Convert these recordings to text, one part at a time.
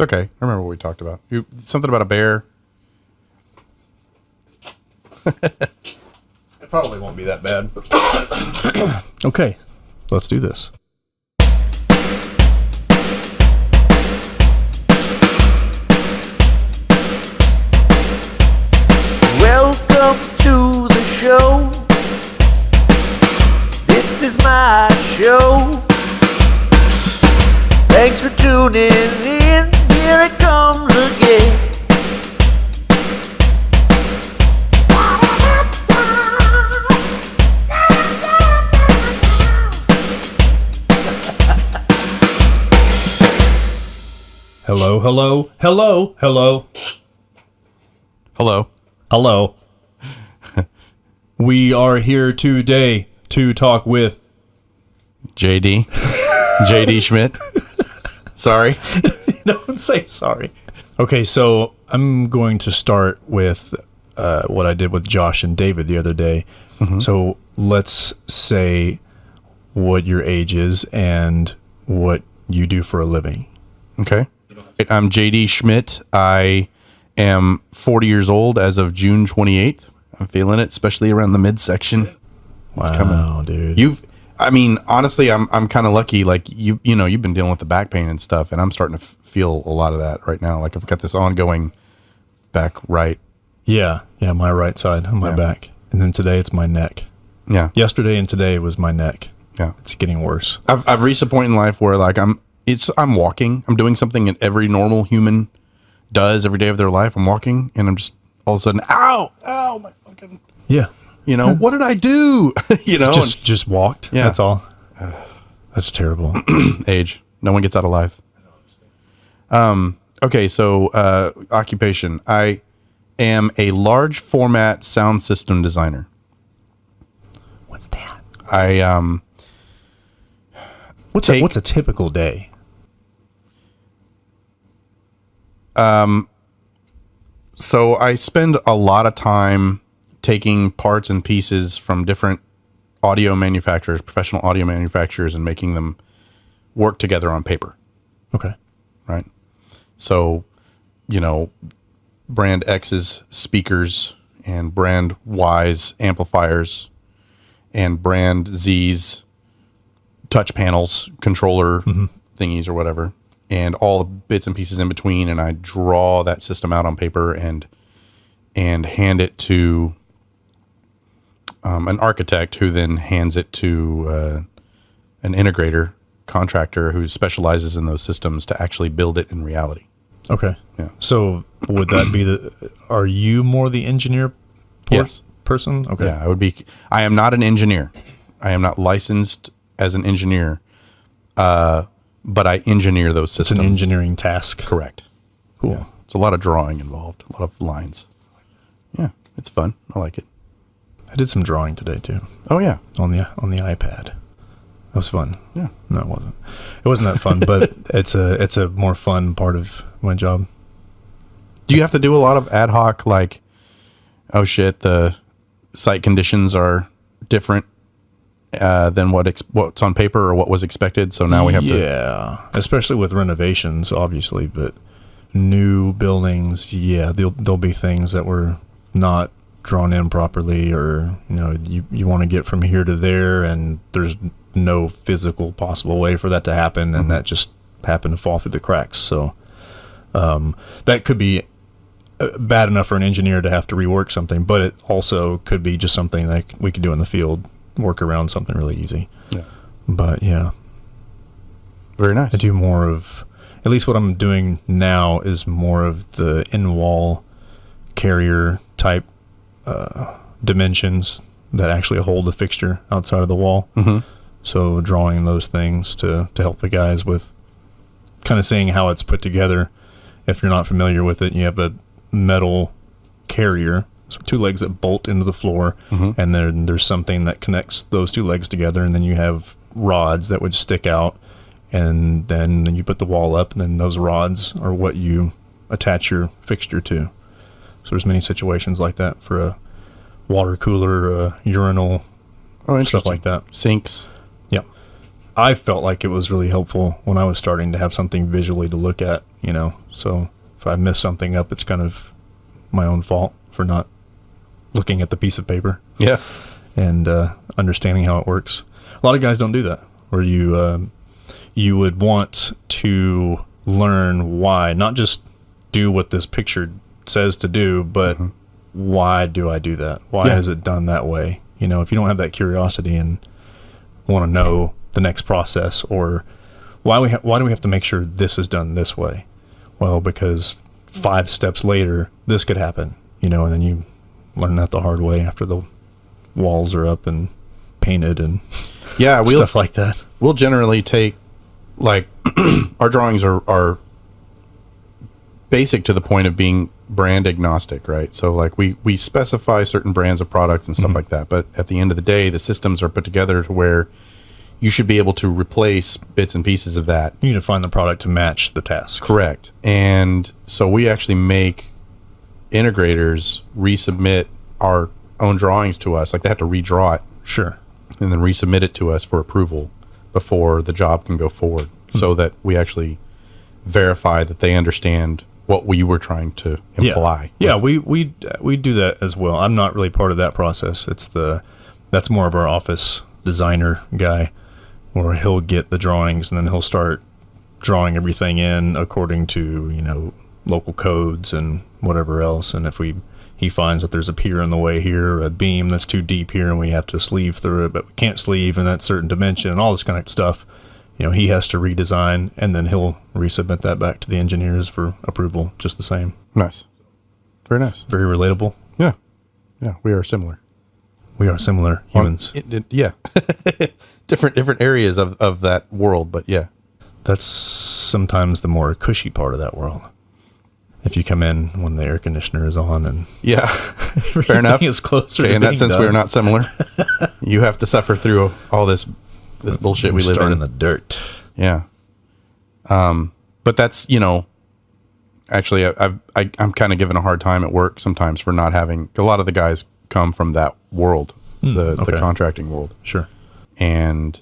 It's okay. I remember what we talked about. Something about a bear. It probably won't be that bad. Okay, let's do this. Welcome to the show. This is my show. Thanks for tuning in. Here it comes again. Hello, hello, hello, hello. Hello. Hello. We are here today to talk with JD. JD Schmidt. Sorry. Don't say sorry. Okay, so I'm going to start with what I did with Josh and David the other day. Mm-hmm. So let's say what your age is and what you do for a living. Okay. I'm JD Schmidt. I am 40 years old as of June 28th. I'm feeling it, especially around the midsection. It's coming, dude. Honestly, I'm kind of lucky. Like you've been dealing with the back pain and stuff, and I'm starting to feel a lot of that right now. Like I've got this ongoing back right. Yeah, my right side on my back, and then today it's my neck. Yeah. Yesterday and today was my neck. Yeah. It's getting worse. I've reached a point in life where like I'm walking. I'm doing something that every normal human does every day of their life. I'm walking, and I'm just all of a sudden, ow, my fucking. Yeah. What did I do? Just walked. Yeah. That's all. That's terrible. Age. No one gets out alive. Okay, so occupation. I am a large format sound system designer. What's that? What's a typical day? So I spend a lot of time taking parts and pieces from different audio manufacturers, professional audio manufacturers, and making them work together on paper. Okay. Right. So, brand X's speakers and brand Y's amplifiers and brand Z's touch panels, controller thingies or whatever, and all the bits and pieces in between. And I draw that system out on paper and hand it to an architect, who then hands it to an integrator contractor who specializes in those systems to actually build it in reality. Okay. Yeah. So would that be are you more the engineer person? Okay. Yeah, I am not an engineer. I am not licensed as an engineer, but I engineer those systems. It's an engineering task. Correct. Cool. Yeah. It's a lot of drawing involved, a lot of lines. Yeah, it's fun. I like it. I did some drawing today too. Oh yeah, on the iPad. That was fun. Yeah. No, it wasn't. It wasn't that fun, but it's a more fun part of my job. Do you have to do a lot of ad hoc, like, oh shit, the site conditions are different than what's on paper or what was expected, so now we have to... Yeah, especially with renovations, obviously, but new buildings, there'll be things that were not drawn in properly, or you want to get from here to there, and there's no physical possible way for that to happen, and that just happened to fall through the cracks. So that could be bad enough for an engineer to have to rework something, but it also could be just something that we could do in the field, work around something really easy. Yeah. But yeah, very nice. I do more of, at least what I'm doing now is more of the in-wall carrier type dimensions that actually hold the fixture outside of the wall. So drawing those things to help the guys with kind of seeing how it's put together. If you're not familiar with it, you have a metal carrier, so two legs that bolt into the floor, and then there's something that connects those two legs together, and then you have rods that would stick out, and then you put the wall up, and then those rods are what you attach your fixture to. So there's many situations like that for a water cooler, a urinal, stuff like that. Sinks. Yep. I felt like it was really helpful when I was starting to have something visually to look at, you know. So if I mess something up, it's kind of my own fault for not looking at the piece of paper. Yeah. And understanding how it works. A lot of guys don't do that, where you would want to learn why, not just do what this picture says to do, but why do I do that? Why is it done that way? You know, if you don't have that curiosity and want to know the next process, or why do we have to make sure this is done this way? Well, because 5 steps later, this could happen, you know, and then you learn that the hard way after the walls are up and painted and stuff like that. We'll generally take, like, our drawings are basic to the point of being brand agnostic, right? So like we specify certain brands of products and stuff like that, but at the end of the day, the systems are put together to where you should be able to replace bits and pieces of that. You need to find the product to match the task. Correct. And so we actually make integrators resubmit our own drawings to us. Like, they have to redraw it. Sure. And then resubmit it to us for approval before the job can go forward, so that we actually verify that they understand what we were trying to imply. Yeah, we do that as well. I'm not really part of that process. That's more of our office designer guy, where he'll get the drawings and then he'll start drawing everything in according to, you know, local codes and whatever else. And if he finds that there's a pier in the way here, a beam that's too deep here, and we have to sleeve through it, but we can't sleeve in that certain dimension and all this kind of stuff, you know, he has to redesign, and then he'll resubmit that back to the engineers for approval, just the same. Nice. Very nice. Very relatable. Yeah. Yeah, we are similar. We are similar humans. Yeah. different areas of that world, but yeah. That's sometimes the more cushy part of that world. If you come in when the air conditioner is on and yeah, fair enough. Is closer. Okay, in that sense, we are not similar. You have to suffer through all this bullshit we live start in. in the dirt. Yeah. But that's, you know, actually, I'm kind of given a hard time at work sometimes for not having. A lot of the guys come from that world, the contracting world. Sure. And,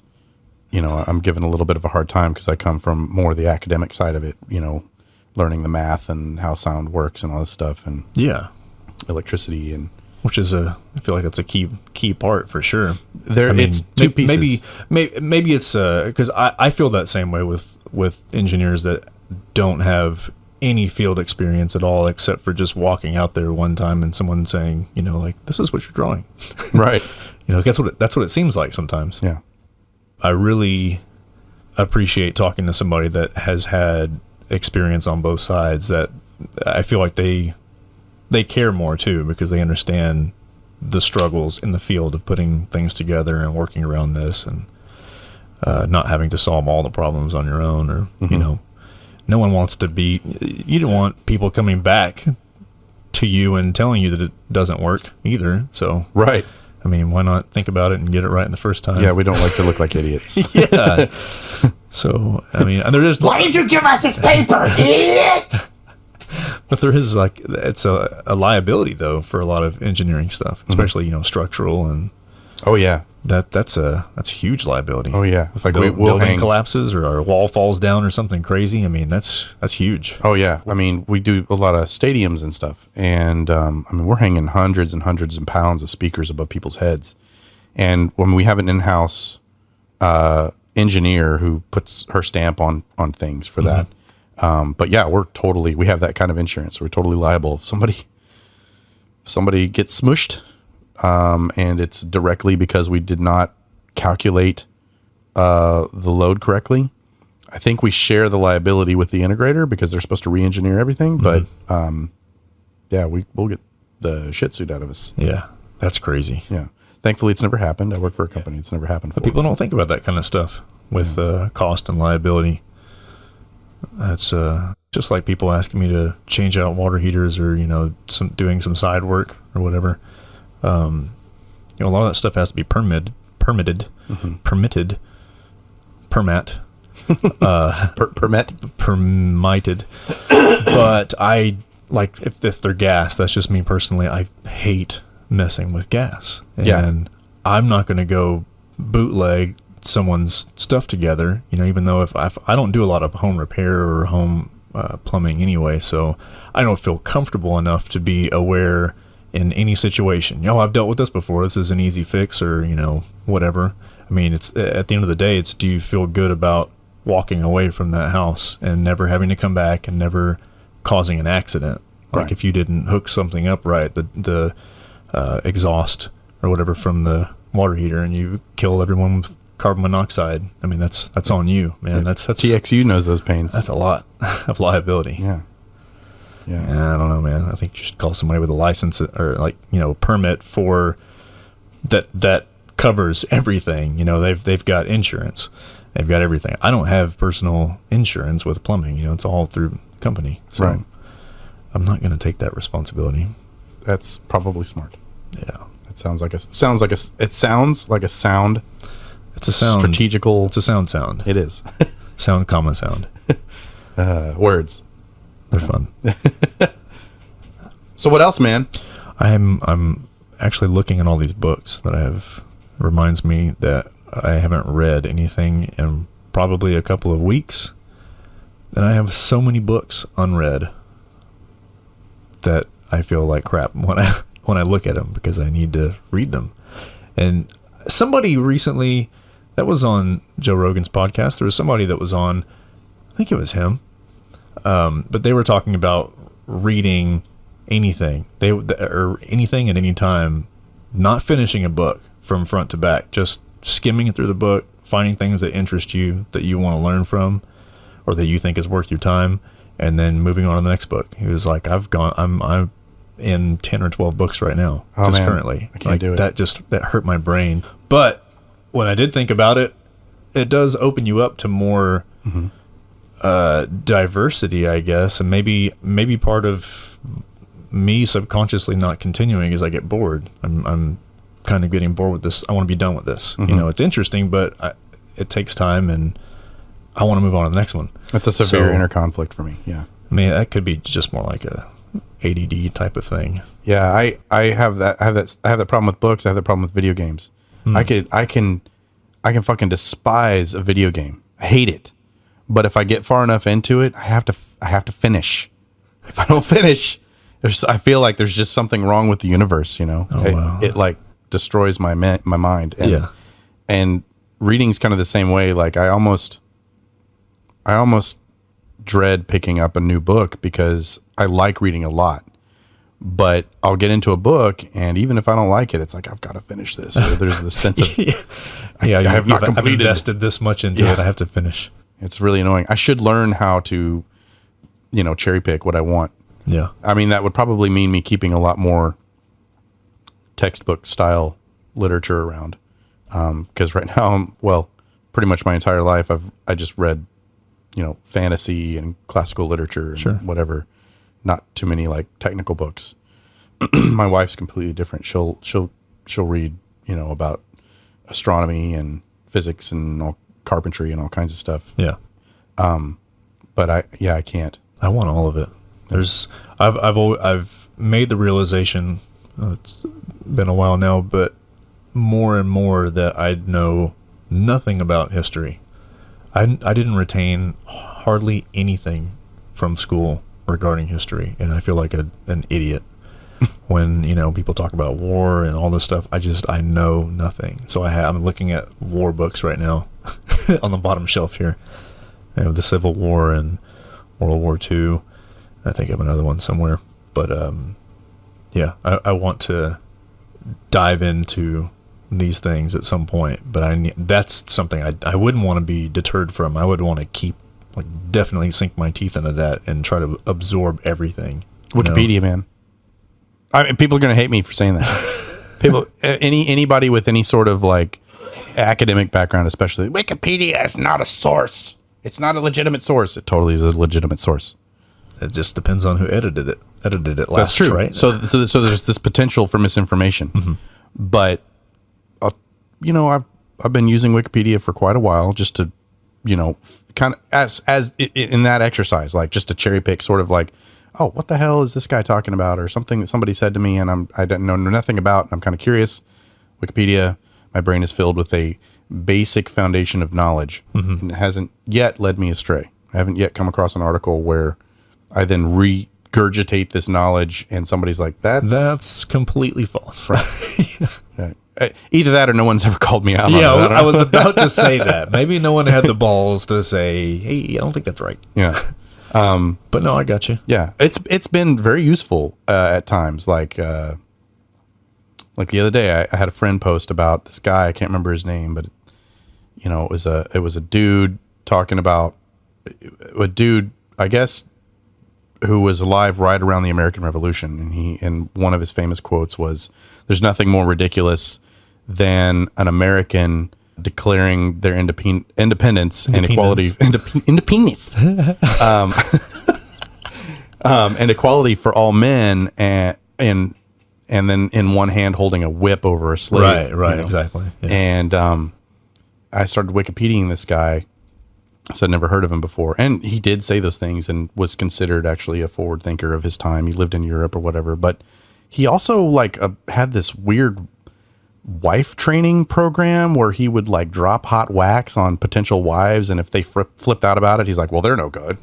you know, I'm given a little bit of a hard time because I come from more the academic side of it, you know, learning the math and how sound works and all this stuff, and electricity, and which is I feel like that's a key part for sure. It's two pieces. Maybe it's because I feel that same way with engineers that don't have any field experience at all, except for just walking out there one time and someone saying, you know, like, this is what you're drawing. Right. You know, that's what it seems like sometimes. Yeah. I really appreciate talking to somebody that has had experience on both sides, that I feel like they care more too, because they understand the struggles in the field of putting things together and working around this, and not having to solve all the problems on your own, or you know, no one wants to be. You don't want people coming back to you and telling you that it doesn't work either. So right. I mean, why not think about it and get it right in the first time? Yeah, we don't like to look like idiots. Yeah. So, I mean, and there is. Why did you give us this paper, idiot? But there is, like, it's a liability though for a lot of engineering stuff, especially you know, structural, and oh yeah, that's huge liability. Oh yeah, if like building collapses or our wall falls down or something crazy, I mean that's huge. Oh yeah, I mean we do a lot of stadiums and stuff, and I mean we're hanging hundreds and hundreds of pounds of speakers above people's heads, and when we have an in-house engineer who puts her stamp on things for that. But yeah, we have that kind of insurance. We're totally liable if somebody gets smushed, and it's directly because we did not calculate the load correctly. I think we share the liability with the integrator because they're supposed to re-engineer everything, but yeah, we'll get the shit suit out of us. Yeah, that's crazy. Yeah. Thankfully, it's never happened. I work for a company. It's never happened But people don't think about that kind of stuff with cost and liability. That's just like people asking me to change out water heaters, or you know, doing some side work or whatever. You know, a lot of that stuff has to be permitted, permit. Permitted. But I like if they're gas. That's just me personally. I hate messing with gas, and I'm not going to go bootleg someone's stuff together, even though if I don't do a lot of home repair or home plumbing anyway, so I don't feel comfortable enough to be aware in any situation. I've dealt with this before. This is an easy fix, or whatever. I mean, it's at the end of the day, it's, do you feel good about walking away from that house and never having to come back and never causing an accident? Like Right. if you didn't hook something up right, the exhaust or whatever from the water heater, and you kill everyone with carbon monoxide. I mean, that's on you, man. That's TXU knows those pains. that's a lot of liability. Yeah. I don't know, man. I think you should call somebody with a license or permit for that covers everything. They've got insurance. They've got everything. I don't have personal insurance with plumbing. It's all through the company. So Right. I'm not going to take that responsibility. That's probably smart. Yeah. It sounds like a sound. It's a sound. Strategical. It's a sound. It is. Sound, comma, sound. Words. They're fun. So what else, man? I'm actually looking at all these books that I have. Reminds me that I haven't read anything in probably a couple of weeks. And I have so many books unread that I feel like crap when I look at them, because I need to read them. And somebody recently that was on Joe Rogan's podcast, there was somebody that was on, I think it was him. But they were talking about reading anything or anything at any time, not finishing a book from front to back, just skimming through the book, finding things that interest you, that you want to learn from, or that you think is worth your time, and then moving on to the next book. He was like, I'm in 10 or 12 books right now, currently. I can't do it. That hurt my brain. But when I did think about it, it does open you up to more diversity, I guess. And maybe part of me subconsciously not continuing is I get bored. I'm kind of getting bored with this. I want to be done with this. It's interesting, but it takes time, and I want to move on to the next one. That's a severe inner conflict for me. Yeah. I mean, that could be just more like a ADD type of thing. Yeah, I have that problem with books. I have that problem with video games. I can fucking despise a video game. I hate it. But if I get far enough into it, I have to finish. If I don't finish, I feel like there's just something wrong with the universe, wow. It like destroys my mind. And, and reading's kind of the same way. Like I almost dread picking up a new book because I like reading a lot. But I'll get into a book, and even if I don't like it, it's like, I've got to finish this. Or there's this sense of, I have not completed. I've invested this much into it. I have to finish. It's really annoying. I should learn how to, cherry pick what I want. Yeah. I mean, that would probably mean me keeping a lot more textbook style literature around. Because right now, pretty much my entire life, I just read, fantasy and classical literature and whatever. Not too many like technical books. My wife's completely different. She'll read, about astronomy and physics and all carpentry and all kinds of stuff. Yeah. But I can't. I want all of it. I've made the realization, it's been a while now, but more and more that I know nothing about history. I didn't retain hardly anything from school regarding history, and I feel like an idiot when people talk about war and all this stuff. I know nothing. So I'm looking at war books right now on the bottom shelf here. I have the Civil War and World War II. I think I have another one somewhere, but I want to dive into these things at some point, but that's something I wouldn't want to be deterred from. I would want to keep, definitely sink my teeth into that and try to absorb everything. Wikipedia, man. People are going to hate me for saying that. People, anybody with any sort of academic background, especially, Wikipedia is not a source. It's not a legitimate source. It totally is a legitimate sourse. It just depends on who edited it last. That's true, right? So there's this potential for misinformation. But I've been using Wikipedia for quite a while, just to kind of as in that exercise, just to cherry pick, sort of oh, what the hell is this guy talking about, or something that somebody said to me and I didn't know nothing about, and I'm kind of curious. Wikipedia, my brain is filled with a basic foundation of knowledge. And it hasn't yet led me astray. I haven't yet come across an article where I then regurgitate this knowledge and somebody's like, that's completely false. Right. Either that or no one's ever called me out on it. I was about to say that. Maybe no one had the balls to say, hey, I don't think that's right. Yeah. But no, I got you. Yeah. It's been very useful at times. Like the other day, I had a friend post about this guy. I can't remember his name, but it was a dude talking about a dude, I guess, who was alive right around the American Revolution. And one of his famous quotes was, "There's nothing more ridiculous than an American declaring their independence and equality, independence, and equality for all men, and then in one hand holding a whip over a slave." Right, exactly. Yeah. And I started Wikipediaing this guy. So I'd never heard of him before. And he did say those things and was considered actually a forward thinker of his time. He lived in Europe or whatever. But he also had this weird wife training program where he would drop hot wax on potential wives. And if they flipped out about it, he's like, well, they're no good.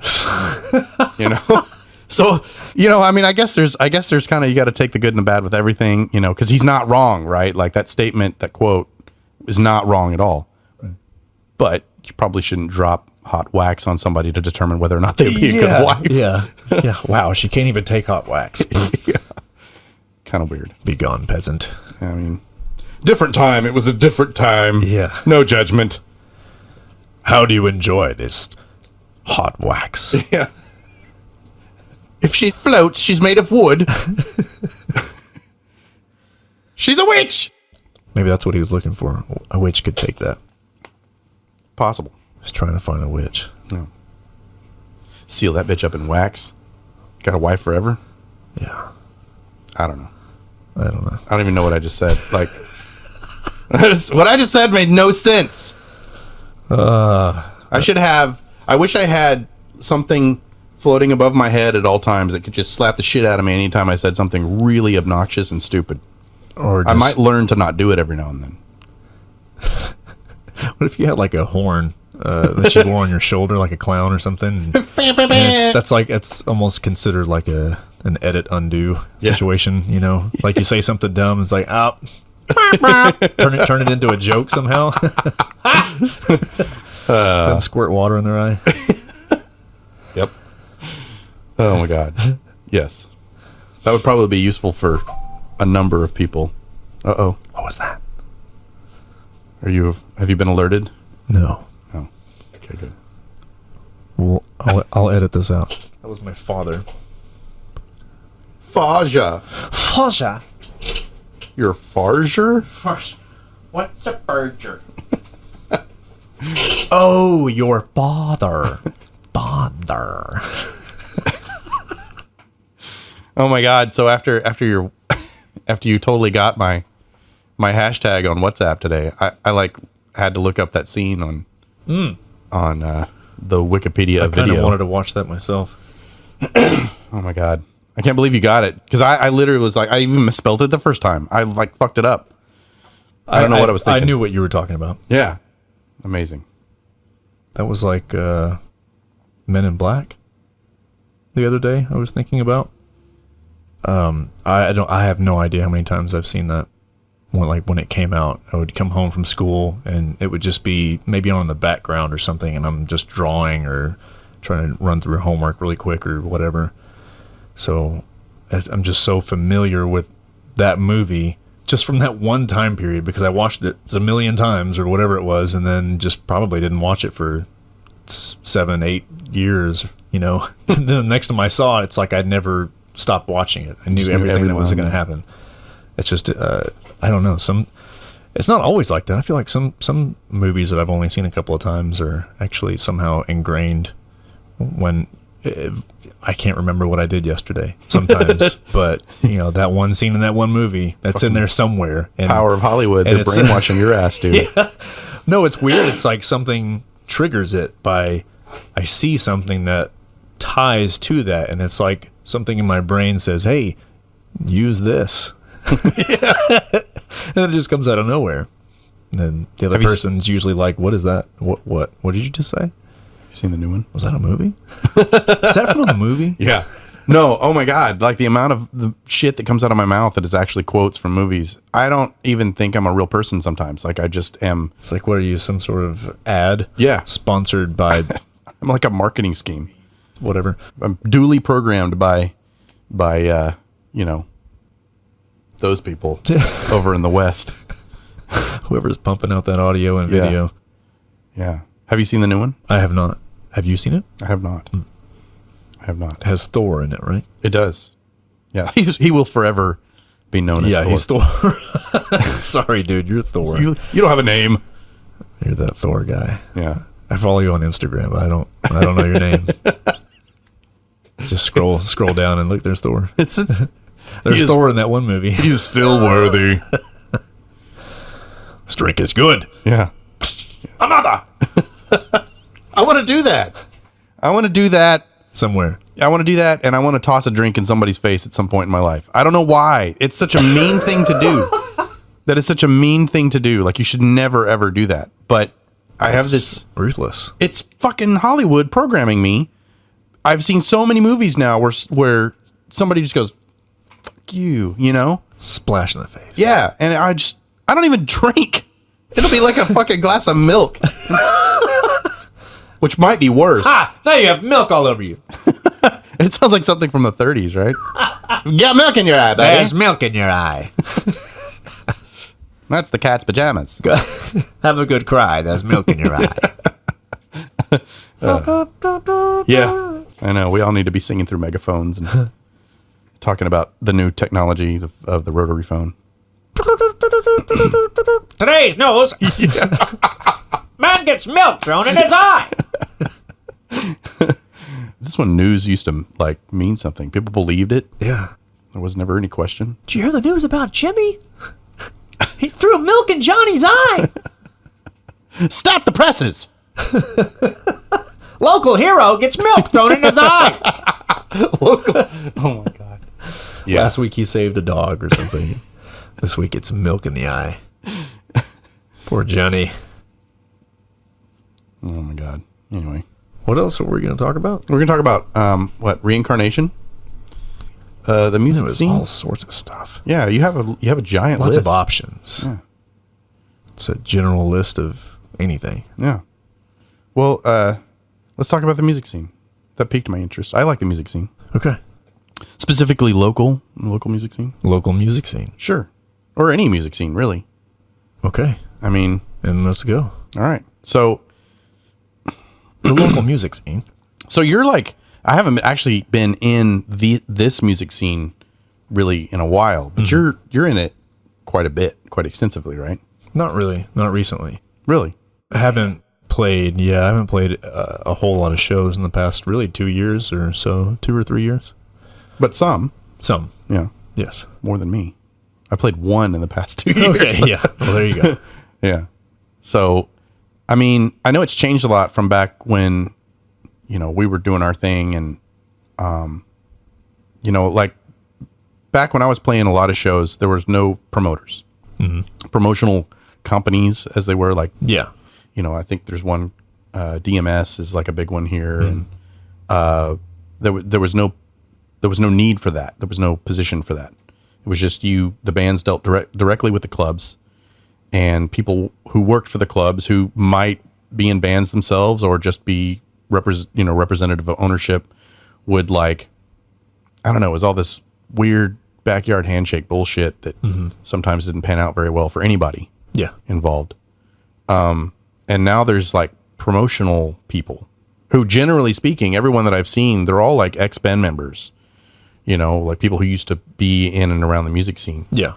So, I guess there's kind of, you got to take the good and the bad with everything, because he's not wrong, right? Like that statement, that quote is not wrong at all. But you probably shouldn't drop hot wax on somebody to determine whether or not they'd be a good wife. Yeah. Wow. She can't even take hot wax. Yeah. Kind of weird. Be gone, peasant. I mean, different time. It was a different time. Yeah. No judgment. How do you enjoy this hot wax? Yeah. If she floats, she's made of wood. She's a witch. Maybe that's what he was looking for. A witch could take that. Possible. Just trying to find a witch. No. Seal that bitch up in wax. Got a wife forever? Yeah. I don't know. I don't even know what I just said. What I just said made no sense. I wish I had something floating above my head at all times that could just slap the shit out of me anytime I said something really obnoxious and stupid. Or I might learn to not do it every now and then. What if you had a horn that you wore on your shoulder, like a clown or something? It's almost considered like an edit undo situation, Like you say something dumb, it's like, oh, turn it into a joke somehow. And squirt water in their eye. Yep. Oh my God. Yes. That would probably be useful for a number of people. Uh-oh. What was that? Have you been alerted? No. Oh. Okay, good. Well, I'll edit this out. That was my father. Faja. Faja. You're a farger? What's a burger? Oh, your father. Father. Oh my God. So after you totally got my hashtag on WhatsApp today, I had to look up that scene on the Wikipedia I video. kind of wanted to watch that myself. Oh my God. I can't believe you got it. Because I literally was I even misspelled it the first time. I fucked it up. I don't know what I was thinking. I knew what you were talking about. Yeah. Amazing. That was like Men in Black the other day I was thinking about. I have no idea how many times I've seen that. When it came out, I would come home from school and it would just be maybe on in the background or something, and I'm just drawing or trying to run through homework really quick or whatever. So I'm just so familiar with that movie just from that one time period, because I watched it a million times or whatever it was, and then just probably didn't watch it for 7-8 years, And then the next time I saw it, it's like I'd never stopped watching it. I knew everything that was going to happen. It's just I don't know. It's not always like that. I feel like some movies that I've only seen a couple of times are actually somehow ingrained. When I can't remember what I did yesterday sometimes, but that one scene in that one movie that's in there somewhere. And Power of Hollywood. They're brainwashing your ass, dude. Yeah. No, it's weird. It's like something triggers it by I see something that ties to that, and it's like something in my brain says, "Hey, use this." And it just comes out of nowhere. And then the other Have you person's usually like, what is that? What did you just say? You seen the new one? Was that a movie? Is that from the movie? Yeah. No, oh my God. Like the amount of the shit that comes out of my mouth that is actually quotes from movies. I don't even think I'm a real person sometimes. Like I just am. It's like, what are you, some sort of ad? Yeah. Sponsored by I'm like a marketing scheme. whatever. I'm duly programmed by those people over in the West. Whoever's pumping out that audio and video. Yeah. Have you seen the new one? I have not. Have you seen it? I have not. I have not. It has Thor in it, right? It does. Yeah. He will forever be known as Thor. Yeah, he's Thor. Sorry, dude. You're Thor. You don't have a name. You're that Thor guy. Yeah. I follow you on Instagram, but I don't know your name. Just scroll down and look. There's Thor. There's Thor in that one movie. He's still worthy. This drink is good. Yeah. Another. I want to do that. Somewhere. I want to do that, and I want to toss a drink in somebody's face at some point in my life. I don't know why. It's such a mean thing to do. That is such a mean thing to do. Like, you should never, ever do that. But I have this... Ruthless. It's fucking Hollywood programming me. I've seen so many movies now where somebody just goes, fuck you, you know? Splash in the face. Yeah, and I don't even drink. It'll be like a fucking glass of milk. Which might be worse. Ah, now you have milk all over you. It sounds like something from the 30s, right? You got milk in your eye, baby. There's milk in your eye. That's the cat's pajamas. Have a good cry. There's milk in your eye. Yeah, I know. We all need to be singing through megaphones and talking about the new technology of the rotary phone. Today's news. Man gets milk thrown in his eye. This one news used to like mean something. People believed it. Yeah. There was never any question. Did you hear the news about Jimmy? He threw milk in Johnny's eye. Stop the presses! Local hero gets milk thrown in his eye. Local. Oh my God. Yeah. Last week he saved a dog or something. This week it's milk in the eye. Poor Johnny. Oh my God. Anyway. What else are we going to talk about? We're going to talk about, reincarnation? The music It was scene? all sorts of stuff. Yeah, you have a giant Lots list. of options. Yeah. It's a general list of anything. Yeah. Well, let's talk about the music scene. That piqued my interest. I like the music scene. Okay. Specifically local music scene. Local music scene. Sure. Or any music scene, really. Okay. I mean, And let's go. all right. So The local music scene. So you're like, I haven't actually been in this music scene really in a while, but you're in it quite a bit, quite extensively, right? Not really. Not recently. Really? I haven't played a whole lot of shows in the past really 2 years or so, 2 or 3 years. But some, Some. yeah, Yes. more than me. I played one in the past 2 years. Okay. Yeah. Well, there you go. Yeah. So, I mean, I know it's changed a lot from back when, we were doing our thing and, like back when I was playing a lot of shows, there was no promoters, promotional companies as they were like, Yeah. I think there's one, DMS is like a big one here. And, there was no need for that. There was no position for that. It was just the bands dealt directly with the clubs and people who worked for the clubs who might be in bands themselves or just be representative of ownership would like, I don't know, it was all this weird backyard handshake bullshit that sometimes didn't pan out very well for anybody Yeah. involved. And now there's like promotional people who, generally speaking, everyone that I've seen, they're all like ex-band members, like people who used to be in and around the music scene. Yeah.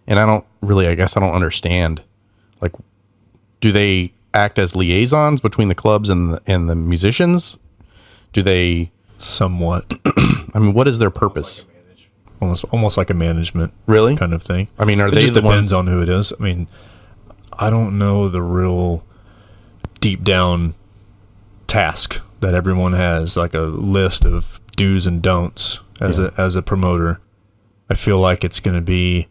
And I guess I don't understand, like, do they act as liaisons between the clubs and the musicians? Do they, Somewhat. I mean, what is their purpose? Almost like a management Really? kind of thing. I mean, are It they just the depends ones? on who it is. I mean, I don't know the real deep down task that everyone has, like a list of do's and don'ts as a promoter. I feel like it's going to be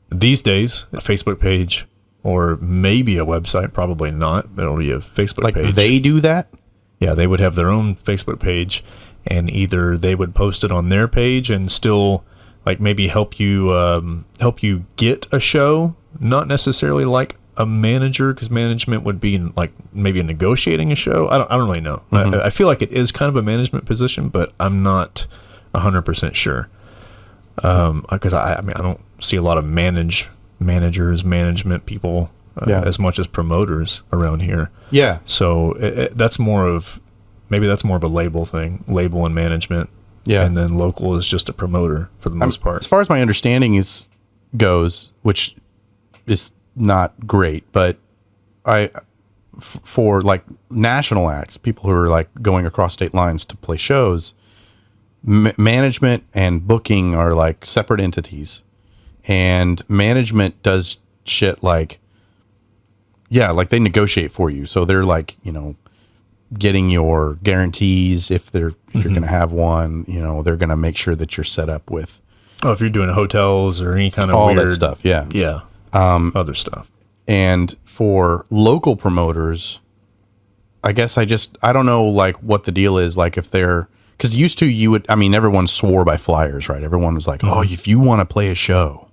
these days a Facebook page, or maybe a website, probably not, but it'll be a Facebook Like page. they do that? Yeah, they would have their own Facebook page, and either they would post it on their page and still like maybe help you get a show, not necessarily like a manager, because management would be like maybe negotiating a show. I don't really know. I feel like it is kind of a management position, but I'm not 100% sure. Because I mean I don't see a lot of managers, management people as much as promoters around here. Yeah. So that's more of a label thing, label and management. Yeah. And then local is just a promoter for the most part. As far as my understanding goes, which is not great, but for like national acts, people who are like going across state lines to play shows, management and booking are like separate entities, and management does shit like, like they negotiate for you. So they're like, getting your guarantees if you're going to have one, they're going to make sure that you're set up with. Oh, if you're doing hotels or any kind of all weird that stuff. Yeah. Yeah. Other stuff. And for local promoters, I guess I don't know like what the deal is. Like if they're, because used to everyone swore by flyers, right? Everyone was like, oh, if you want to play a show,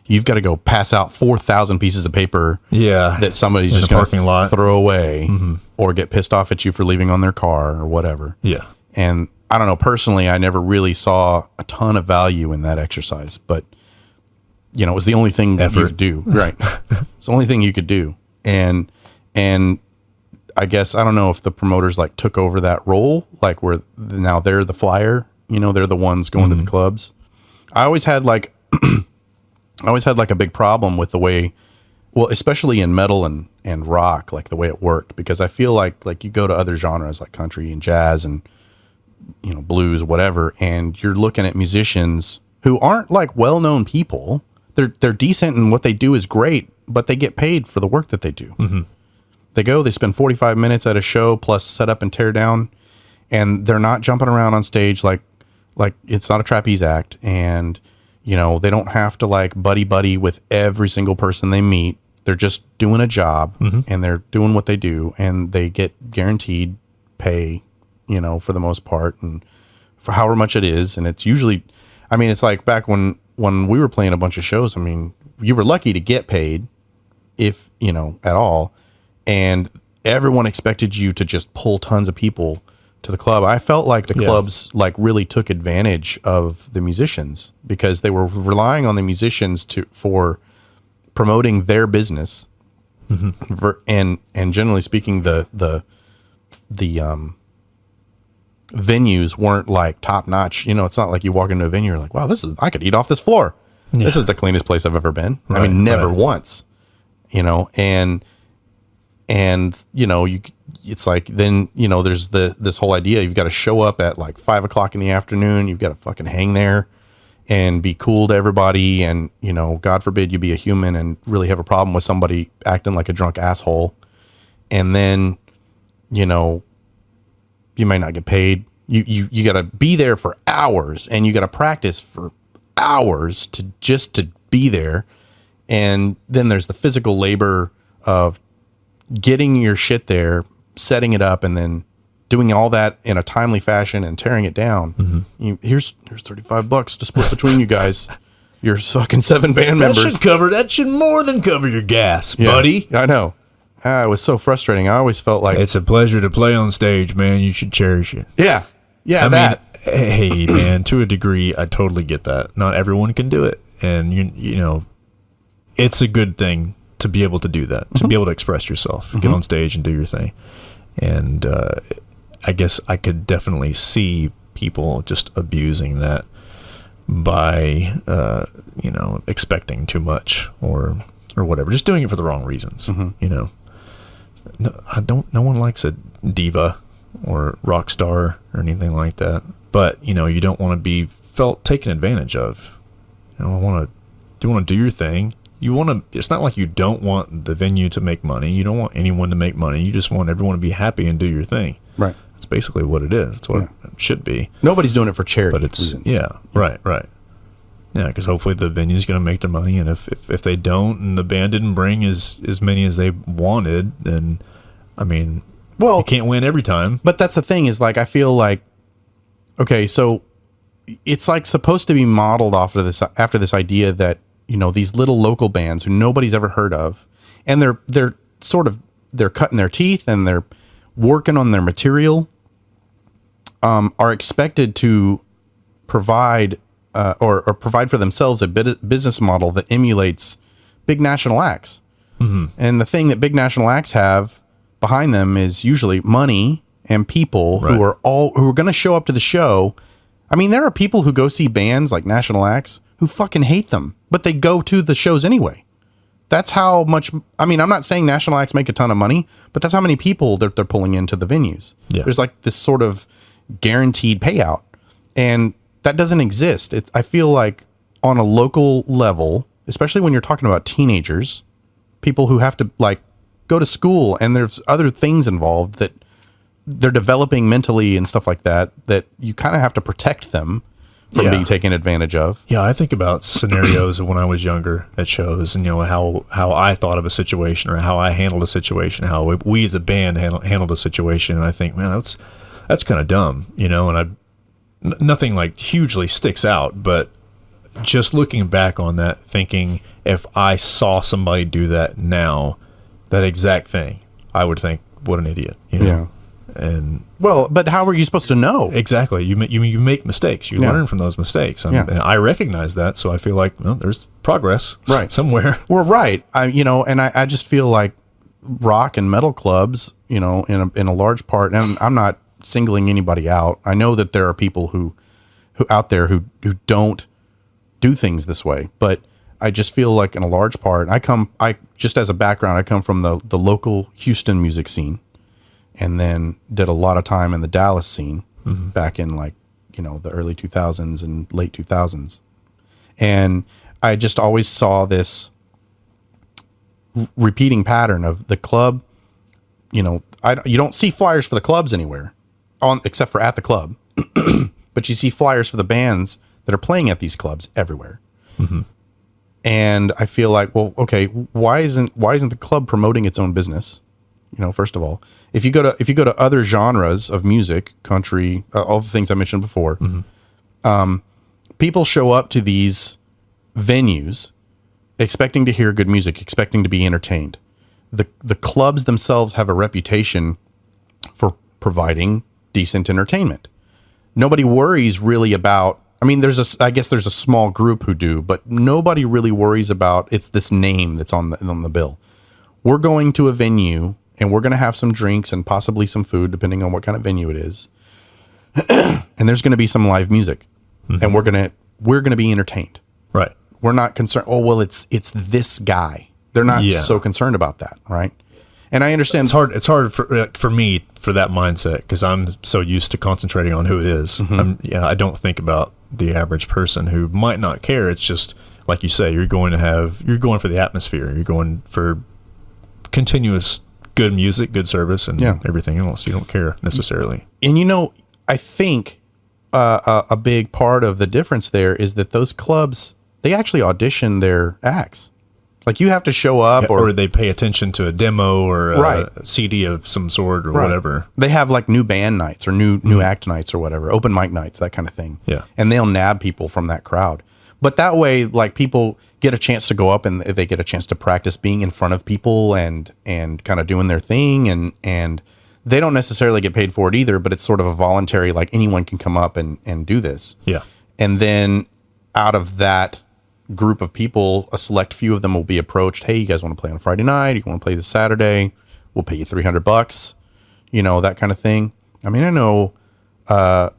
you've got to go pass out 4,000 pieces of paper that somebody's just going to throw away or get pissed off at you for leaving on their car or whatever. Yeah. And I don't know, personally, I never really saw a ton of value in that exercise, but it was the only thing you could do. Right. It's the only thing you could do. And I guess, I don't know if the promoters like took over that role, like where now they're the flyer, they're the ones going to the clubs. I always had like a big problem with the way, well, especially in metal and rock, like the way it worked, because I feel like you go to other genres like country and jazz and, blues, whatever, and you're looking at musicians who aren't like well-known people. They're decent and what they do is great, but they get paid for the work that they do. They spend 45 minutes at a show plus set up and tear down, and they're not jumping around on stage like it's not a trapeze act, and they don't have to like buddy with every single person they meet. They're just doing a job and they're doing what they do, and they get guaranteed pay, for the most part, and for however much it is. And it's usually, it's like back when we were playing a bunch of shows, you were lucky to get paid if, at all. And everyone expected you to just pull tons of people to the club. I felt like the clubs like really took advantage of the musicians because they were relying on the musicians for promoting their business. And generally speaking, the venues weren't like top notch. It's not like you walk into a venue, you're like, wow, I could eat off this floor. Yeah. This is the cleanest place I've ever been. Right, never once, and it's like, then, there's this whole idea. You've got to show up at like 5 o'clock in the afternoon. You've got to fucking hang there and be cool to everybody. And, God forbid you be a human and really have a problem with somebody acting like a drunk asshole. And then, you might not get paid. You got to be there for hours, and you got to practice for hours to be there. And then there's the physical labor of getting your shit there, setting it up, and then doing all that in a timely fashion and tearing it down. Here's $35 to split between you guys. Your fucking 7 band members. That should more than cover your gas, buddy. I know. It was so frustrating. I always felt like it's a pleasure to play on stage, man. You should cherish it. Yeah. I mean, hey, man, to a degree, I totally get that. Not everyone can do it, and it's a good thing to be able to do that, to be able to express yourself, get on stage and do your thing. And I guess I could definitely see people just abusing that by expecting too much or whatever, just doing it for the wrong reasons. No one likes a diva or rock star or anything like that, but you don't want to be felt taken advantage of. Do you want to do your thing? It's not like you don't want the venue to make money. You don't want anyone to make money. You just want everyone to be happy and do your thing. Right. That's basically what it is. That's what it should be. Nobody's doing it for charity. But it's, reasons. right. Yeah, because hopefully the venue's going to make their money, and if they don't, and the band didn't bring as many as they wanted, then I mean, well, you can't win every time. But that's the thing is like I feel like, okay, so it's like supposed to be modeled after this idea that, you know, these little local bands who nobody's ever heard of, and they're cutting their teeth and they're working on their material, are expected to provide or provide for themselves a business model that emulates big national acts. Mm-hmm. And the thing that big national acts have behind them is usually money and people who are going to show up to the show. I mean, there are people who go see bands like national acts who fucking hate them, but they go to the shows anyway. That's how much, I mean, I'm not saying national acts make a ton of money, but that's how many people they're pulling into the venues. Yeah. There's like this sort of guaranteed payout, and that doesn't exist. I feel like on a local level, especially when you're talking about teenagers, people who have to like go to school and there's other things involved that they're developing mentally and stuff like that, that you kind of have to protect them from being taken advantage of. Yeah, I think about scenarios of when I was younger at shows, and you know how I thought of a situation or how I handled a situation, how we as a band handled a situation, and I think, man, that's kind of dumb, you know. And nothing like hugely sticks out, but just looking back on that, thinking if I saw somebody do that now, that exact thing, I would think, what an idiot, you know? Yeah. And well, but how are you supposed to know? Exactly. You make mistakes. You learn from those mistakes. And I recognize that, so I feel like, well, there's progress somewhere. Well, right. I just feel like rock and metal clubs, you know, in a large part, and I'm not singling anybody out. I know that there are people who out there who don't do things this way, but I just feel like in a large part, I just as a background, I come from the local Houston music scene. And then did a lot of time in the Dallas scene back in like, you know, the early 2000s and late 2000s. And I just always saw this repeating pattern of the club, you know, you don't see flyers for the clubs anywhere except for at the club, but you see flyers for the bands that are playing at these clubs everywhere. Mm-hmm. And I feel like, well, okay, why isn't the club promoting its own business? You know, first of all, if you go to other genres of music, country, all the things I mentioned before, people show up to these venues expecting to hear good music, expecting to be entertained. The clubs themselves have a reputation for providing decent entertainment. Nobody worries really about, I mean, I guess there's a small group who do, but nobody really worries about it's this name that's on the bill. We're going to a venue and we're going to have some drinks and possibly some food, depending on what kind of venue it is. And there's going to be some live music, and we're going to be entertained. Right. We're not concerned. Oh, well, it's this guy. They're not so concerned about that, right? And I understand it's hard for me for that mindset, because I'm so used to concentrating on who it is. I don't think about the average person who might not care. It's just like you say, you're going for the atmosphere. You're going for continuous good music, good service, and everything else. You don't care necessarily. And you know, I think a big part of the difference there is that those clubs, they actually audition their acts. Like you have to show up, or they pay attention to a demo or a CD of some sort or whatever. They have like new band nights or new act nights or whatever, open mic nights, that kind of thing. Yeah, and they'll nab people from that crowd. But that way, like, people get a chance to go up and they get a chance to practice being in front of people and kind of doing their thing. And they don't necessarily get paid for it either, but it's sort of a voluntary, like anyone can come up and do this. Yeah. And then out of that group of people, a select few of them will be approached. Hey, you guys want to play on a Friday night? You want to play this Saturday? We'll pay you $300, you know, that kind of thing. I mean, I know, I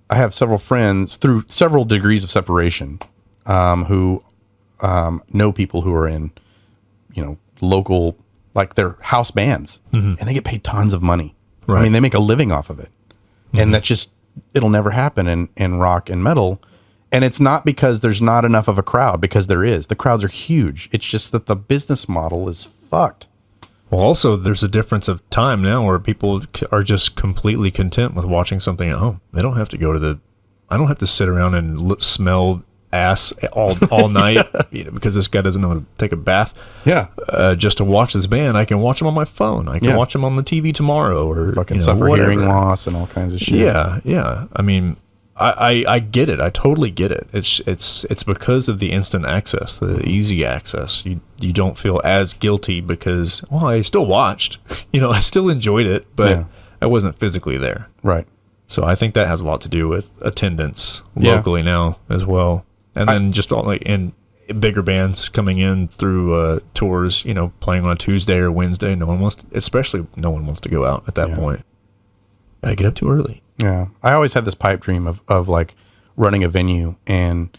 have several friends through several degrees of separation, who know people who are in, you know, local, like their house bands, and they get paid tons of money. Right. I mean, they make a living off of it. And that's just, it'll never happen in rock and metal. And it's not because there's not enough of a crowd, because there is. The crowds are huge. It's just that the business model is fucked. Well, also, there's a difference of time now where people are just completely content with watching something at home. They don't have to go to I don't have to sit around and smell ass all night because this guy doesn't know how to take a bath. Yeah. Just to watch this band, I can watch them on my phone. I can watch them on the TV tomorrow, or fucking suffer hearing loss and all kinds of shit. Yeah. I mean, I get it. I totally get it. It's because of the instant access, the easy access. You don't feel as guilty because, well, I still watched. I still enjoyed it, but I wasn't physically there. Right. So I think that has a lot to do with attendance locally now as well. And then just all in bigger bands coming in through tours, playing on a Tuesday or Wednesday. No one wants to go out at that point. Gotta get up too early. Yeah. I always had this pipe dream of like running a venue and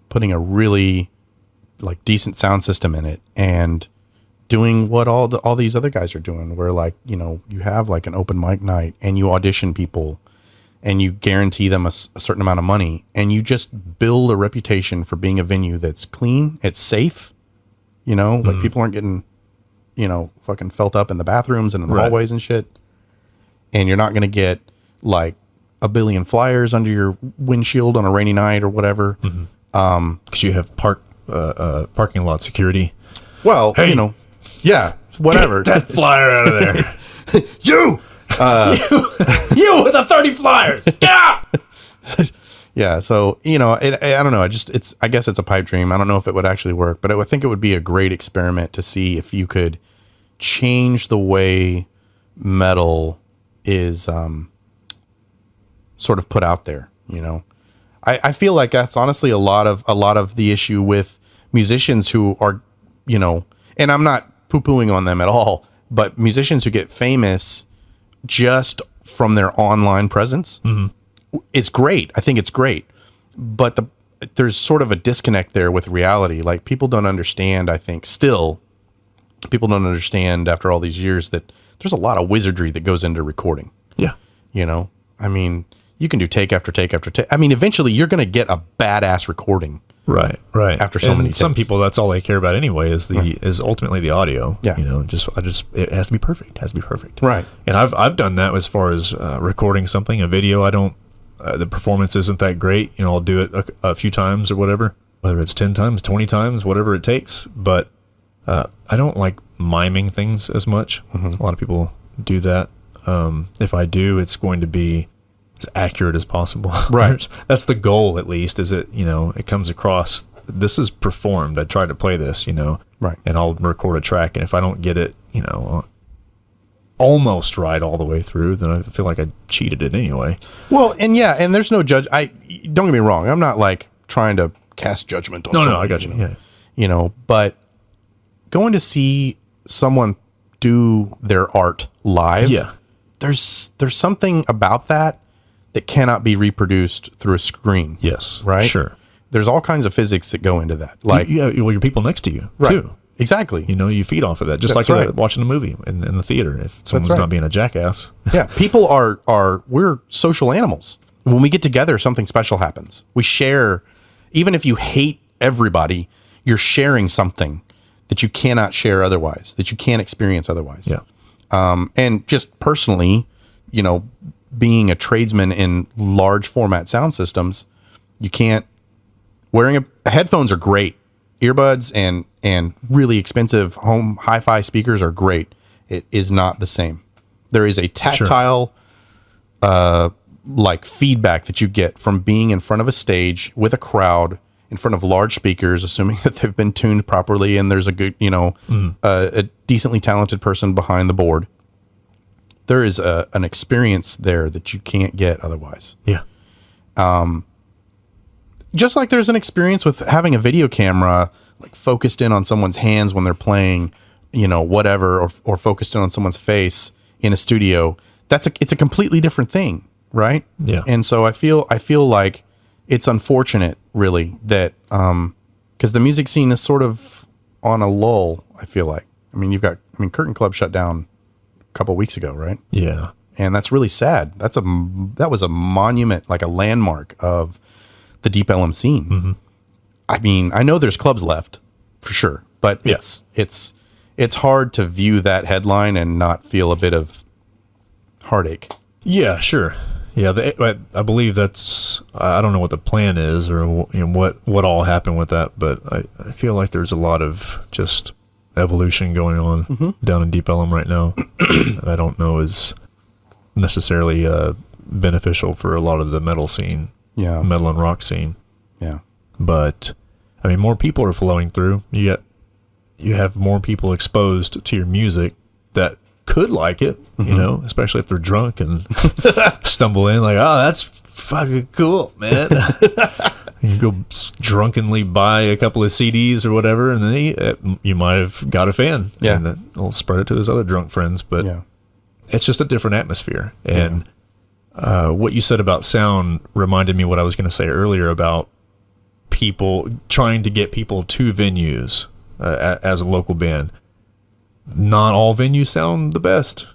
putting a really like decent sound system in it and doing what all these other guys are doing, where like, you have like an open mic night and you audition people and you guarantee them a certain amount of money and you just build a reputation for being a venue that's clean, it's safe, like people aren't getting, fucking felt up in the bathrooms and in the hallways and shit. And you're not going to get like a billion flyers under your windshield on a rainy night or whatever. Because you have parking lot security. Well, hey, yeah, whatever. Get that flyer out of there. You You with the 30 flyers. Yeah. Yeah. So, I don't know. I guess it's a pipe dream. I don't know if it would actually work, but I think it would be a great experiment to see if you could change the way metal is sort of put out there. I feel like that's honestly a lot of the issue with musicians who are, and I'm not poo-pooing on them at all, but musicians who get famous just from their online presence. It's great. I think it's great, but there's sort of a disconnect there with reality. Like people don't understand, I think people don't understand after all these years that there's a lot of wizardry that goes into recording. Yeah. I mean, you can do take after take after take. I mean, eventually you're going to get a badass recording. Right. After so many takes. Some people, that's all they care about anyway is ultimately the audio. Yeah. It has to be perfect. It has to be perfect. Right. And I've done that as far as recording something, a video. I don't, the performance isn't that great. I'll do it a few times or whatever, whether it's 10 times, 20 times, whatever it takes. But I don't like miming things as much. A lot of people do that. If I do, it's going to be as accurate as possible. Right. That's the goal, at least, is it, it comes across, this is performed. I tried to play this, right. And I'll record a track. And if I don't get it, almost right all the way through, then I feel like I cheated it anyway. Well, and there's no judge. Don't get me wrong. I'm not like trying to cast judgment on somebody. No, I got you. Yeah. But going to see someone do their art live. Yeah. There's something about that cannot be reproduced through a screen. Yes. Right? Sure. There's all kinds of physics that go into that. Like your people next to you, right. too. Exactly. You feed off of that. Just That's like right. watching a movie in the theater if someone's not being a jackass. Yeah. People we're social animals. When we get together, something special happens. We share, even if you hate everybody, you're sharing something that you cannot share otherwise, that you can't experience otherwise. Yeah. And just personally, being a tradesman in large format sound systems, you can't, headphones are great. Earbuds and really expensive home hi-fi speakers are great. It is not the same. There is a tactile, like feedback that you get from being in front of a stage with a crowd in front of large speakers, assuming that they've been tuned properly and there's a good, a decently talented person behind the board. There is an experience there that you can't get otherwise. Yeah. Just like there's an experience with having a video camera like focused in on someone's hands when they're playing, whatever, or focused in on someone's face in a studio. It's a completely different thing, right? Yeah. And so I feel like it's unfortunate, really, that because the music scene is sort of on a lull. I feel like. Curtain Club shut down a couple weeks ago, right? Yeah. And that's really sad. That was a monument, like a landmark of the Deep Ellum scene. Mm-hmm. I know there's clubs left for sure, but it's hard to view that headline and not feel a bit of heartache. Yeah, sure. Yeah, I believe that's. I don't know what the plan is or what all happened with that, but I feel like there's a lot of just evolution going on down in Deep Ellum right now that I don't know is necessarily beneficial for a lot of the metal scene, metal and rock scene. Yeah, but I mean, more people are flowing through. You have more people exposed to your music that could like it, you know, especially if they're drunk and stumble in like, oh, that's fucking cool, man. You go drunkenly buy a couple of CDs or whatever, and then you might have got a fan. Yeah. And then he'll spread it to his other drunk friends. But it's just a different atmosphere. And what you said about sound reminded me what I was going to say earlier about people trying to get people to venues as a local band. Not all venues sound the best.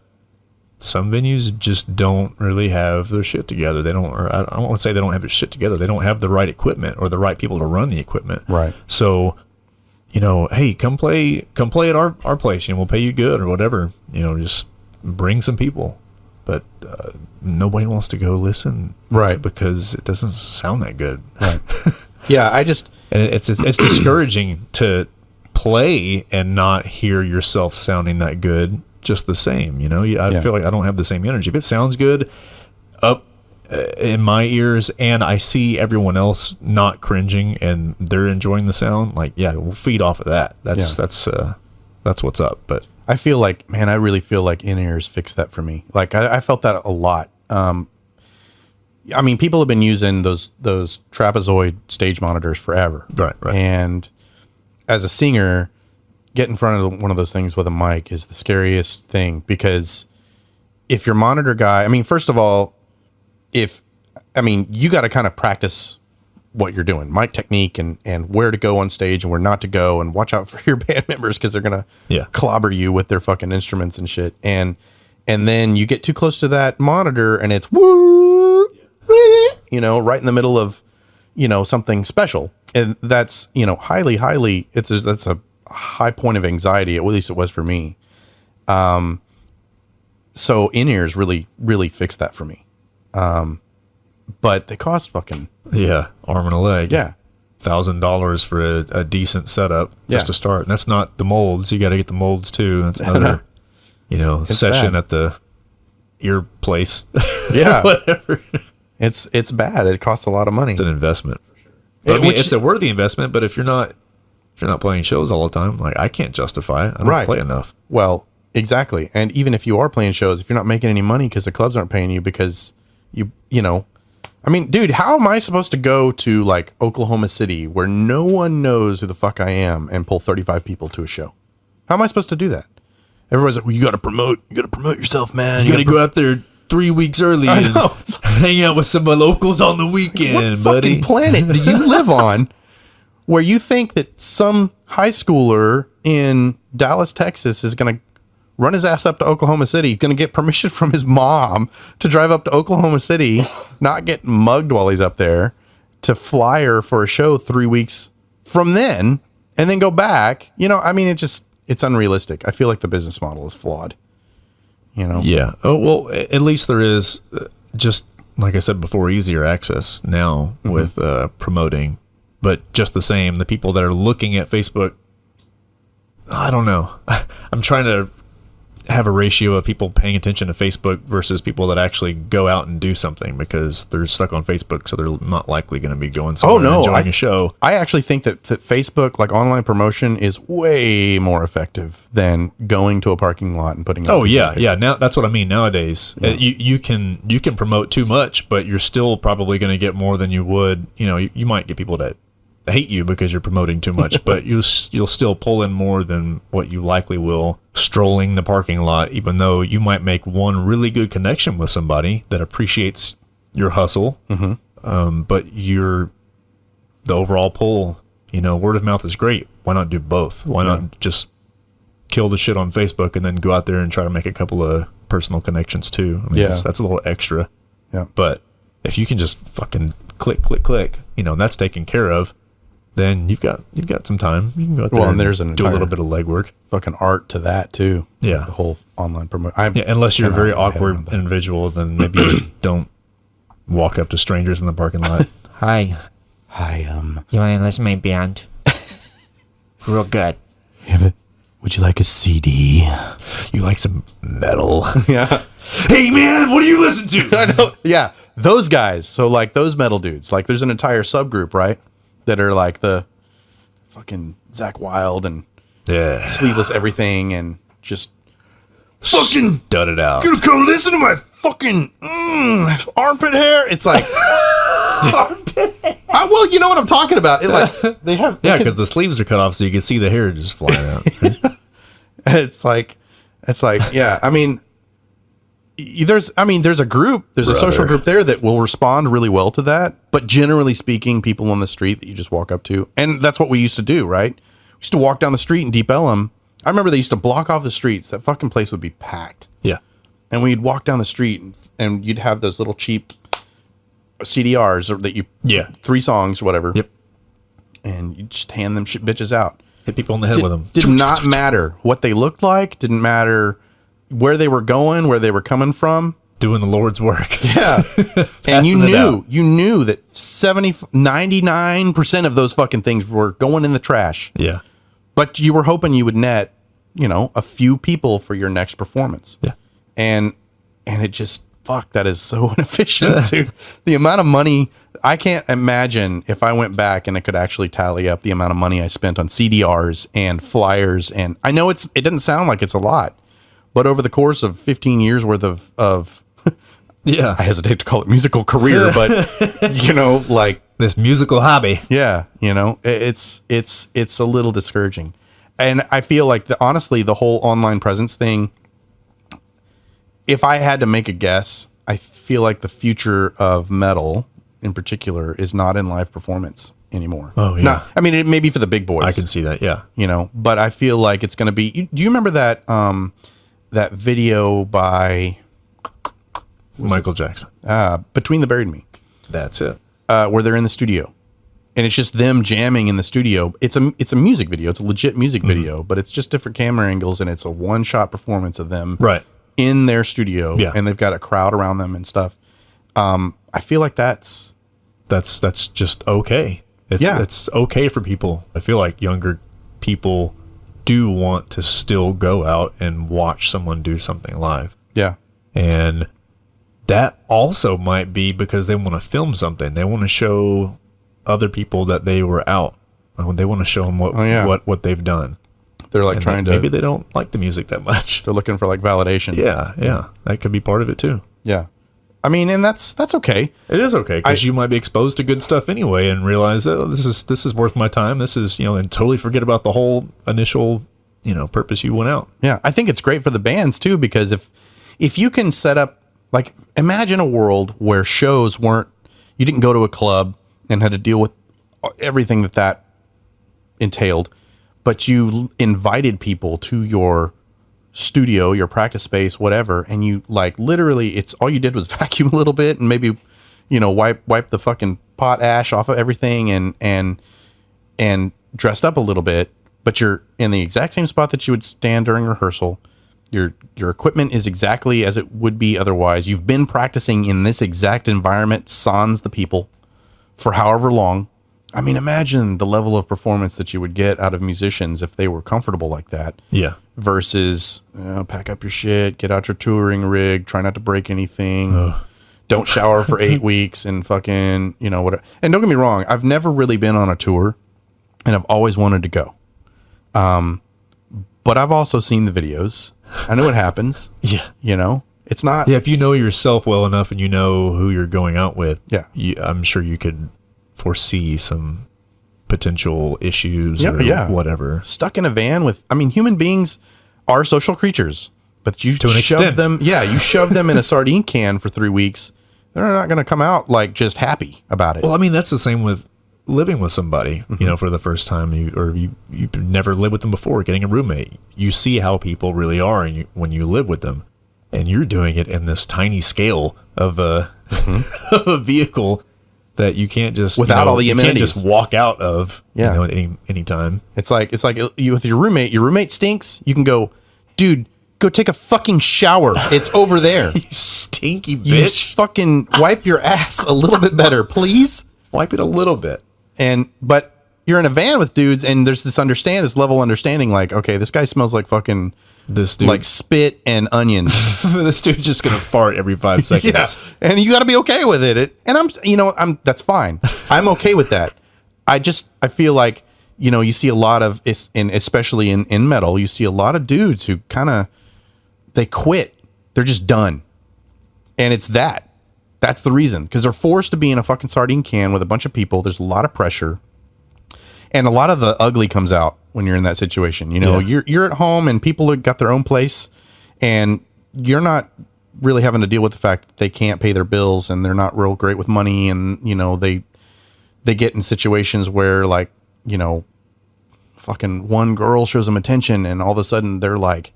Some venues just don't really have their shit together. They don't, or I don't want to say they don't have their shit together. They don't have the right equipment or the right people to run the equipment. Right. So, you know, hey, come play at our place, and we'll pay you good or whatever. You know, just bring some people. But nobody wants to go listen, right? Because it doesn't sound that good, right? Yeah, and it's discouraging to play and not hear yourself sounding that good just the same, you know. I feel like I don't have the same energy. If it sounds good up in my ears and I see everyone else not cringing and they're enjoying the sound, like, yeah, we'll feed off of that. That's what's up. But I feel like, man, I really feel like in-ears fixed that for me. Like I felt that a lot. I mean, people have been using those trapezoid stage monitors forever. Right. And as a singer, get in front of one of those things with a mic is the scariest thing, because if your monitor guy, I mean, first of all, you got to kind of practice what you're doing, mic technique and where to go on stage and where not to go, and watch out for your band members because they're going to clobber you with their fucking instruments and shit. And then you get too close to that monitor and it's woo, you know, right in the middle of, you know, something special. And that's, you know, that's a high point of anxiety. At least it was for me. So in-ears really, really fixed that for me. But they cost fucking arm and a leg. Yeah. $1,000 for a decent setup just to start. And that's not the molds. You got to get the molds too. That's another, you know, session bad. At the ear place. Yeah. Whatever. It's bad. It costs a lot of money. It's an investment. I mean, it's a worthy investment, but if you're not playing shows all the time, like, I can't justify it. I don't play enough. Well, exactly. And even if you are playing shows, if you're not making any money because the clubs aren't paying you because you know, I mean, dude, how am I supposed to go to like Oklahoma City where no one knows who the fuck I am and pull 35 people to a show? How am I supposed to do that? Everybody's like, well, you got to promote yourself, man. You got to go out there 3 weeks early and hang out with some locals on the weekend, what buddy. Fucking planet do you live on where you think that some high schooler in Dallas, Texas is going to run his ass up to Oklahoma City, going to get permission from his mom to drive up to Oklahoma City, not get mugged while he's up there, to flyer for a show 3 weeks from then, and then go back? You know, I mean, it's unrealistic. I feel like the business model is flawed. You know? Yeah. Oh, well, at least there is, just like I said before, easier access now with promoting. But just the same, the people that are looking at Facebook, I don't know. I'm trying to have a ratio of people paying attention to Facebook versus people that actually go out and do something, because they're stuck on Facebook, so they're not likely going to be going somewhere and enjoying a show. I actually think that Facebook, like online promotion, is way more effective than going to a parking lot and putting. Yeah. Now that's what I mean. Nowadays, you can promote too much, but you're still probably going to get more than you would. You know, you might get people that hate you because you're promoting too much, but you'll still pull in more than what you likely will strolling the parking lot, even though you might make one really good connection with somebody that appreciates your hustle. But the overall pull, you know, word of mouth is great. Why not do both? Why not just kill the shit on Facebook and then go out there and try to make a couple of personal connections too? I mean, that's a little extra. Yeah. But if you can just fucking click, you know, and that's taken care of, then you've got some time. You can go out there and do a little bit of legwork. Fucking art to that too. Yeah. The whole online promotion. Unless you're a very awkward individual, then maybe you don't walk up to strangers in the parking lot. Hi. Hi, You want to listen to my band? Real good. would you like a CD? You like some metal? Yeah. Hey man, what do you listen to? I know. Yeah. Those guys. So like those metal dudes, like there's an entire subgroup, right? That are like the fucking Zach Wilde and Yeah. Sleeveless Everything and just fucking Dud it out. gonna come listen to my fucking armpit hair. It's like well, you know what I'm talking about. It like they have Yeah, because the sleeves are cut off so you can see the hair just flying out. it's like yeah. I mean, there's a group, there's a social group there that will respond really well to that. But generally speaking, people on the street that you just walk up to, and that's what we used to do, right? We used to walk down the street in Deep Ellum. I remember they used to block off the streets. That fucking place would be packed. Yeah. And we'd walk down the street and you'd have those little cheap CDRs or that you 3 songs or whatever. Yep. And you just hand them shit bitches out. Hit people in the head with them. Did not matter what they looked like. Didn't matter where they were going, where they were coming from. Doing the Lord's work. Yeah. And Passing it out. you knew that 99% of those fucking things were going in the trash. Yeah. But you were hoping you would net, a few people for your next performance. Yeah. And it just, fuck, that is so inefficient, dude. The amount of money, I can't imagine if I went back and I could actually tally up the amount of money I spent on CDRs and flyers. And I know it doesn't sound like it's a lot, but over the course of 15 years worth of Yeah. I hesitate to call it musical career, but like This musical hobby. yeah, it's a little discouraging. And I feel like honestly, the whole online presence thing, if I had to make a guess, I feel like the future of metal in particular is not in live performance anymore. Oh, yeah. No, I mean, it may be for the big boys. I can see that. Yeah. But I feel like it's going to be, do you remember that, that video by Michael Jackson. Between the Buried and Me, That's it. where they're in the studio and it's just them jamming in the studio. It's a music video. It's a legit music video, but it's just different camera angles and it's a one-shot performance of them Right. in their studio. Yeah. And they've got a crowd around them and stuff. I feel like that's just okay. It's okay for people. I feel like younger people do want to still go out and watch someone do something live. yeah. And that also might be because they want to film something. They want to show other people that they were out. They want to show them what they've done. They're like And trying maybe to, they don't like the music that much. they're looking for like validation. Yeah. That could be part of it too. Yeah. I mean, and that's okay. It is okay because you might be exposed to good stuff anyway and realize that this is worth my time. This is, and totally forget about the whole initial, purpose you went out. Yeah. I think it's great for the bands too, because if you can set up, like, imagine a world where shows you didn't go to a club and had to deal with everything that entailed, but you invited people to your studio, your practice space, whatever, and you like literally it's all you did was vacuum a little bit and maybe wipe the fucking pot ash off of everything and dressed up a little bit, but you're in the exact same spot that you would stand during rehearsal. Your equipment is exactly as it would be otherwise. You've been practicing in this exact environment, sans the people, for however long. I mean, imagine the level of performance that you would get out of musicians if they were comfortable like that. Yeah. Versus, pack up your shit, get out your touring rig, try not to break anything, don't shower for 8 weeks, and fucking, whatever. And don't get me wrong, I've never really been on a tour, and I've always wanted to go. But I've also seen the videos. I know what happens. Yeah. It's not. Yeah. If you know yourself well enough and you know who you're going out with, Yeah. I'm sure you could foresee some potential issues or whatever. Stuck in a van human beings are social creatures, but you To an shove extent. them. Yeah. You shove them in a sardine can for 3 weeks. They're not going to come out like just happy about it. Well, I mean, that's the same with living with somebody, for the first time, you've never lived with them before, getting a roommate. You see how people really are when you live with them, and you're doing it in this tiny scale of a, of a vehicle that you can't just Without all the amenities. You can't just walk out of Yeah. at any time. It's like you with your roommate. Your roommate stinks. You can go Go take a fucking shower. It's over there. You stinky You bitch. fucking wipe your ass a little bit better, please. Wipe it a little bit. But you're in a van with dudes, and there's this level of understanding, like, okay, this guy smells like fucking This dude, like spit and onions. this dude's just gonna fart every 5 seconds. Yeah, and you got to be okay with it. And that's fine. I'm okay with that. I feel like, you see a lot of, and especially in metal, you see a lot of dudes who kind of, they quit. They're just done. And it's that's the reason, because they're forced to be in a fucking sardine can with a bunch of people. There's a lot of pressure, and a lot of the ugly comes out when you're in that situation. You're at home and people have got their own place, and you're not really having to deal with the fact that they can't pay their bills and they're not real great with money. And, they get in situations where, like, fucking one girl shows them attention, and all of a sudden they're like,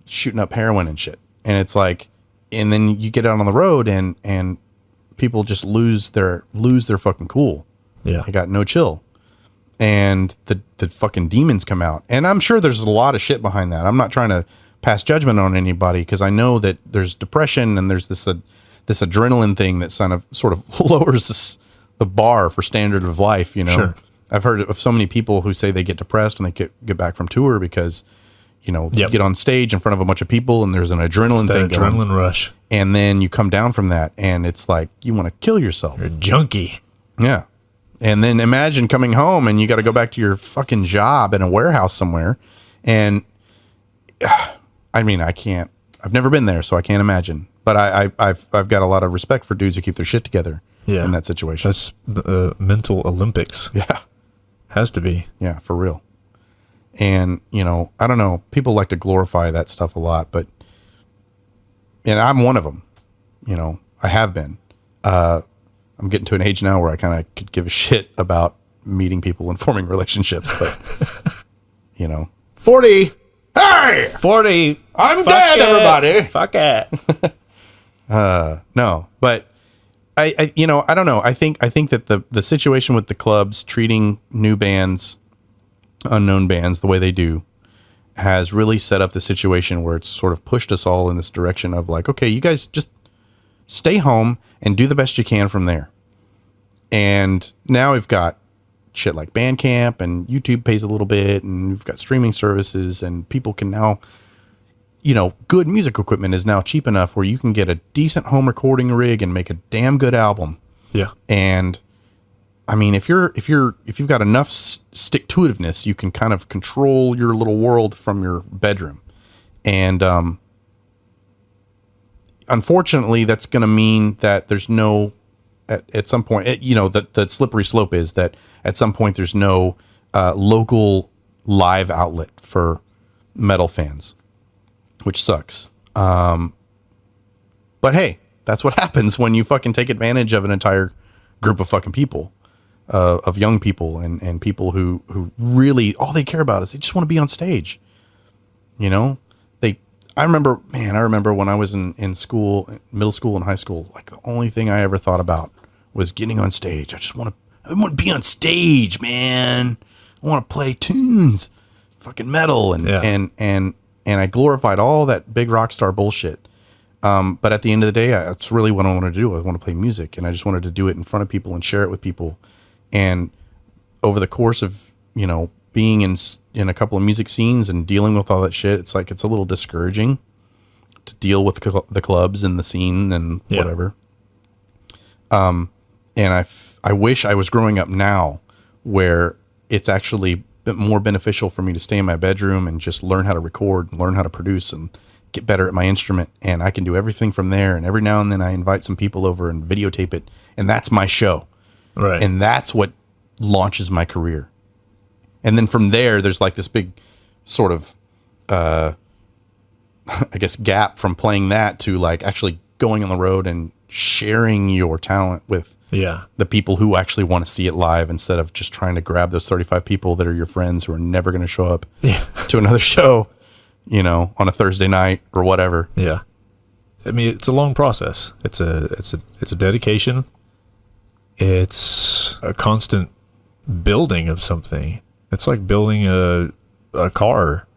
shooting up heroin and shit. And it's like, and then you get out on the road and people just lose their fucking cool. Yeah. They got no chill. And the fucking demons come out. And I'm sure there's a lot of shit behind that. I'm not trying to pass judgment on anybody, because I know that there's depression and there's this adrenaline thing that sort of lowers the bar for standard of life, Sure. I've heard of so many people who say they get depressed when they get back from tour because, you get on stage in front of a bunch of people and there's an adrenaline thing going. Adrenaline rush. And then you come down from that and it's like you want to kill yourself. You're a junkie. Yeah. And then imagine coming home and you got to go back to your fucking job in a warehouse somewhere. And I mean, I've never been there, so I can't imagine. But I've got a lot of respect for dudes who keep their shit together in that situation. That's the mental Olympics. Yeah. Has to be. Yeah, for real. And, I don't know, people like to glorify that stuff a lot, and I'm one of them, I have been. I'm getting to an age now where I kind of could give a shit about meeting people and forming relationships, but, 40. Hey! 40. I'm Fuck dead, it. everybody. Fuck it. No, but I don't know. I think that the situation with the clubs treating new bands, unknown bands, the way they do has really set up the situation where it's sort of pushed us all in this direction of like, okay, you guys just stay home and do the best you can from there. And now we've got shit like Bandcamp, and YouTube pays a little bit, and we've got streaming services, and people can now, good music equipment is now cheap enough where you can get a decent home recording rig and make a damn good album. Yeah. And I mean, if you've got enough stick-to-itiveness, you can kind of control your little world from your bedroom. And unfortunately, that's going to mean that there's no, at some point, the slippery slope is that at some point there's no local live outlet for metal fans, which sucks. But hey, that's what happens when you fucking take advantage of an entire group of fucking people. Of young people and people who really all they care about is they just want to be on stage. I remember when I was in school, middle school and high school, like the only thing I ever thought about was getting on stage. I want to be on stage, man. I want to play tunes, fucking metal, and I glorified all that big rock star bullshit. But at the end of the day, that's really what I want to do. I want to play music, and I just wanted to do it in front of people and share it with people. And over the course of, being in a couple of music scenes and dealing with all that shit, it's like, it's a little discouraging to deal with the clubs and the scene and whatever. And I wish I was growing up now where it's actually more beneficial for me to stay in my bedroom and just learn how to record, learn how to produce, and get better at my instrument. And I can do everything from there. And every now and then I invite some people over and videotape it. And that's my show. Right. And that's what launches my career. And then from there, there's like this big sort of, I guess, gap from playing that to like actually going on the road and sharing your talent with the people who actually want to see it live, instead of just trying to grab those 35 people that are your friends who are never going to show up to another show, on a Thursday night or whatever. Yeah. I mean, it's a long process. It's a dedication. It's a constant building of something. It's like building a car,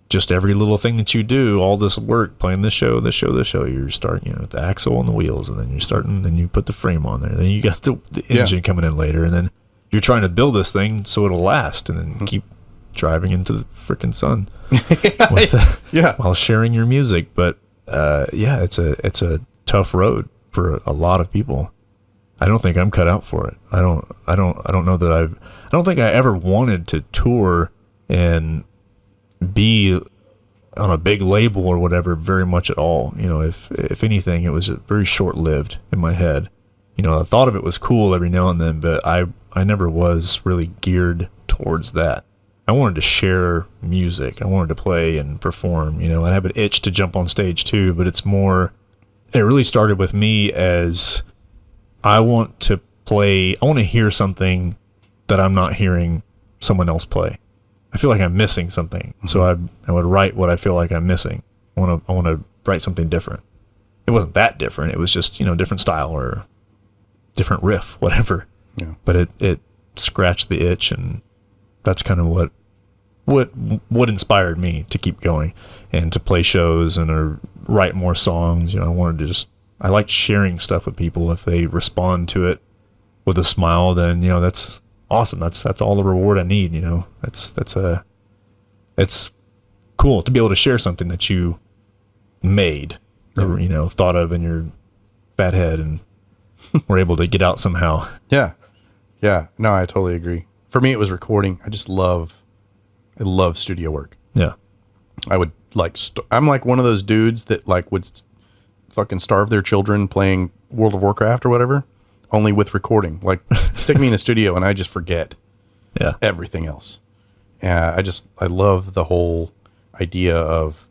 just every little thing that you do, all this work, playing this show, you're starting, with the axle and the wheels, and then you put the frame on there. Then you got the engine coming in later, and then you're trying to build this thing so it'll last, and then keep driving into the freaking sun while sharing your music. But it's a tough road for a lot of people. I don't think I'm cut out for it. I don't know that I don't think I ever wanted to tour and be on a big label or whatever very much at all. If anything, it was very short-lived in my head. I thought of it was cool every now and then, but I never was really geared towards that. I wanted to share music. I wanted to play and perform. I have an itch to jump on stage too, but it really started with me as I want to hear something that I'm not hearing someone else play. I feel like I'm missing something. So I would write what I feel like I'm missing. I want to write something different. It wasn't that different. It was just, different style or different riff, whatever. Yeah. But it scratched the itch, and that's kind of what inspired me to keep going and to play shows and write more songs. I liked sharing stuff with people. If they respond to it with a smile, then that's awesome. That's all the reward I need. It's cool to be able to share something that you made or thought of in your fat head and were able to get out somehow. Yeah. No, I totally agree. For me, it was recording. I love studio work. Yeah. I would I'm like one of those dudes that would fucking starve their children playing World of Warcraft or whatever, only with recording. Stick me in a studio and I just forget everything else. I love the whole idea of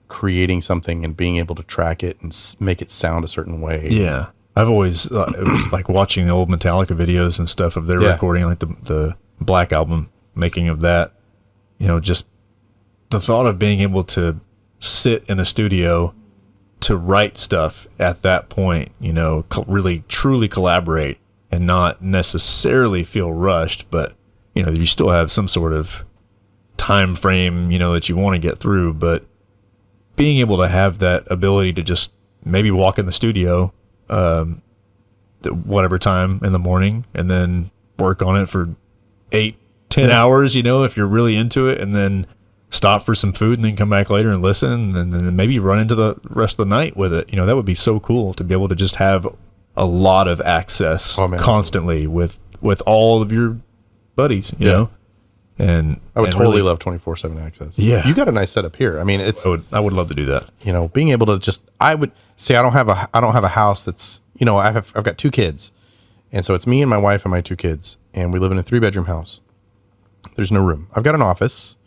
creating something and being able to track it and make it sound a certain way. Yeah. I've always like watching the old Metallica videos and stuff of their recording, like the Black Album making of that. Just the thought of being able to sit in a studio to write stuff at that point, really truly collaborate and not necessarily feel rushed, but you still have some sort of time frame, that you want to get through, but being able to have that ability to just maybe walk in the studio, whatever time in the morning, and then work on it for 8-10 hours, if you're really into it, and then stop for some food and then come back later and listen, and then maybe run into the rest of the night with it. That would be so cool to be able to just have a lot of access constantly with all of your buddies, you know. And I would totally love 24/7 access. Yeah, you got a nice setup here. I mean, I would love to do that. Being able to I would say I don't have a house that's I've got 2 kids, and so it's me and my wife and my 2 kids, and we live in a 3-bedroom house. There's no room. I've got an office,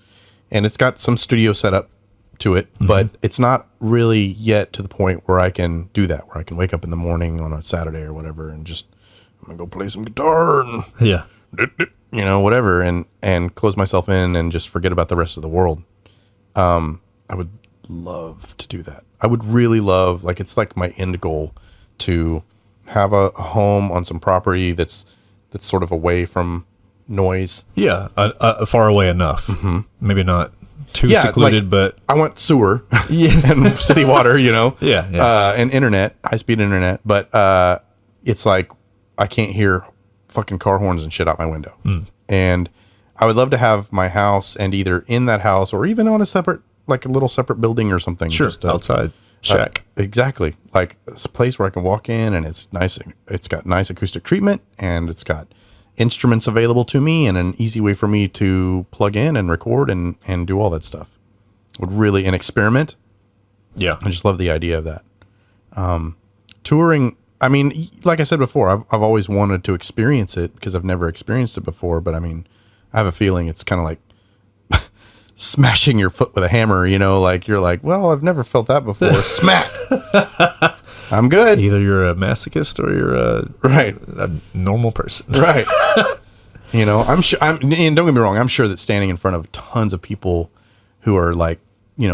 and it's got some studio set up to it, but it's not really yet to the point where I can do that, where I can wake up in the morning on a Saturday or whatever and just I'm gonna go play some guitar and whatever, and close myself in and just forget about the rest of the world. I would love to do that. I would really love, it's like my end goal to have a home on some property that's sort of away from noise. Yeah, far away enough. Maybe not too secluded, but I want sewer and city water, and internet, high-speed internet. But it's like I can't hear fucking car horns and shit out my window. And I would love to have my house, and either in that house or even on a separate, a little separate building or something. Sure, just outside shack. Exactly. It's a place where I can walk in, and it's nice. It's got nice acoustic treatment, and it's got instruments available to me, and an easy way for me to plug in and record and do all that stuff. Would really an experiment. Yeah, I just love the idea of that. Touring. I mean, like I said before, I've always wanted to experience it because I've never experienced it before. But I mean, I have a feeling it's kind of like smashing your foot with a hammer. You're like, well, I've never felt that before. Smack. I'm good. Either you're a masochist or you're a normal person. Right. I'm sure. And don't get me wrong. I'm sure that standing in front of tons of people who are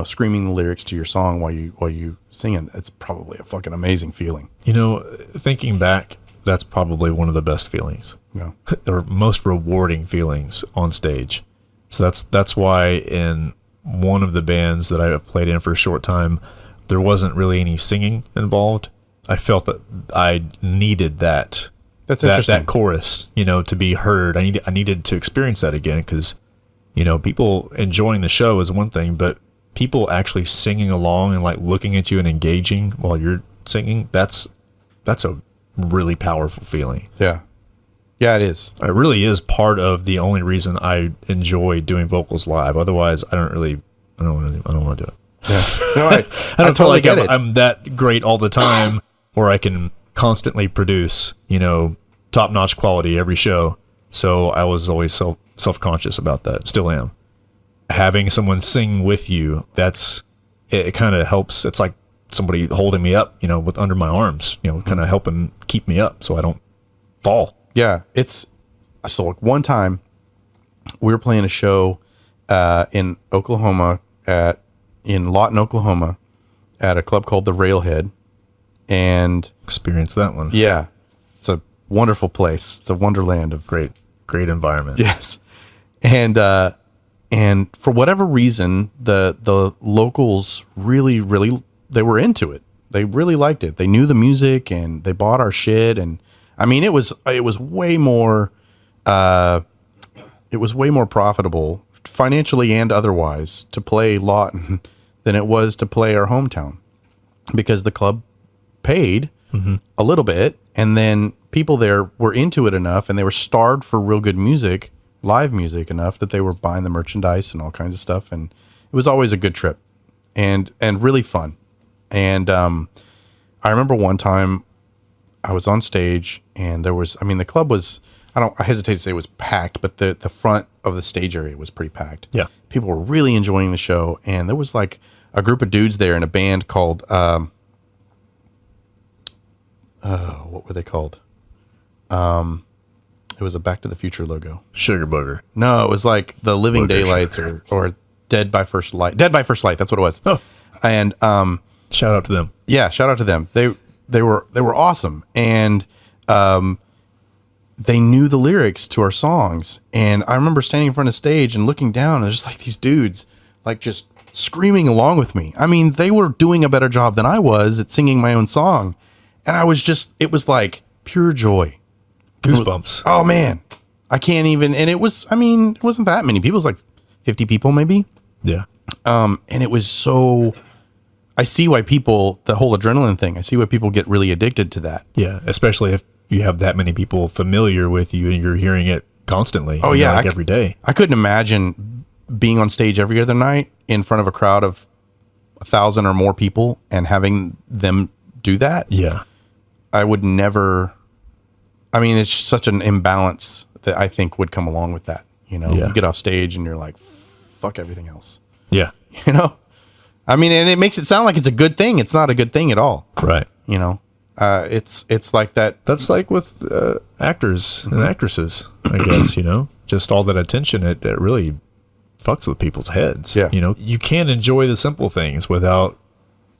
screaming the lyrics to your song while you sing it, it's probably a fucking amazing feeling. Thinking back, that's probably one of the best feelings. Yeah. Or most rewarding feelings on stage. So that's why in one of the bands that I played in for a short time, there wasn't really any singing involved. I felt that I needed that. That's interesting. That chorus, to be heard. I needed to experience that again because, people enjoying the show is one thing, but people actually singing along and like looking at you and engaging while you're singing, that's a really powerful feeling. Yeah. Yeah, it is. It really is part of the only reason I enjoy doing vocals live. Otherwise, I don't want to do it. Yeah. No, I don't feel totally like get it. I'm that great all the time where I can constantly produce, top-notch quality every show. So I was always self-conscious about that. Still am. Having someone sing with you, it kind of helps. It's like somebody holding me up, with under my arms, kind of helping keep me up so I don't fall. Yeah, so one time we were playing a show in Oklahoma in Lawton, Oklahoma, at a club called the Railhead, and Experience that one. yeah, it's a wonderful place. It's a wonderland of Great environment. yes, and for whatever reason, the locals really they were into it. They really liked it. They knew the music and they bought our shit, and I mean, it was way more profitable financially and otherwise to play Lawton than it was to play our hometown, because the club paid a little bit, and then people there were into it enough, and they were starved for real good music, live music enough that they were buying the merchandise and all kinds of stuff, and it was always a good trip and really fun. And I remember one time I was on stage, and the club was, I hesitate to say it was packed, but the front of the stage area was pretty packed. Yeah. People were really enjoying the show, and there was like a group of dudes there in a band called, what were they called? It was a Back to the Future logo. Sugar Booger. No, it was like the Living Booger Daylights or Dead by First Light. Dead by First Light, that's what it was. Oh. And Shout out to them. yeah, shout out to them. They were awesome, and they knew the lyrics to our songs. And I remember standing in front of stage and looking down, and there's just like these dudes like just screaming along with me. I mean, they were doing a better job than I was at singing my own song, and it was like pure joy. Goosebumps. Oh man, I can't even. And it wasn't that many people. It was like 50 people maybe. Yeah. And it was so. I see why the whole adrenaline thing, I see why people get really addicted to that. Yeah. Especially if you have that many people familiar with you and you're hearing it constantly. Oh, yeah. Every day. I couldn't imagine being on stage every other night in front of a crowd of 1,000 or more people and having them do that. Yeah. I would never. I mean, it's such an imbalance that I think would come along with that. Yeah. You get off stage and you're like, fuck everything else. Yeah. I mean, and it makes it sound like it's a good thing. It's not a good thing at all. Right. It's like that. That's like with actors and actresses, I guess, just all that attention, it really fucks with people's heads. Yeah. You can't enjoy the simple things without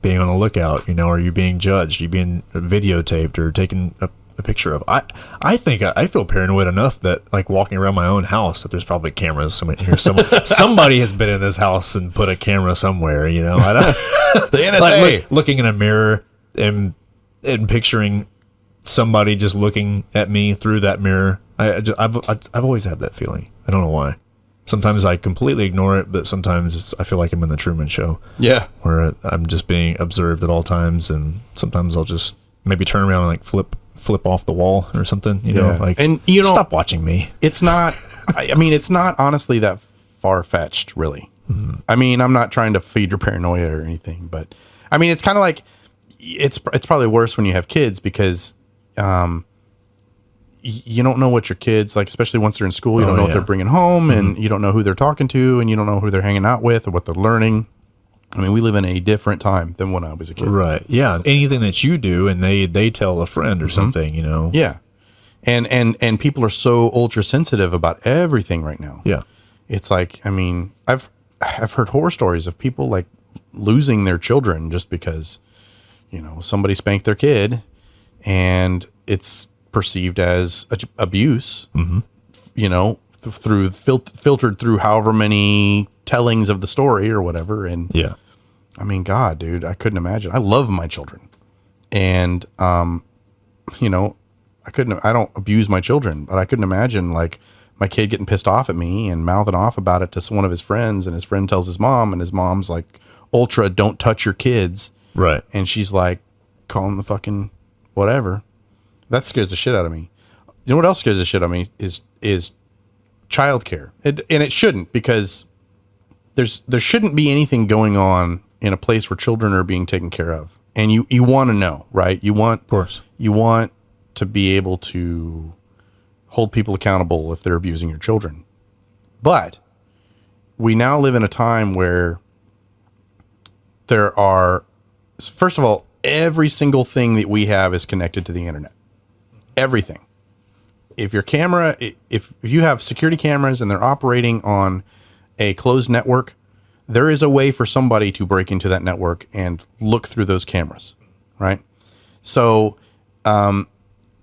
being on the lookout, or you being judged, you being videotaped or taken a picture of. I think I feel paranoid enough that like walking around my own house, that there's probably cameras somewhere here. Somebody has been in this house and put a camera somewhere, I don't, The NSA. like looking in a mirror and picturing somebody just looking at me through that mirror. I've always had that feeling. I don't know why. Sometimes I completely ignore it, but sometimes I feel like I'm in the Truman Show. Yeah. Where I'm just being observed at all times, and sometimes I'll just maybe turn around and like flip off the wall or something, like, and stop watching me. It's not, it's not honestly that far-fetched, really. Mm-hmm. I mean, I'm not trying to feed your paranoia or anything, but I mean, it's kind of like, it's probably worse when you have kids, because you don't know what your kids, like, especially once they're in school, you don't know what they're bringing home, and you don't know who they're talking to, and you don't know who they're hanging out with or what they're learning. I mean, we live in a different time than when I was a kid. Right. Yeah. Anything that you do and they tell a friend or something, Yeah. And people are so ultra sensitive about everything right now. Yeah. It's like, I mean, I've heard horror stories of people like losing their children just because, somebody spanked their kid and it's perceived as abuse, filtered through however many tellings of the story or whatever. And Yeah. I mean, God, dude, I couldn't imagine. I love my children, and you know, I don't abuse my children, but I couldn't imagine like my kid getting pissed off at me and mouthing off about it to one of his friends, and his friend tells his mom, and his mom's like, ultra don't touch your kids. Right. And she's like, call him the fucking whatever. That scares the shit out of me. You know what else scares the shit out of me is childcare. And it shouldn't, because there shouldn't be anything going on in a place where children are being taken care of. And you want to know, right? Of course. You want to be able to hold people accountable if they're abusing your children. But we now live in a time where there are, first of all, every single thing that we have is connected to the internet. Everything. If your camera, if you have security cameras and they're operating on a closed network, there is a way for somebody to break into that network and look through those cameras, right? So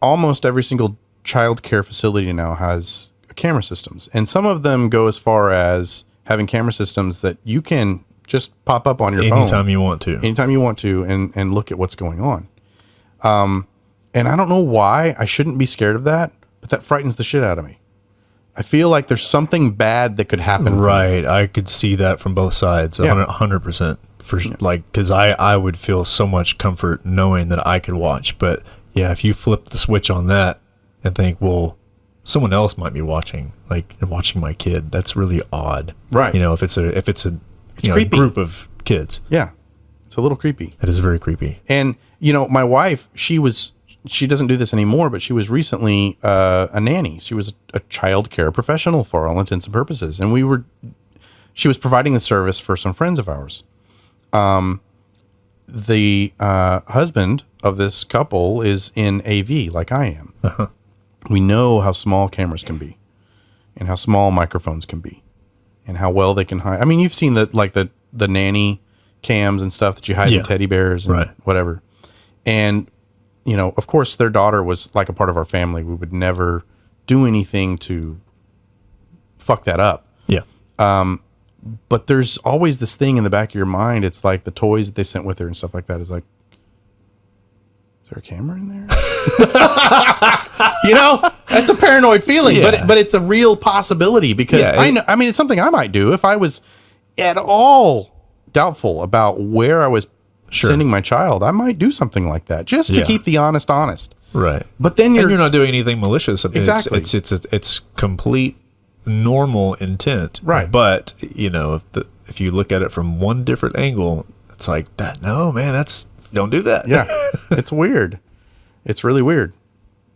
almost every single child care facility now has camera systems. And some of them go as far as having camera systems that you can just pop up on your phone. Anytime you want to. Anytime you want to, and look at what's going on. And I don't know why I shouldn't be scared of that, but that frightens the shit out of me. I feel like there's something bad that could happen. Right. I could see that from both sides. 100%. Because I would feel so much comfort knowing that I could watch. But yeah, if you flip the switch on that and think, well, someone else might be watching, like watching my kid, that's really odd. Right. You know, if it's a group of kids. Yeah. It's a little creepy. It is very creepy. And, you know, my wife, she doesn't do this anymore, but she was recently a nanny. She was a child care professional for all intents and purposes. And she was providing the service for some friends of ours. The husband of this couple is in AV like I am. Uh-huh. We know how small cameras can be and how small microphones can be and how well they can hide. I mean, you've seen the nanny cams and stuff that you hide the teddy bears and whatever. And, you know, of course, their daughter was like a part of our family. We would never do anything to fuck that up. Yeah. But there's always this thing in the back of your mind. It's like the toys that they sent with her and stuff like that. Is like, is there a camera in there? You know, that's a paranoid feeling, but it's a real possibility because I know. I mean, it's something I might do if I was at all doubtful about where I was sending my child. I might do something like that just to keep the honest. Right. But then you're not doing anything malicious. I mean, exactly. It's complete normal intent. Right. But you know, if you look at it from one different angle, it's like that. No, man, don't do that. Yeah. It's weird. It's really weird.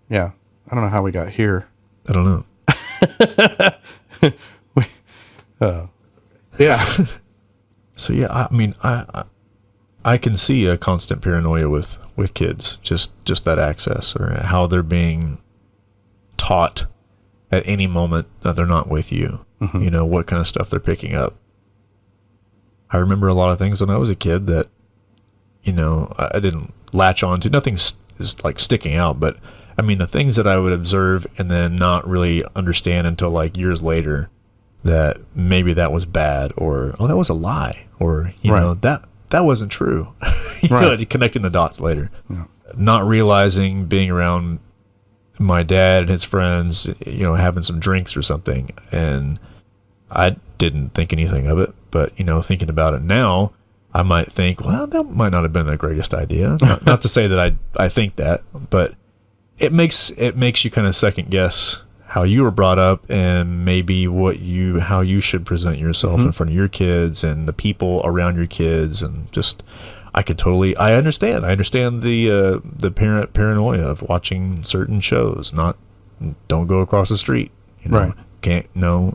Yeah. I don't know how we got here. I don't know. Yeah. So yeah, I mean, I can see a constant paranoia with kids, just that access or how they're being taught at any moment that they're not with you. Mm-hmm. You know, what kind of stuff they're picking up. I remember a lot of things when I was a kid that, you know, I didn't latch on to. Nothing is like sticking out, but I mean, the things that I would observe and then not really understand until like years later that maybe that was bad or, oh, that was a lie or, you know, that wasn't true. You know, connecting the dots later. Yeah. Not realizing being around my dad and his friends, you know, having some drinks or something. And I didn't think anything of it. But, you know, thinking about it now, I might think, well, that might not have been the greatest idea. Not to say that I think that, but it makes you kind of second guess how you were brought up and maybe how you should present yourself in front of your kids and the people around your kids. And just, I understand the parent paranoia of watching certain shows. Don't go across the street, you know,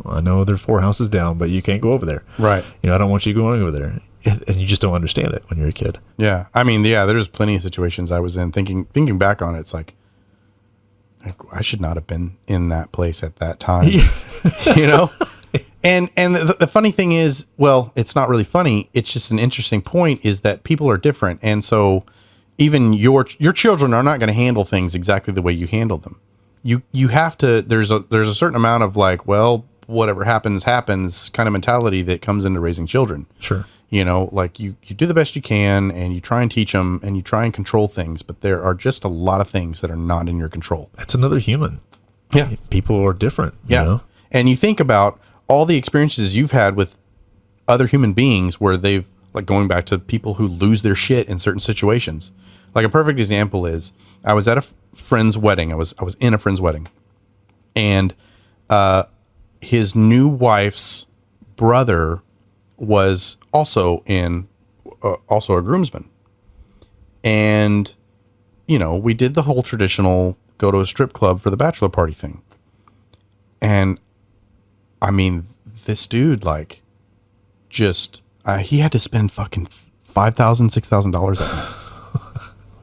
I know they're 4 houses down, but you can't go over there. Right. You know, I don't want you going over there. And you just don't understand it when you're a kid. Yeah. I mean, there's plenty of situations I was in thinking back on it. It's like, I should not have been in that place at that time, you know? And the funny thing is, well, it's not really funny. It's just an interesting point is that people are different. And so even your children are not going to handle things exactly the way you handle them. you have to, there's a certain amount of like, well, whatever happens kind of mentality that comes into raising children. Sure. You know, like you do the best you can and you try and teach them and you try and control things, but there are just a lot of things that are not in your control. That's another human. Yeah. People are different. Yeah. You know? And you think about all the experiences you've had with other human beings where they've, like, going back to people who lose their shit in certain situations. Like a perfect example is I was at a friend's wedding. I was in a friend's wedding, and his new wife's brother was also a groomsman. And, you know, we did the whole traditional go to a strip club for the bachelor party thing. And I mean, this dude, like, just, he had to spend fucking $5,000, $6,000 at me.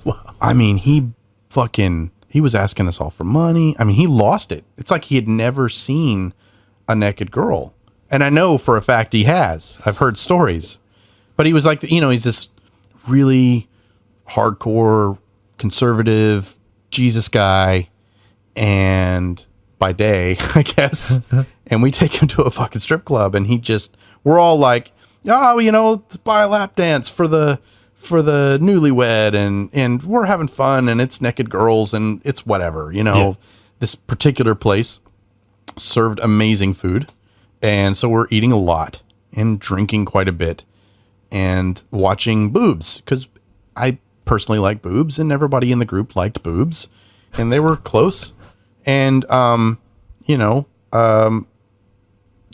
Wow. I mean, he was asking us all for money. I mean, he lost it. It's like he had never seen a naked girl. And I know for a fact he has. I've heard stories. But he was like, you know, he's this really hardcore, conservative Jesus guy. And by day, I guess. And we take him to a fucking strip club. And we're all like, oh, you know, let's buy a lap dance for the newlywed. And we're having fun. And it's naked girls. And it's whatever, you know. Yeah. This particular place served amazing food. And so we're eating a lot and drinking quite a bit and watching boobs, because I personally like boobs and everybody in the group liked boobs and they were close. And, you know,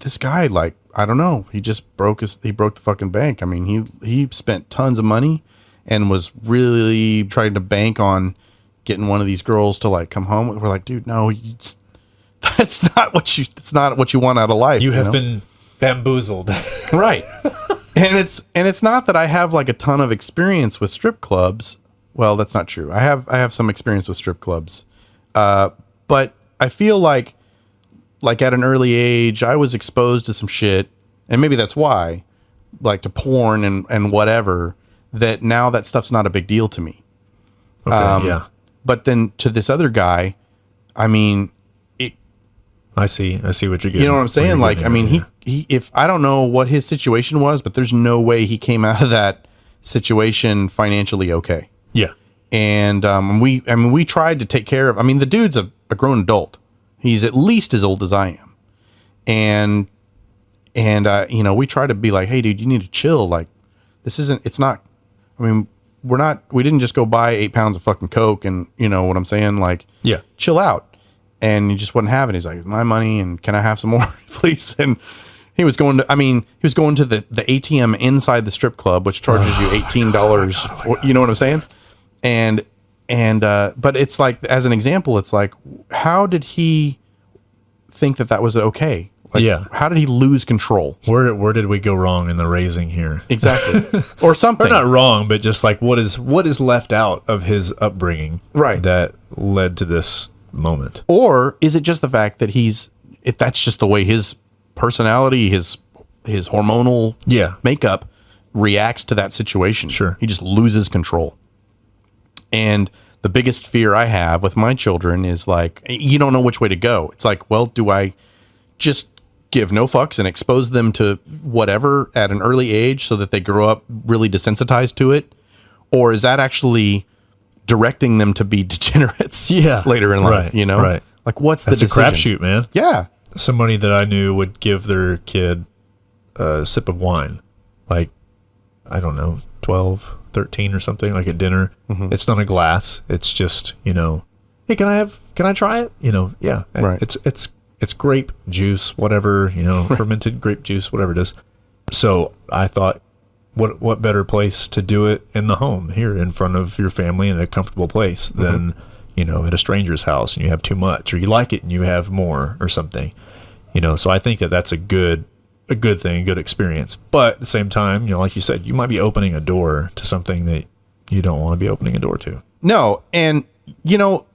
this guy, like, I don't know, he broke the fucking bank. I mean, he spent tons of money and was really trying to bank on getting one of these girls to, like, come home. We're like, dude, no, that's not what you want out of life. You have been bamboozled. Right. And it's not that I have like a ton of experience with strip clubs. Well, that's not true. I have some experience with strip clubs. But I feel like at an early age, I was exposed to some shit, and maybe that's why, like, to porn and whatever, that now that stuff's not a big deal to me. Okay, yeah. But then to this other guy, I mean, I see what you're getting. You know what I'm saying? Like, I mean, he if I don't know what his situation was, but there's no way he came out of that situation financially okay. Yeah. And we tried to take care of, I mean, the dude's a grown adult. He's at least as old as I am. And you know, we try to be like, hey dude, you need to chill. Like, it's not, I mean, we didn't just go buy 8 pounds of fucking Coke, and you know what I'm saying? Like, yeah, chill out. And he just wouldn't have it. He's like, my money, and can I have some more, please? And he was going to the ATM inside the strip club, which charges you $18 for, you know what I'm saying? And but it's like, as an example, it's like, how did he think that was okay? Like, yeah. How did he lose control? Where did we go wrong in the raising here? Exactly. Or something. Or not wrong, but just like, what is left out of his upbringing, right, that led to this moment? Or is it just the fact that that's just the way his personality, his hormonal makeup reacts to that situation? Sure. He just loses control. And the biggest fear I have with my children is, like, you don't know which way to go. It's like, well, do I just give no fucks and expose them to whatever at an early age so that they grow up really desensitized to it? Or is that actually directing them to be degenerates later in life, you know? Right. Like, what's That's the decision? That's a crapshoot, man. Yeah. Somebody that I knew would give their kid a sip of wine, like, I don't know, 12, 13 or something, like at dinner. Mm-hmm. It's not a glass. It's just, you know, hey, can I try it? You know, yeah. Right. It's grape juice, whatever, you know, fermented grape juice, whatever it is. So I thought, what better place to do it in the home, here in front of your family in a comfortable place, than, you know, at a stranger's house and you have too much, or you like it and you have more or something, you know? So I think that's a good thing, a good experience. But at the same time, you know, like you said, you might be opening a door to something that you don't want to be opening a door to. No. And, you know,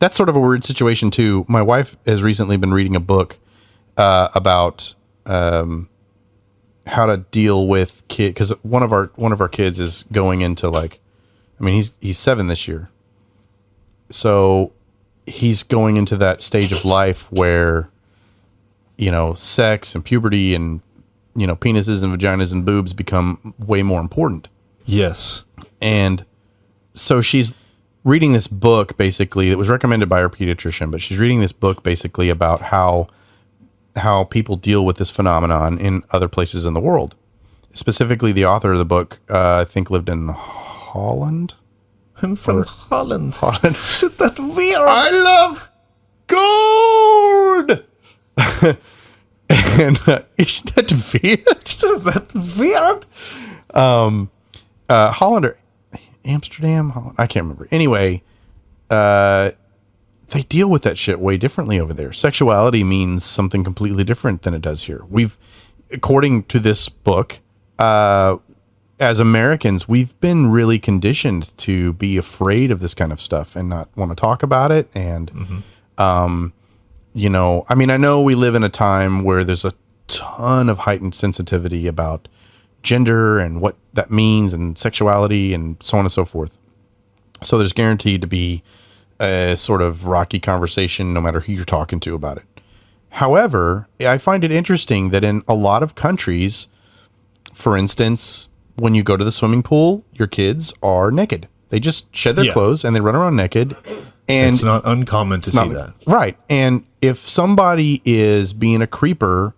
that's sort of a weird situation too. My wife has recently been reading a book about how to deal with kids, because one of our kids is going into, like, I mean, he's 7 this year, so he's going into that stage of life where, sex and puberty and, penises and vaginas and boobs become way more important. Yes. And so she's reading this book basically that was recommended by her pediatrician, but she's reading this book basically about how people deal with this phenomenon in other places in the world. Specifically, the author of the book, I think, lived in Holland. I'm from Holland. Holland. Isn't that weird? I love gold. And isn't that weird? Isn't that weird? Holland or Amsterdam? Holland? I can't remember. Anyway, they deal with that shit way differently over there. Sexuality means something completely different than it does here. According to this book, as Americans, we've been really conditioned to be afraid of this kind of stuff and not want to talk about it. And, I know we live in a time where there's a ton of heightened sensitivity about gender and what that means and sexuality and so on and so forth. So there's guaranteed to be a sort of rocky conversation no matter who you're talking to about it. However, I find it interesting that in a lot of countries, for instance, when you go to the swimming pool, your kids are naked. They just shed their clothes and they run around naked. And it's not uncommon to see that. Right. And if somebody is being a creeper,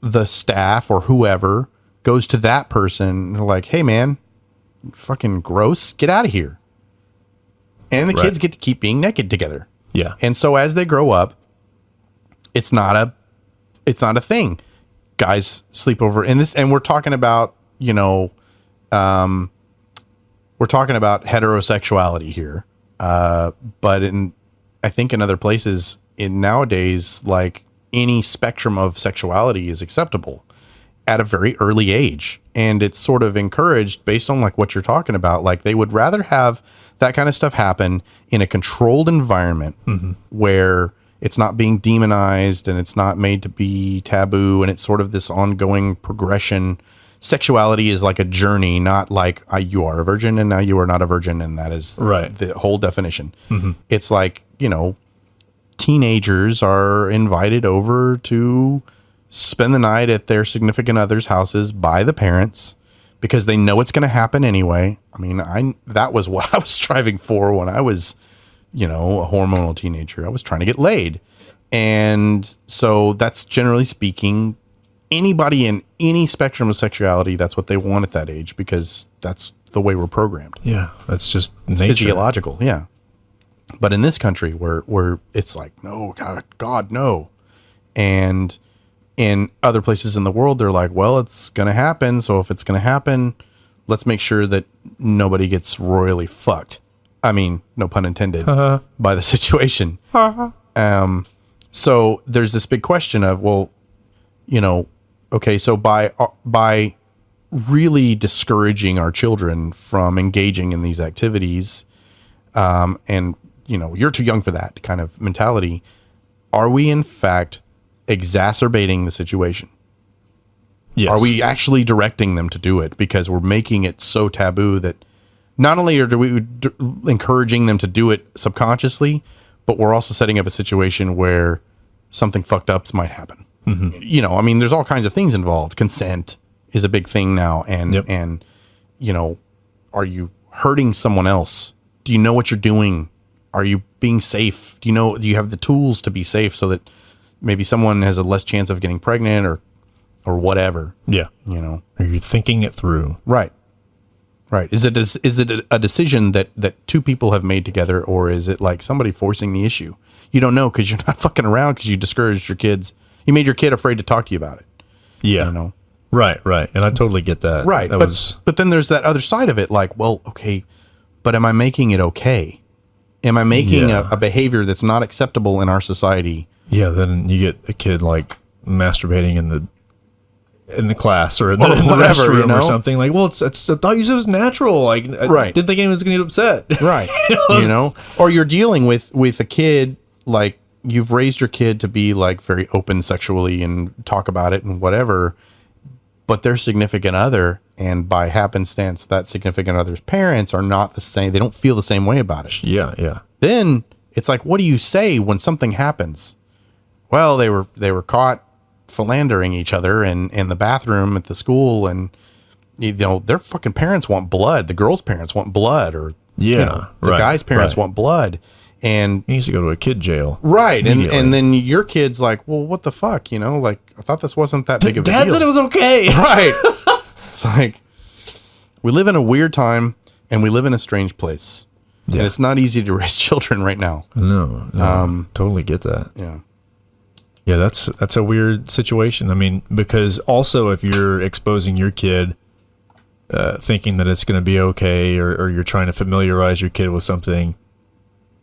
the staff or whoever goes to that person and they're like, hey, man, fucking gross, get out of here. And the kids get to keep being naked together. Yeah. And so as they grow up, it's not a thing. Guys sleep over in this, and we're talking about, we're talking about heterosexuality here. But I think in other places nowadays, like any spectrum of sexuality is acceptable at a very early age. And it's sort of encouraged based on like what you're talking about. Like they would rather have that kind of stuff happen in a controlled environment where it's not being demonized and it's not made to be taboo. And it's sort of this ongoing progression. Sexuality is like a journey, not like you are a virgin and now you are not a virgin. And that is the whole definition. It's like, teenagers are invited over to spend the night at their significant other's houses by the parents because they know it's going to happen anyway. I mean, that was what I was striving for when I was, a hormonal teenager. I was trying to get laid. And so that's generally speaking, anybody in any spectrum of sexuality, that's what they want at that age because that's the way we're programmed. Yeah, that's just it's nature. physiological. Yeah. But in this country where it's like, no, God, no. And in other places in the world, they're like, well, it's going to happen. So if it's going to happen, let's make sure that nobody gets royally fucked. I mean, no pun intended by the situation. So there's this big question of, well, okay, so by really discouraging our children from engaging in these activities, and you're too young for that kind of mentality, are we in fact exacerbating the situation? Yes. Are we actually directing them to do it because we're making it so taboo that not only are we encouraging them to do it subconsciously, but we're also setting up a situation where something fucked up might happen. There's all kinds of things involved. Consent is a big thing now. And are you hurting someone else? Do you know what you're doing? Are you being safe? Do you have the tools to be safe so that maybe someone has a less chance of getting pregnant or whatever? Yeah. Are you thinking it through? Right. Is it a decision that two people have made together, or is it like somebody forcing the issue? You don't know because you're not fucking around because you discouraged your kids. You made your kid afraid to talk to you about it. Yeah. Right. And I totally get that. Right. But then there's that other side of it. Like, well, okay, but am I making it okay? Am I making a behavior that's not acceptable in our society? Yeah. Then you get a kid like masturbating in the class or in the whatever, restroom or something. Like, well, it's I thought you said it was natural. Like, I didn't think anyone was going to get upset. Right. Or you're dealing with a kid, like you've raised your kid to be like very open sexually and talk about it and whatever, but their significant other, and by happenstance, that significant other's parents are not the same. They don't feel the same way about it. Yeah. Then It's like, what do you say when something happens? Well, they were caught philandering each other in the bathroom at the school, and their fucking parents want blood. The girl's parents want blood, or the guy's parents want blood, and he needs to go to a kid jail, right? And then your kid's like, well, what the fuck, like, I thought this wasn't that big of a deal. Dad said it was okay, right? It's like, we live in a weird time, and we live in a strange place, and it's not easy to raise children right now. No, totally get that. Yeah, that's a weird situation. I mean, because also if you're exposing your kid, thinking that it's going to be okay, or you're trying to familiarize your kid with something,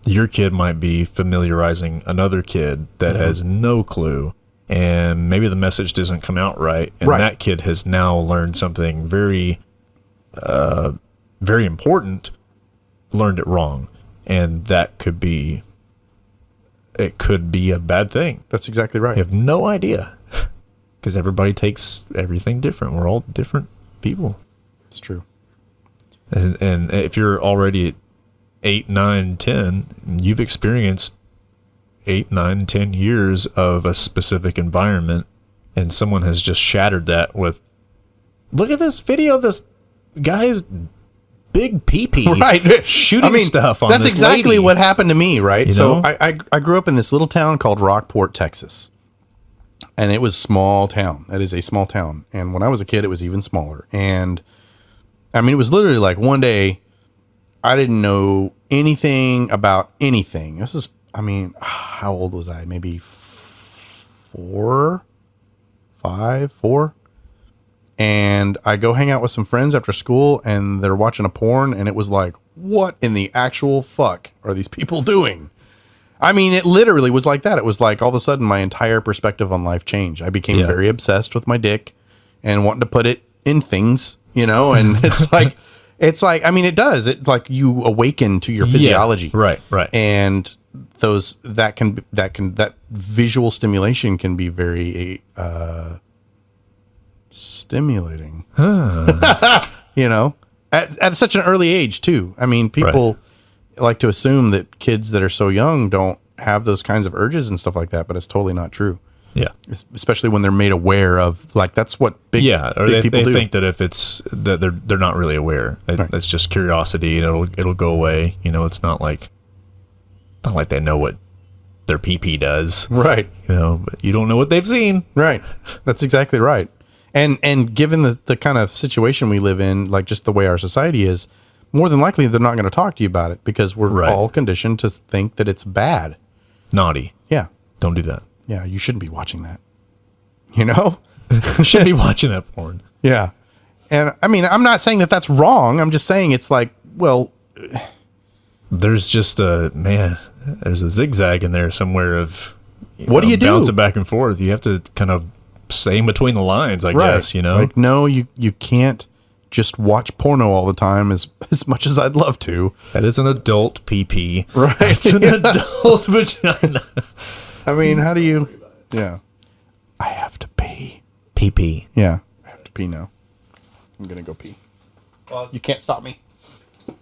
your kid might be familiarizing another kid that has no clue, and maybe the message doesn't come out right, and that kid has now learned something very, very important, learned it wrong, and that could be a bad thing. That's exactly right. You have no idea, because everybody takes everything different. We're all different people. It's true. And if you're already at 8, 9, 10, you've experienced 8, 9, 10 years of a specific environment, and someone has just shattered that with, look at this video of this guy's big pee-pee shooting stuff on that's this exactly lady. what happened to me, right? So I grew up in this little town called Rockport, Texas, and it was a small town. That is a small town, and when I was a kid, it was even smaller. And I mean, it was literally like one day I didn't know anything about anything. This is, I mean, how old was I? Maybe 4. And I go hang out with some friends after school, and they're watching a porn, and it was like, what in the actual fuck are these people doing? I mean, it literally was like that. It was like all of a sudden my entire perspective on life changed. I became very obsessed with my dick and wanting to put it in things, and it's like, I mean, it does. It's like you awaken to your physiology. Right. And that visual stimulation can be very, stimulating, at such an early age too. I mean, people like to assume that kids that are so young don't have those kinds of urges and stuff like that, but it's totally not true. Yeah, especially when they're made aware of, like, that's what big people do. They think that if it's that they're not really aware. It's just curiosity, and it'll go away. It's not like they know what their pee-pee does, right? But you don't know what they've seen, right? That's exactly right. And given the kind of situation we live in, like just the way our society is, more than likely they're not going to talk to you about it, because we're all conditioned to think that it's bad. Naughty. Yeah. Don't do that. Yeah, you shouldn't be watching that. You shouldn't be watching that porn. Yeah. And I mean, I'm not saying that that's wrong. I'm just saying it's like, well, there's just there's a zigzag in there somewhere of what do you do? Bounce it back and forth. You have to kind of stay in between the lines, I guess, Like, no, you can't just watch porno all the time as much as I'd love to. That is an adult pee-pee. Right. It's an adult vagina. I mean, how do you... Yeah. I have to pee. Pee-pee. Yeah. I have to pee now. I'm going to go pee. Pause. You can't stop me.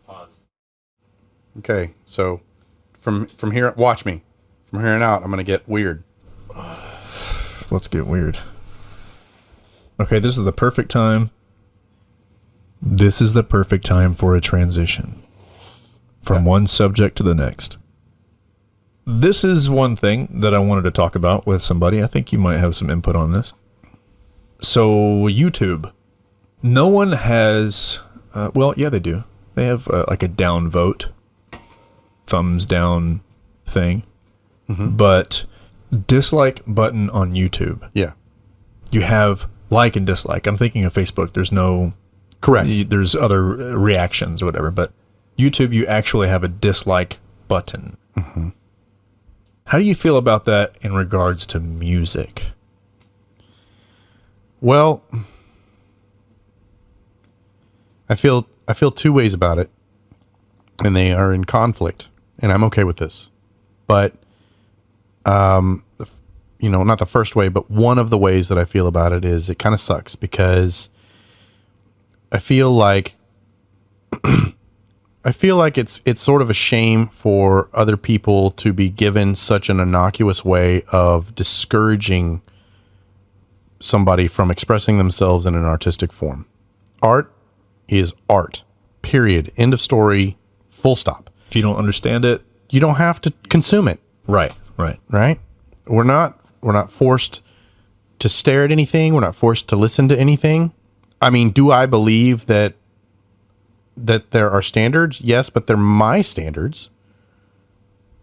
Pause. Okay, so from here... Watch me. From here on out, I'm going to get weird. Let's get weird. Okay, this is the perfect time. This is the perfect time for a transition from one subject to the next. This is one thing that I wanted to talk about with somebody. I think you might have some input on this. So, YouTube. No one has... well, yeah, they do. They have like a down vote. Thumbs down thing. Mm-hmm. But dislike button on YouTube. Yeah. You have like and dislike. I'm thinking of Facebook. There's no... Correct. There's other reactions or whatever. But YouTube, you actually have a dislike button. Mm-hmm. How do you feel about that in regards to music? Well, I feel two ways about it, and they are in conflict, and I'm okay with this. But, not the first way, but one of the ways that I feel about it is it kind of sucks, because I feel like I feel like it's sort of a shame for other people to be given such an innocuous way of discouraging somebody from expressing themselves in an artistic form. Art is art. Period. End of story. Full stop. If you don't understand it, You don't have to consume it, right. right? We're not forced to stare at anything. We're not forced to listen to anything. I mean, do I believe that there are standards? Yes, but they're my standards.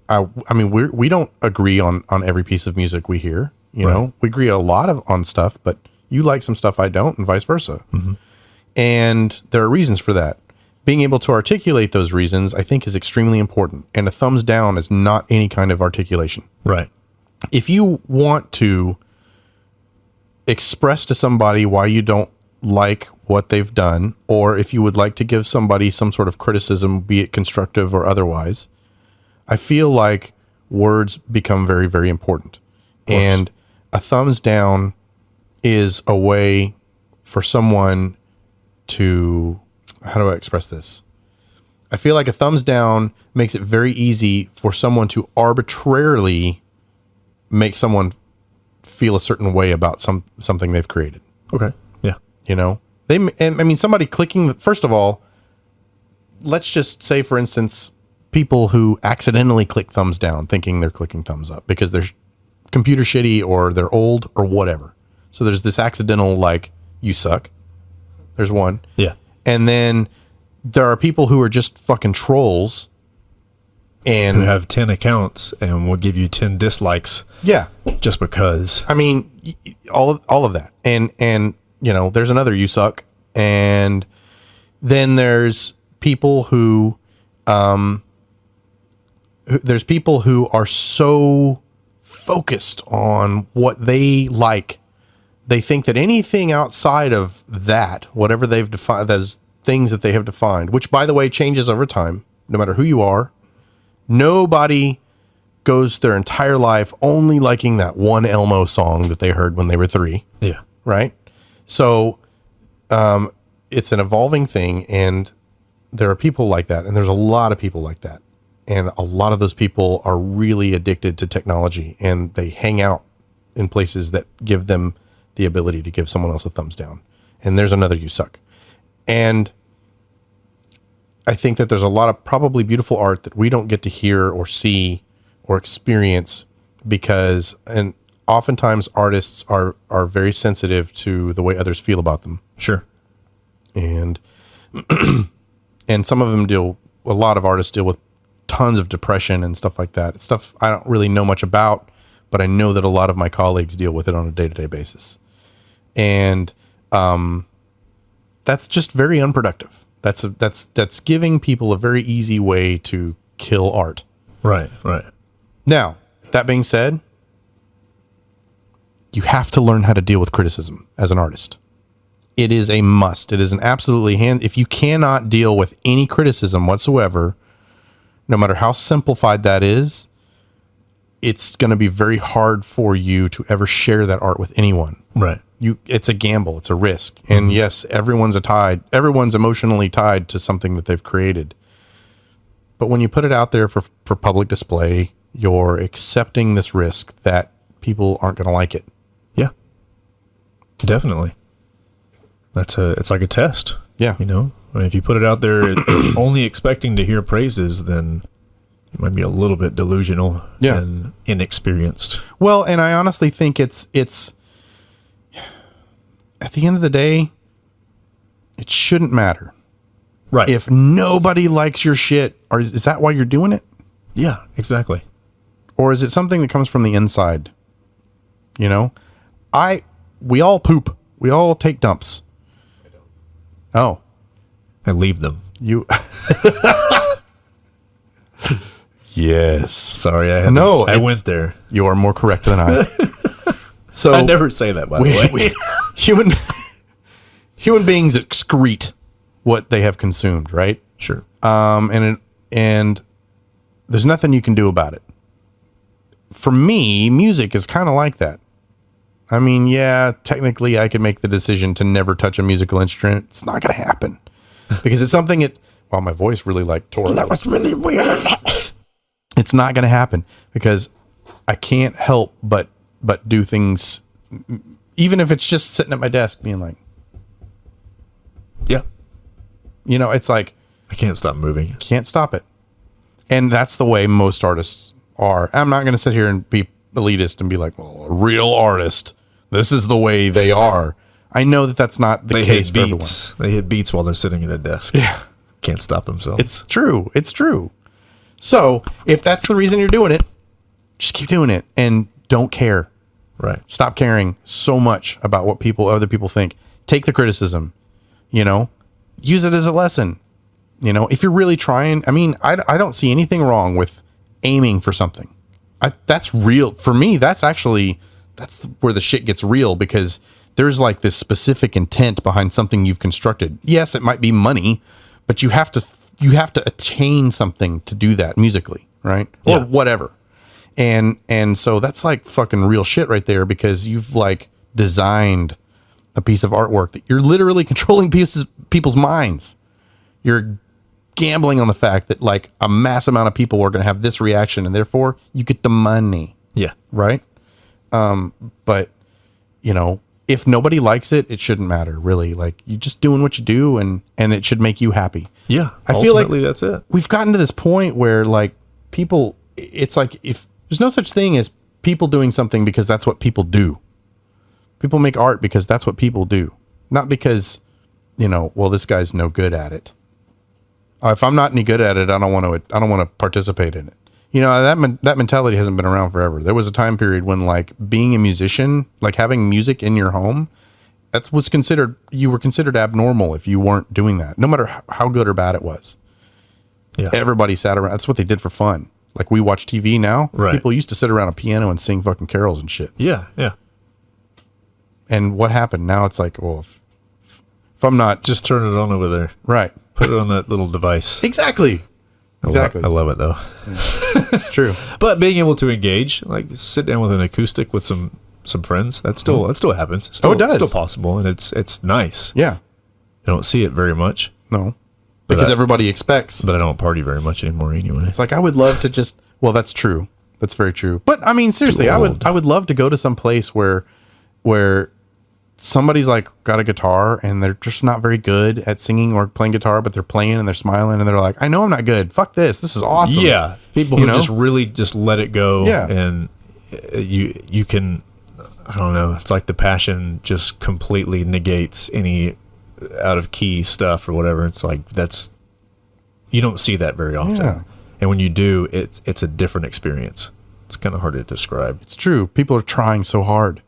I mean, we don't agree on every piece of music we hear. You know, we agree a lot on stuff, but you like some stuff I don't, and vice versa. Mm-hmm. And there are reasons for that. Being able to articulate those reasons, I think, is extremely important. And a thumbs down is not any kind of articulation. Right. If you want to express to somebody why you don't like what they've done, or if you would like to give somebody some sort of criticism, be it constructive or otherwise, I feel like words become very, very important. And a thumbs down is a way for someone to, how do I express this? I feel like a thumbs down makes it very easy for someone to arbitrarily make someone feel a certain way about something they've created. Okay. Yeah. You know, somebody clicking, first of all, let's just say, for instance, people who accidentally click thumbs down thinking they're clicking thumbs up because they're computer shitty or they're old or whatever. So there's this accidental, like, you suck. There's one. Yeah. And then there are people who are just fucking trolls and Who have 10 accounts and will give you 10 dislikes. Yeah. Just because. I mean, all of that. And you know, there's another you suck. And then there's people who there's people who are so focused on what they like. They think that anything outside of that, whatever they've defined, those things that they have defined, which, by the way, changes over time, no matter who you are. Nobody goes their entire life only liking that one Elmo song that they heard when they were 3. Yeah. Right? So it's an evolving thing, and there are people like that, and there's a lot of people like that. And a lot of those people are really addicted to technology, and they hang out in places that give them the ability to give someone else a thumbs down. And there's another you suck. And I think that there's a lot of probably beautiful art that we don't get to hear or see or experience because, and oftentimes artists are very sensitive to the way others feel about them. Sure. And and some of them a lot of artists deal with tons of depression and stuff like that. It's stuff I don't really know much about, but I know that a lot of my colleagues deal with it on a day-to-day basis. And that's just very unproductive. That's giving people a very easy way to kill art. Right. Now, that being said, you have to learn how to deal with criticism as an artist. It is a must. It is an absolutely if you cannot deal with any criticism whatsoever, no matter how simplified that is, it's going to be very hard for you to ever share that art with anyone. Right. It's a gamble. It's a risk. And yes, everyone's emotionally tied to something that they've created. But when you put it out there for public display, you're accepting this risk that people aren't going to like it. Yeah. Definitely. It's like a test. Yeah. You know, I mean, if you put it out there only expecting to hear praises, then you might be a little bit delusional and inexperienced. Well, and I honestly think it's at the end of the day, it shouldn't matter. Right. If nobody likes your shit, or is that why you're doing it? Yeah, exactly. Or is it something that comes from the inside? You know, we all poop. We all take dumps. Oh, I leave them. you. Yes. Sorry, I went there. You are more correct than I. So I never say that, by the way. Human beings excrete what they have consumed, right? Sure. And there's nothing you can do about it. For me, music is kind of like that. I mean, yeah, technically I could make the decision to never touch a musical instrument. It's not going to happen because it's something wow, my voice really like tore. That was really weird. It's not going to happen because I can't help but do things, even if it's just sitting at my desk being like, Yeah. you know, it's like, I can't stop moving. can't stop it. And that's the way most artists are. I'm not going to sit here and be elitist and be like, well, a real artist, this is the way they are. I know that that's not the They case hit for everyone. beats. They hit beats while they're sitting at a desk. Yeah. Can't stop themselves. It's true. It's true. So if that's the reason you're doing it, just keep doing it and don't care. right. Stop caring so much about what other people think. Take the criticism, you know, use it as a lesson. You know, if you're really trying, I mean, I don't see anything wrong with aiming for something. That's real for me. That's where the shit gets real, because there's like this specific intent behind something you've constructed. Yes, it might be money, but you have to attain something to do that musically, right? Or Yeah. whatever. And so that's like fucking real shit right there, because you've like designed a piece of artwork that you're literally controlling people's minds. You're gambling on the fact that like a mass amount of people are going to have this reaction, and therefore you get the money, Yeah. right? But you know, if nobody likes it, it shouldn't matter, really. Like, you're just doing what you do, and it should make you happy. Yeah. I feel like Ultimately, that's it. we've gotten to this point where like people, it's like, if there's no such thing as people doing something because that's what people do. People make art because that's what people do, not because, you know, well, this guy's no good at it. If I'm not any good at it, I don't want to participate in it. You know, that mentality hasn't been around forever. There was a time period when like being a musician, like having music in your home, you were considered abnormal if you weren't doing that, no matter how good or bad it was. Yeah. Everybody sat around. That's what they did for fun. Like, we watch TV now. Right. People used to sit around a piano and sing fucking carols and shit. Yeah. Yeah. And what happened? Now it's like, well, if I'm not Just turn it on over there. right. Put it on that little device. Exactly. Exactly. I love it though. It's true. But being able to engage, like sit down with an acoustic with some friends, that still happens. Still, it does. Still possible, and it's nice. Yeah. I don't see it very much, No. Because everybody expects. but I don't party very much anymore anyway. It's like, I would love to just, well, that's true. That's very true. But I mean, seriously, Too I old. would love to go to some place where somebody's like got a guitar and they're just not very good at singing or playing guitar, but they're playing and they're smiling and they're like, I know I'm not good. Fuck this. This is awesome. Yeah, people You who know? just really just let it go. Yeah. And you can, I don't know. It's like the passion just completely negates any out of key stuff or whatever. It's like you don't see that very often. Yeah. And when you do, it's a different experience. It's kind of hard to describe. It's true. People are trying so hard.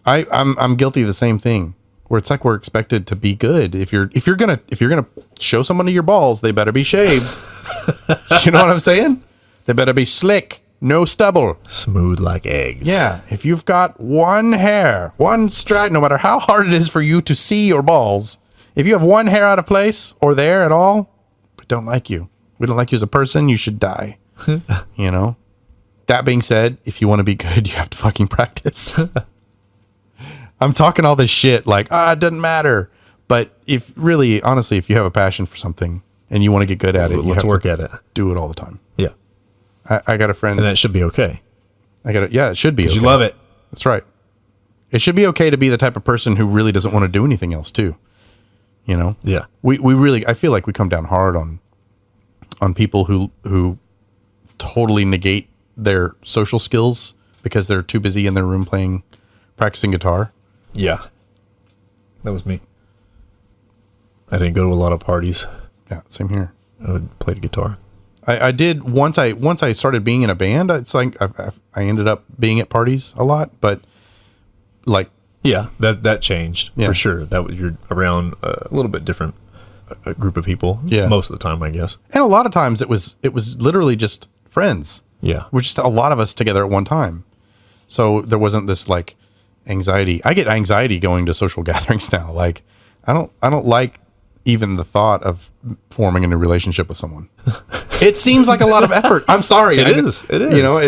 I'm guilty of the same thing, where it's like we're expected to be good. If you're gonna show somebody your balls, they better be shaved. You know what I'm saying? They better be slick, no stubble. Smooth like eggs. Yeah. If you've got one hair, one strand, no matter how hard it is for you to see your balls, if you have one hair out of place or there at all, we don't like you. We don't like you as a person. You should die. You know? That being said, if you want to be good, you have to fucking practice. I'm talking all this shit like, it doesn't matter. But if really, honestly, if you have a passion for something and you want to get good at it, you Let's have work to at it. do it all the time. Yeah. I got a friend. And that should be okay. It should be. Because Okay. you love it. That's right. It should be okay to be the type of person who really doesn't want to do anything else too. You know? Yeah. We really, I feel like we come down hard on people who totally negate their social skills because they're too busy in their room practicing guitar. Yeah. That was me. I didn't go to a lot of parties. Yeah, same here. I would play the guitar. I did once I started being in a band. It's like I ended up being at parties a lot, but like, Yeah, that changed Yeah. for sure. You're around a little bit different group of people. Yeah. Most of the time, I guess. and a lot of times it was literally just friends. Yeah. We're just a lot of us together at one time. So there wasn't this like anxiety. I get anxiety going to social gatherings now. Like, I don't like even the thought of forming a new relationship with someone. It seems like a lot of effort. I'm sorry. It is. You know,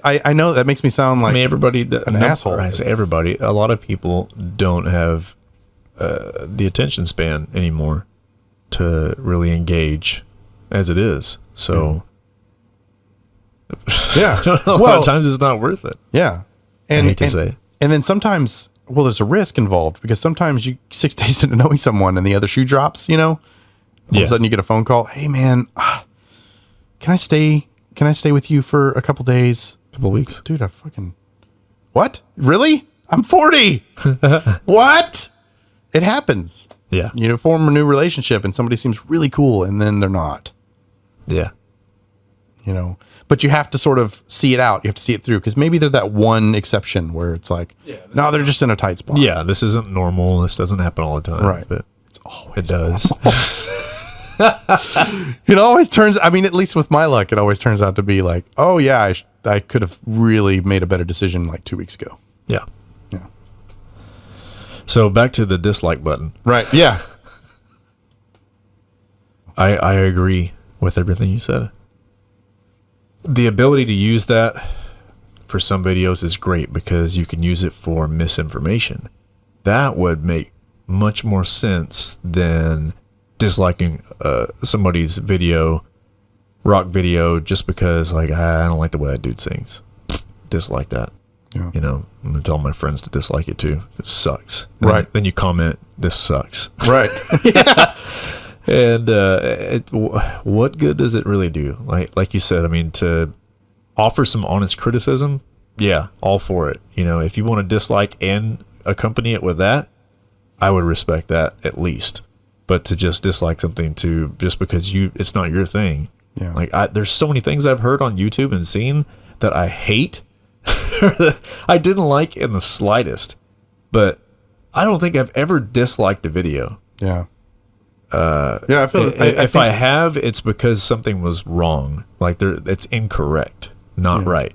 I know that makes me sound like I mean, everybody, an asshole. I say everybody. A lot of people don't have the attention span anymore. to really engage as it is. So Yeah. a lot of times it's not worth it. Yeah. I hate to say it. And then sometimes, well, there's a risk involved because sometimes 6 days into knowing someone and the other shoe drops, you know, all of a sudden you get a phone call. Hey man, can I stay with you for a couple days? Couple weeks. Dude, what? Really? I'm 40. What? It happens. Yeah. You form a new relationship and somebody seems really cool and then they're not, Yeah. but you have to sort of see it out. You have to see it through because maybe they're that one exception where it's like, no, they're just in a tight spot. Yeah. This isn't normal. This doesn't happen all the time. Right. But It's always it does. It always turns, at least with my luck, it always turns out to be like, oh yeah, I could have really made a better decision like 2 weeks ago. Yeah. Yeah. So back to the dislike button. Right. Yeah. I agree with everything you said. The ability to use that for some videos is great because you can use it for misinformation. That would make much more sense than disliking somebody's rock video just because like I don't like the way that dude sings. Dislike that. Yeah. I'm gonna tell my friends to dislike it too. It sucks. And Right. Then you comment, this sucks. Right. And what good does it really do? Like you said, to offer some honest criticism, yeah, all for it. If you want to dislike and accompany it with that, I would respect that at least. But to just dislike something just because it's not your thing. Yeah. There's so many things I've heard on YouTube and seen that I hate, I didn't like in the slightest. But I don't think I've ever disliked a video. Yeah. I feel If I have, it's because something was wrong. It's incorrect, not right.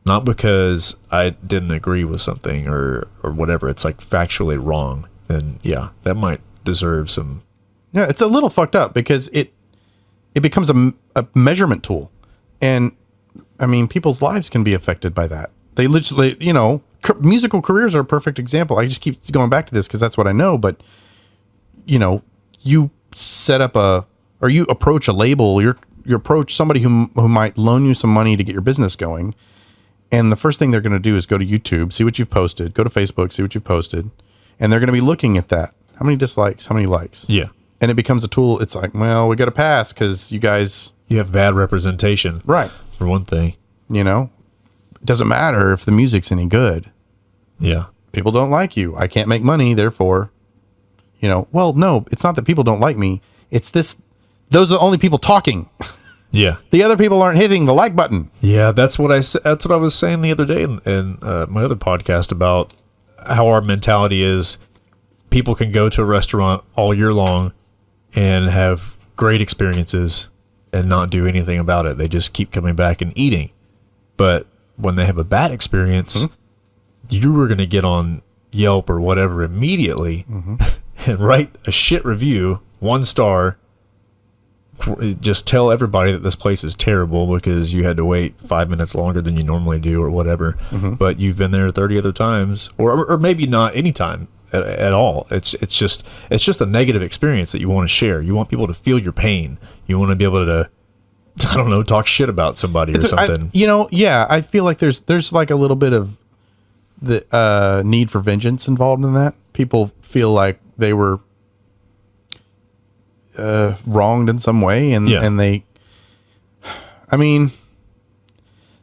Not because I didn't agree with something or whatever. It's like factually wrong. And yeah, that might deserve some. Yeah, it's a little fucked up because it becomes a measurement tool. And people's lives can be affected by that. They literally, musical careers are a perfect example. I just keep going back to this because that's what I know. But, you set up or you approach a label, you approach somebody who might loan you some money to get your business going. And the first thing they're going to do is go to YouTube, see what you've posted, go to Facebook, see what you've posted. And they're going to be looking at that. How many dislikes? How many likes? Yeah. And it becomes a tool. It's like, well, we got to pass because you guys. You have bad representation. Right. For one thing. It doesn't matter if the music's any good. Yeah. People don't like you. I can't make money. Therefore, well, no, it's not that people don't like me. It's this. Those are the only people talking. Yeah. The other people aren't hitting the like button. Yeah. That's what I was saying the other day in my other podcast about how our mentality is. People can go to a restaurant all year long and have great experiences and not do anything about it. They just keep coming back and eating. But when they have a bad experience, you were going to get on Yelp or whatever immediately and write a shit review, 1 star, just tell everybody that this place is terrible because you had to wait 5 minutes longer than you normally do or whatever. But you've been there 30 other times or maybe not any time at all. It's just a negative experience that you want to share. You want people to feel your pain. You want to be able to, I don't know, talk shit about somebody or something. I feel like there's like a little bit of the need for vengeance involved in that. People feel like they were wronged in some way, and they.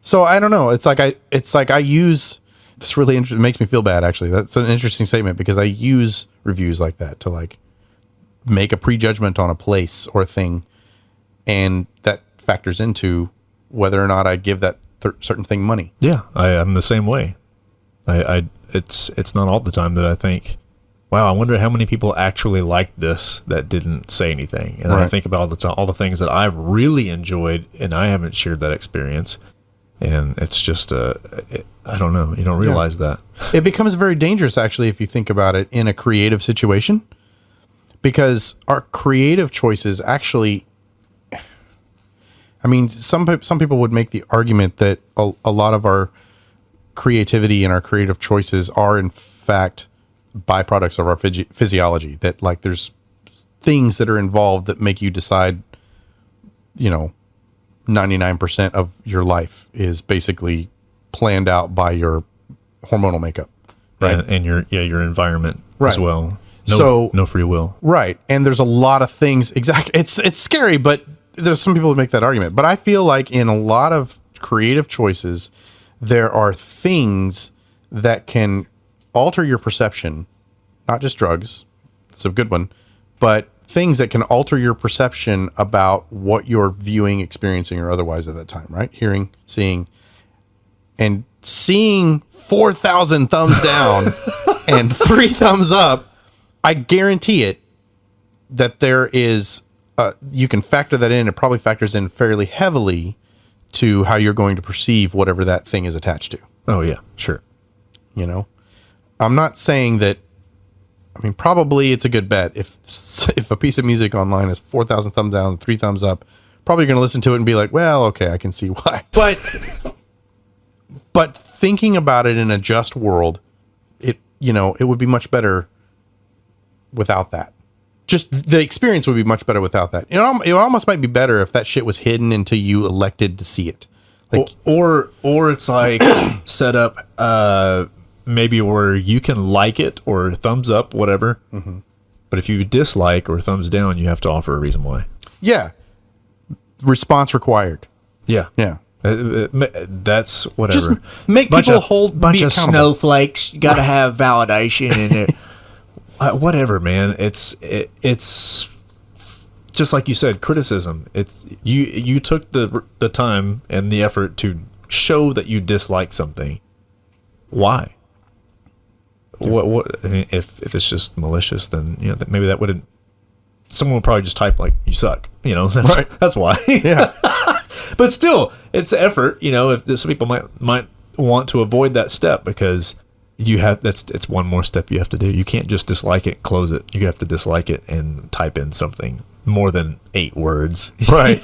So I don't know. It's like I use. This really it makes me feel bad. Actually, that's an interesting statement because I use reviews like that to like make a prejudgment on a place or a thing, and that factors into whether or not I give that certain thing money. Yeah, I'm the same way. It's not all the time that I think, wow, I wonder how many people actually liked this that didn't say anything. And I think about all the things that I've really enjoyed and I haven't shared that experience. And it's just, I don't know. You don't realize that. It becomes very dangerous, actually, if you think about it in a creative situation, because our creative choices actually, some people would make the argument that a lot of our creativity and our creative choices are, in fact, byproducts of our physiology. That like there's things that are involved that make you decide, 99% of your life is basically planned out by your hormonal makeup, right? And your environment Right. as well. No free will. Right. And there's a lot of things. Exactly. It's scary, but there's some people who make that argument. But I feel like in a lot of creative choices, there are things that can alter your perception, not just drugs. It's a good one, but things that can alter your perception about what you're viewing, experiencing, or otherwise at that time, right? Hearing, seeing, and seeing 4,000 thumbs down and 3 thumbs up. I guarantee it that there is, you can factor that in. It probably factors in fairly heavily to how you're going to perceive whatever that thing is attached to. Oh yeah, sure. I'm not saying that. I mean, probably it's a good bet if a piece of music online has 4,000 thumbs down, 3 thumbs up, probably going to listen to it and be like, well, okay, I can see why. But thinking about it in a just world, it would be much better without that. Just the experience would be much better without that. It almost might be better if that shit was hidden until you elected to see it. Like, or it's like set up maybe where you can like it or thumbs up, whatever. Mm-hmm. But if you dislike or thumbs down, you have to offer a reason why. yeah, response required. Yeah. Yeah. That's whatever. Just make people hold Bunch be of accountable. snowflakes. You got to have validation in it. Whatever, man. It's just like you said, criticism. It's you took the time and the effort to show that you dislike something. Why? Yeah. What? I mean, if it's just malicious, then maybe that wouldn't. Someone would probably just type like "you suck." That's, right. That's why. Yeah. But still, it's effort. If some people might want to avoid that step because it's one more step you have to do. You can't just dislike it, close it. You have to dislike it and type in something more than 8 words. Right.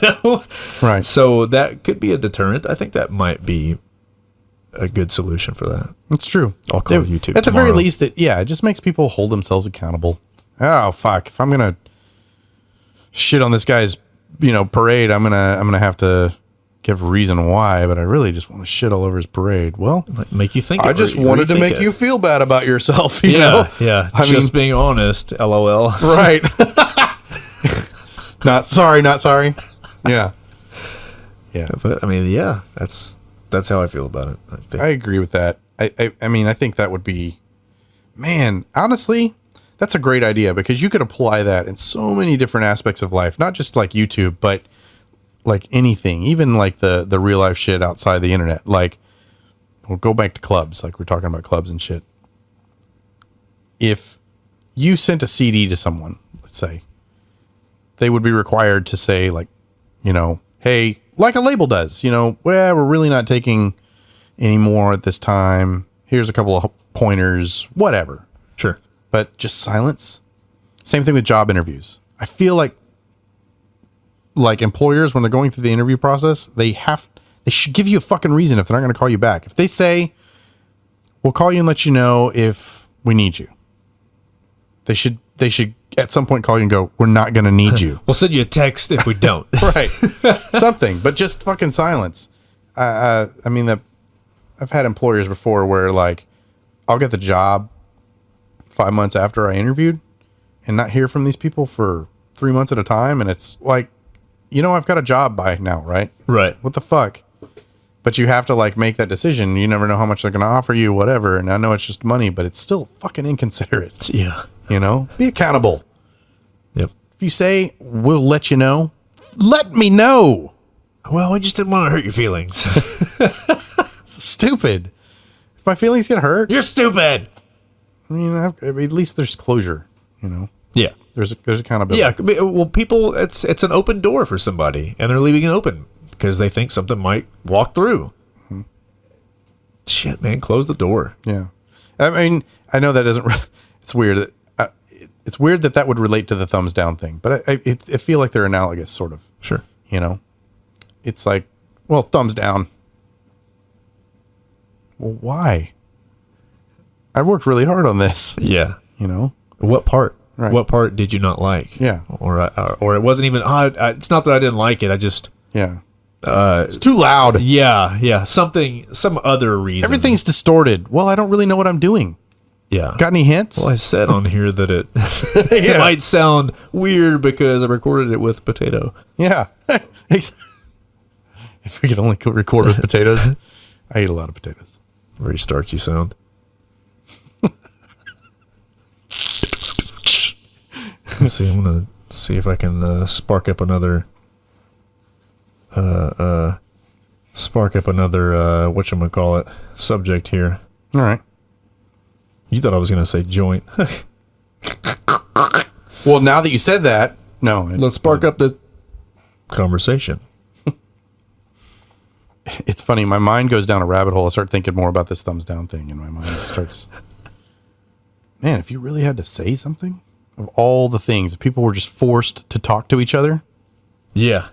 Right. So that could be a deterrent. I think that might be a good solution for that. It's true. I'll call YouTube at the tomorrow. very least. It just makes people hold themselves accountable. Oh fuck! If I'm gonna shit on this guy's parade, I'm gonna have to give a reason why. But I really just want to shit all over his parade. Well, Might make you think. I just wanted to make you feel bad about yourself. You know? Yeah. I Just mean, being honest. LOL. right. Not sorry. Yeah. Yeah. But I mean, yeah, that's how I feel about it. I think. I agree with that. I mean, I think that would be, man, honestly, that's a great idea because you could apply that in so many different aspects of life, not just like YouTube, but like anything, even like the real life shit outside the internet. Like, we'll go back to clubs, like we're talking about clubs and shit. If you sent a CD to someone, let's say, they would be required to say like, hey, like a label does, well, we're really not taking any more at this time. Here's a couple of pointers, whatever. Sure. But just silence. Same thing with job interviews. I feel like employers, when they're going through the interview process, they should give you a fucking reason if they're not going to call you back. If they say, we'll call you and let you know if we need you, they should at some point call you and go, we're not going to need you. We'll send you a text if we don't. Right. Something, but just fucking silence. I mean, I've had employers before where like I'll get the job 5 months after I interviewed and not hear from these people for 3 months at a time. And it's like, I've got a job by now, right? Right. What the fuck? But you have to like make that decision. You never know how much they're going to offer you, whatever. And I know it's just money, but it's still fucking inconsiderate. Yeah. Be accountable. Yep. If you say, we'll let you know, let me know. Well, we just didn't want to hurt your feelings. Stupid. If my feelings get hurt, You're stupid. I mean, at least there's closure, Yeah. There's accountability. Yeah. Well, people, it's an open door for somebody, and they're leaving it open because they think something might walk through. Mm-hmm. Shit, man, close the door. Yeah. I mean, I know that doesn't. It's weird. It's weird that would relate to the thumbs down thing, but I feel like they're analogous, sort of. Sure. It's like, well, thumbs down. Well, why? I worked really hard on this. Yeah. You know? What part? Right. What part did you not like? Yeah. Or it wasn't even. It's not that I didn't like it. I just. Yeah. It's too loud. Yeah. Some other reason. Everything's distorted. Well, I don't really know what I'm doing. Yeah. Got any hints? Well, I said on here that it might sound weird because I recorded it with potato. Yeah. If we could only record with potatoes. I eat a lot of potatoes. Very starchy sound. Let's see. I'm gonna see if I can spark up another. Whatchamacallit subject here. All right. You thought I was gonna say joint. Well, now that you said that, no. Let's spark up the conversation. It's funny. My mind goes down a rabbit hole. I start thinking more about this thumbs down thing, and my mind starts. Man, if you really had to say something, of all the things, if people were just forced to talk to each other. Yeah.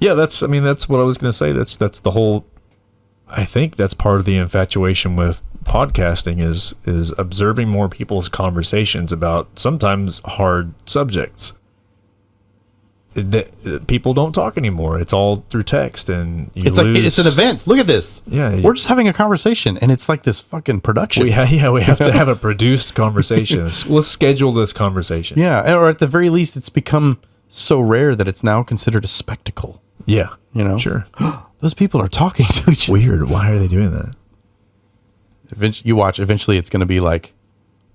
Yeah, that's what I was going to say. That's the whole. I think that's part of the infatuation with podcasting is observing more people's conversations about sometimes hard subjects. People don't talk anymore. It's all through text, and It's an event. Look at this. Yeah, we're just having a conversation, and it's like this fucking production. We have to have a produced conversation. Let's schedule this conversation. Yeah, or at the very least, it's become so rare that it's now considered a spectacle. Yeah, Sure. Those people are talking to each other. Weird. Why are they doing that? You watch. Eventually, it's going to be like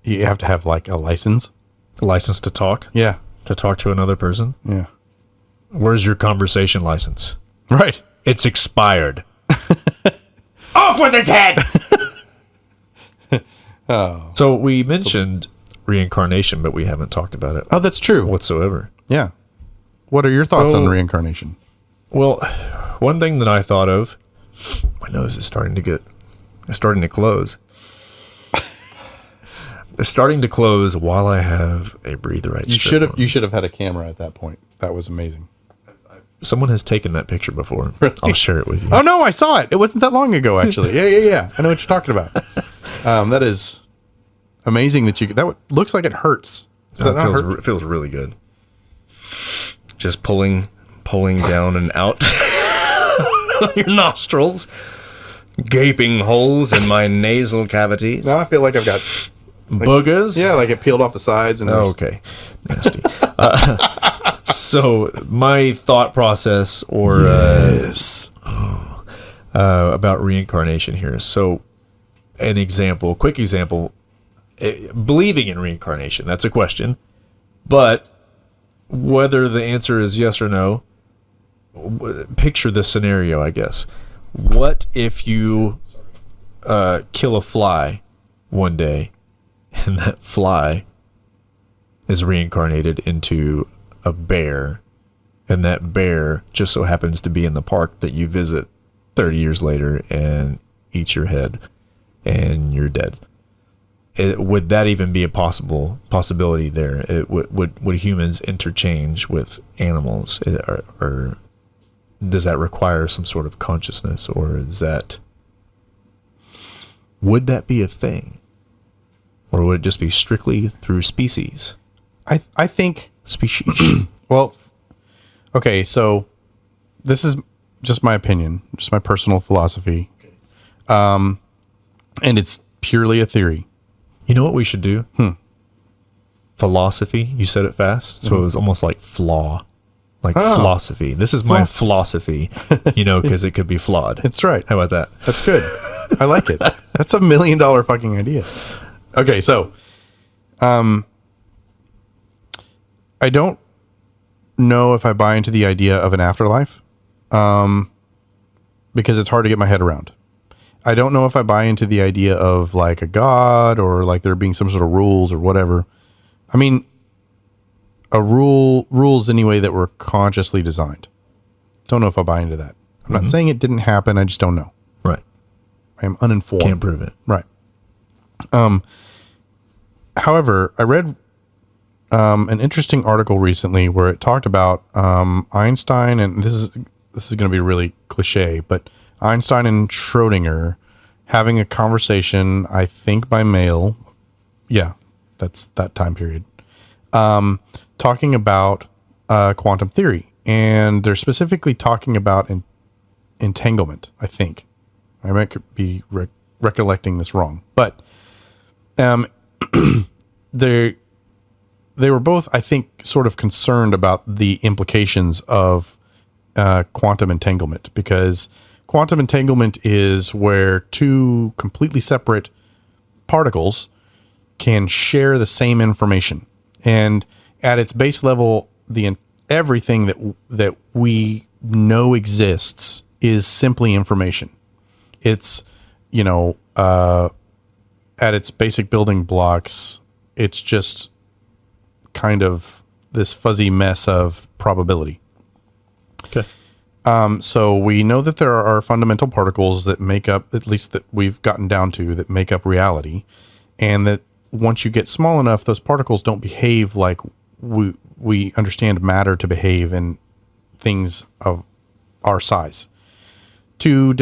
you have to have like a license. A license to talk. Yeah. To talk to another person. Yeah. Where's your conversation license? Right. It's expired. Off with its head! Oh. So we mentioned reincarnation, but we haven't talked about it Oh, that's true. whatsoever. Yeah. What are your thoughts So- on reincarnation? Well, one thing that I thought of, my nose is starting to close. It's starting to close while I have a breathe right. You should have had a camera at that point. That was amazing. Someone has taken that picture before. Really? I'll share it with you. Oh no, I saw it. It wasn't that long ago, actually. Yeah. I know what you're talking about. That is amazing that looks like it hurts. Does that not hurt? It feels really good. Just pulling down and out your nostrils, gaping holes in my nasal cavities, Now I feel like I've got boogers. yeah, like it peeled off the sides and Okay, nasty. So my thought process, or yes. about reincarnation here. So, quick example, believing in reincarnation. That's a question, but whether the answer is yes or no, picture this scenario, I guess. What if you kill a fly one day, and that fly is reincarnated into a bear, and that bear just so happens to be in the park that you visit 30 years later and eats your head, and you're dead? Would that even be a possibility there? Would humans interchange with animals, or does that require some sort of consciousness, or would that be a thing, or would it just be strictly through species? I think Species. well, okay, so this is just my opinion, just my personal philosophy. And it's purely a theory. You know what we should do? Philosophy. You said it fast, so it was almost like flaw, like philosophy. This is my philosophy, because it could be flawed. That's right. How about that? That's good. I like it. That's $1 million fucking idea. Okay, so I don't know if I buy into the idea of an afterlife, because it's hard to get my head around. I don't know if I buy into the idea of like a god, or like there being some sort of rules or whatever. I mean, rules anyway that were consciously designed. Don't know if I buy into that. I'm not saying it didn't happen. I just don't know. Right. I am uninformed. Can't prove it. Right. However, I read an interesting article recently where it talked about Einstein, and this is going to be really cliche, but Einstein and Schrodinger having a conversation, I think by mail. Yeah. That's that time period. Talking about quantum theory, and they're specifically talking about entanglement, I think. I might be recollecting this wrong, but they were both, I think, sort of concerned about the implications of quantum entanglement, because quantum entanglement is where two completely separate particles can share the same information, and at its base level, everything that we know exists is simply information. It's, at its basic building blocks, it's just kind of this fuzzy mess of probability. Okay. So we know that there are fundamental particles that make up, at least that we've gotten down to, that make up reality, and that once you get small enough, those particles don't behave like we understand matter to behave in things of our size. Two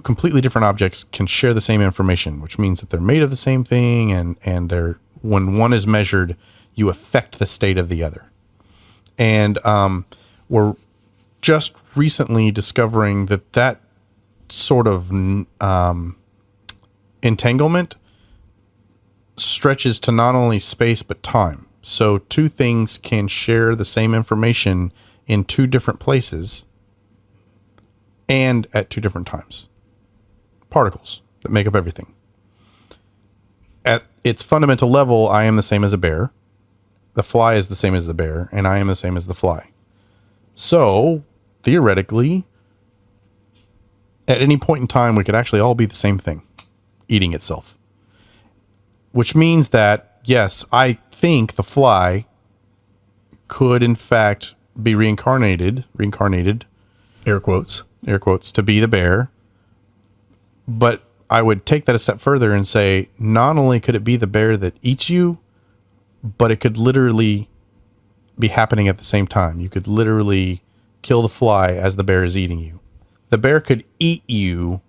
completely different objects can share the same information, which means that they're made of the same thing, and they're, when one is measured, you affect the state of the other. And we're just recently discovering that sort of entanglement stretches to not only space but time. So two things can share the same information in two different places and at two different times. Particles that make up everything. At its fundamental level, I am the same as a bear. The fly is the same as the bear, and I am the same as the fly. So, theoretically, at any point in time, we could actually all be the same thing, eating itself. Which means that, yes, I think the fly could, in fact, be reincarnated, Air quotes. to be the bear. But I would take that a step further and say, not only could it be the bear that eats you, but it could literally be happening at the same time. You could literally kill the fly as the bear is eating you. The bear could eat you.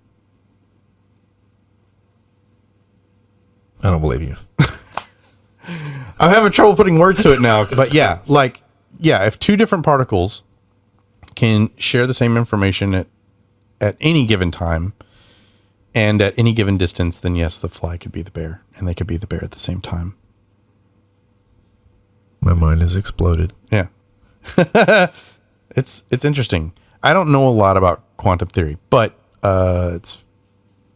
I don't believe you. I'm having trouble putting words to it now, but if two different particles can share the same information at any given time and at any given distance, then yes, the fly could be the bear, and they could be the bear at the same time. My mind has exploded. Yeah. It's interesting. I don't know a lot about quantum theory, but it's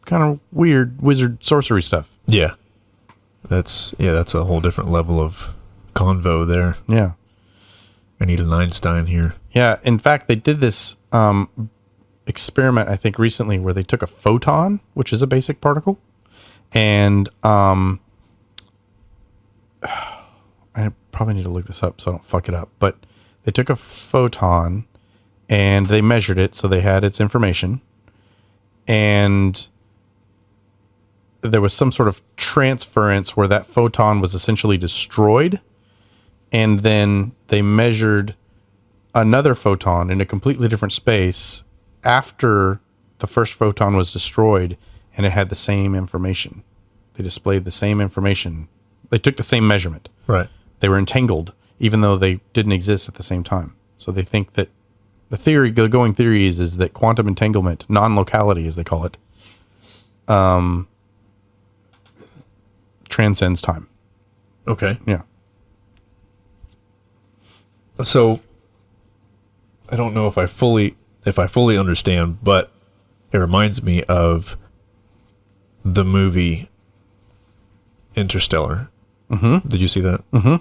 kind of weird wizard sorcery stuff. Yeah. That's a whole different level of convo there. Yeah. I need an Einstein here. Yeah. In fact, they did this experiment, I think, recently, where they took a photon, which is a basic particle, and I probably need to look this up so I don't fuck it up, but they took a photon and they measured it, so they had its information, and there was some sort of transference where that photon was essentially destroyed, and then they measured another photon in a completely different space after the first photon was destroyed, and it had the same information. They displayed the same information. They took the same measurement. Right. They were entangled, even though they didn't exist at the same time. So they think that the going theory is that quantum entanglement, non-locality as they call it, transcends time. Okay. Yeah. So I don't know if I fully understand, but it reminds me of the movie Interstellar. Mm-hmm. Did you see that? Mm-hmm.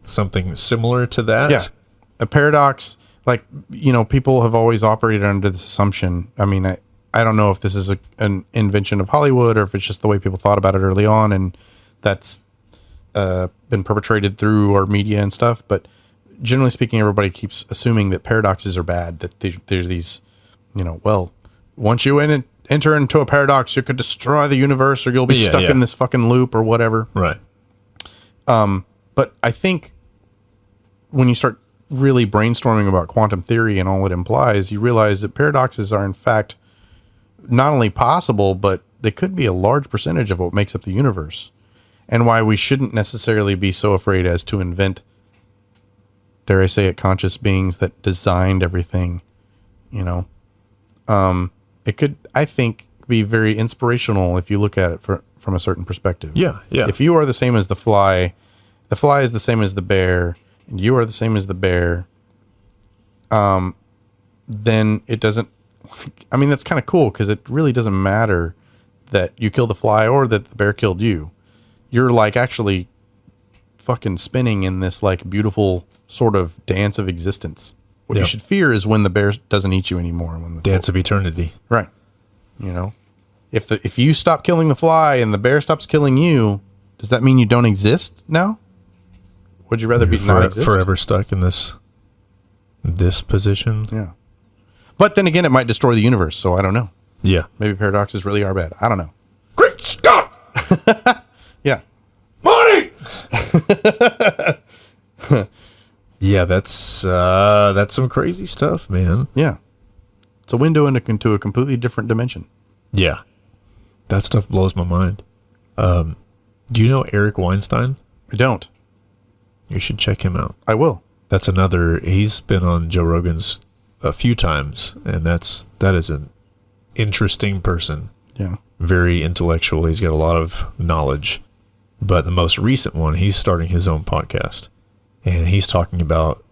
Something similar to that? Yeah. A paradox, people have always operated under this assumption. I mean, I don't know if this is an invention of Hollywood or if it's just the way people thought about it early on, and that's been perpetrated through our media and stuff. But generally speaking, everybody keeps assuming that paradoxes are bad, that there's these, once you enter into a paradox, you could destroy the universe, or you'll be stuck in this fucking loop or whatever. Right. But I think when you start really brainstorming about quantum theory and all it implies, you realize that paradoxes are in fact not only possible, but they could be a large percentage of what makes up the universe. and why we shouldn't necessarily be so afraid as to invent, dare I say it, conscious beings that designed everything. You know, it could, I think, be very inspirational if you look at it from a certain perspective. Yeah. If you are the same as the fly is the same as the bear, and you are the same as the bear, then it doesn't, I mean, that's kind of cool because it really doesn't matter that you killed the fly or that the bear killed you. You're like actually fucking spinning in this like beautiful sort of dance of existence. What you should fear is when the bear doesn't eat you anymore. When the Dance of eternity. Right. You know, if you stop killing the fly and the bear stops killing you, does that mean you don't exist now? Would you rather be not exist? Forever stuck in this position? Yeah. But then again, it might destroy the universe, so I don't know. Yeah. Maybe paradoxes really are bad. I don't know. Great Scott! Yeah. Money! Yeah, that's some crazy stuff, man. Yeah. It's a window into a completely different dimension. Yeah. That stuff blows my mind. Do you know Eric Weinstein? I don't. You should check him out. I will. That's another, he's been on Joe Rogan's a few times, and that is an interesting person. Yeah. Very intellectual. He's got a lot of knowledge. But the most recent one, he's starting his own podcast. And he's talking about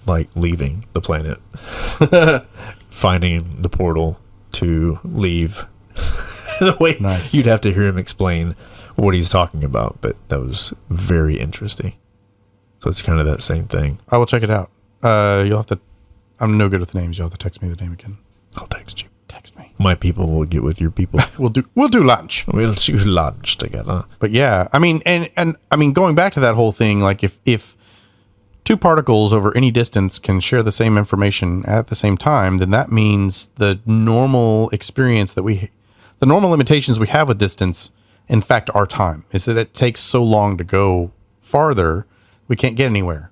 like leaving the planet. Finding the portal to leave. The way Nice. You'd have to hear him explain what he's talking about, but that was very interesting. So it's kind of that same thing. I will check it out. You'll have to, I'm no good with names. You'll have to text me the name again. I'll text you. Text me. My people will get with your people. We'll do lunch. We'll do lunch together. But yeah, I mean, and I mean, going back to that whole thing, like if two particles over any distance can share the same information at the same time, then that means the normal experience the normal limitations we have with distance, in fact, are time, is that it takes so long to go farther, we can't get anywhere.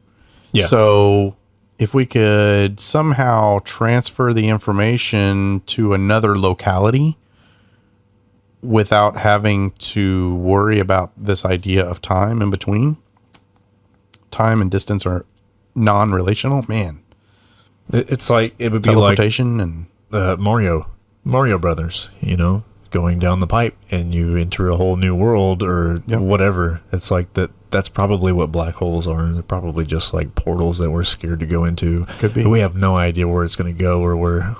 Yeah. So if we could somehow transfer the information to another locality without having to worry about this idea of time in between, time and distance are non-relational, man. It's like, it would be like Teleportation and Mario Brothers, you know, going down the pipe and you enter a whole new world or whatever. It's like that's probably what black holes are. They're probably just like portals that we're scared to go into. Could be. But we have no idea where it's going to go or where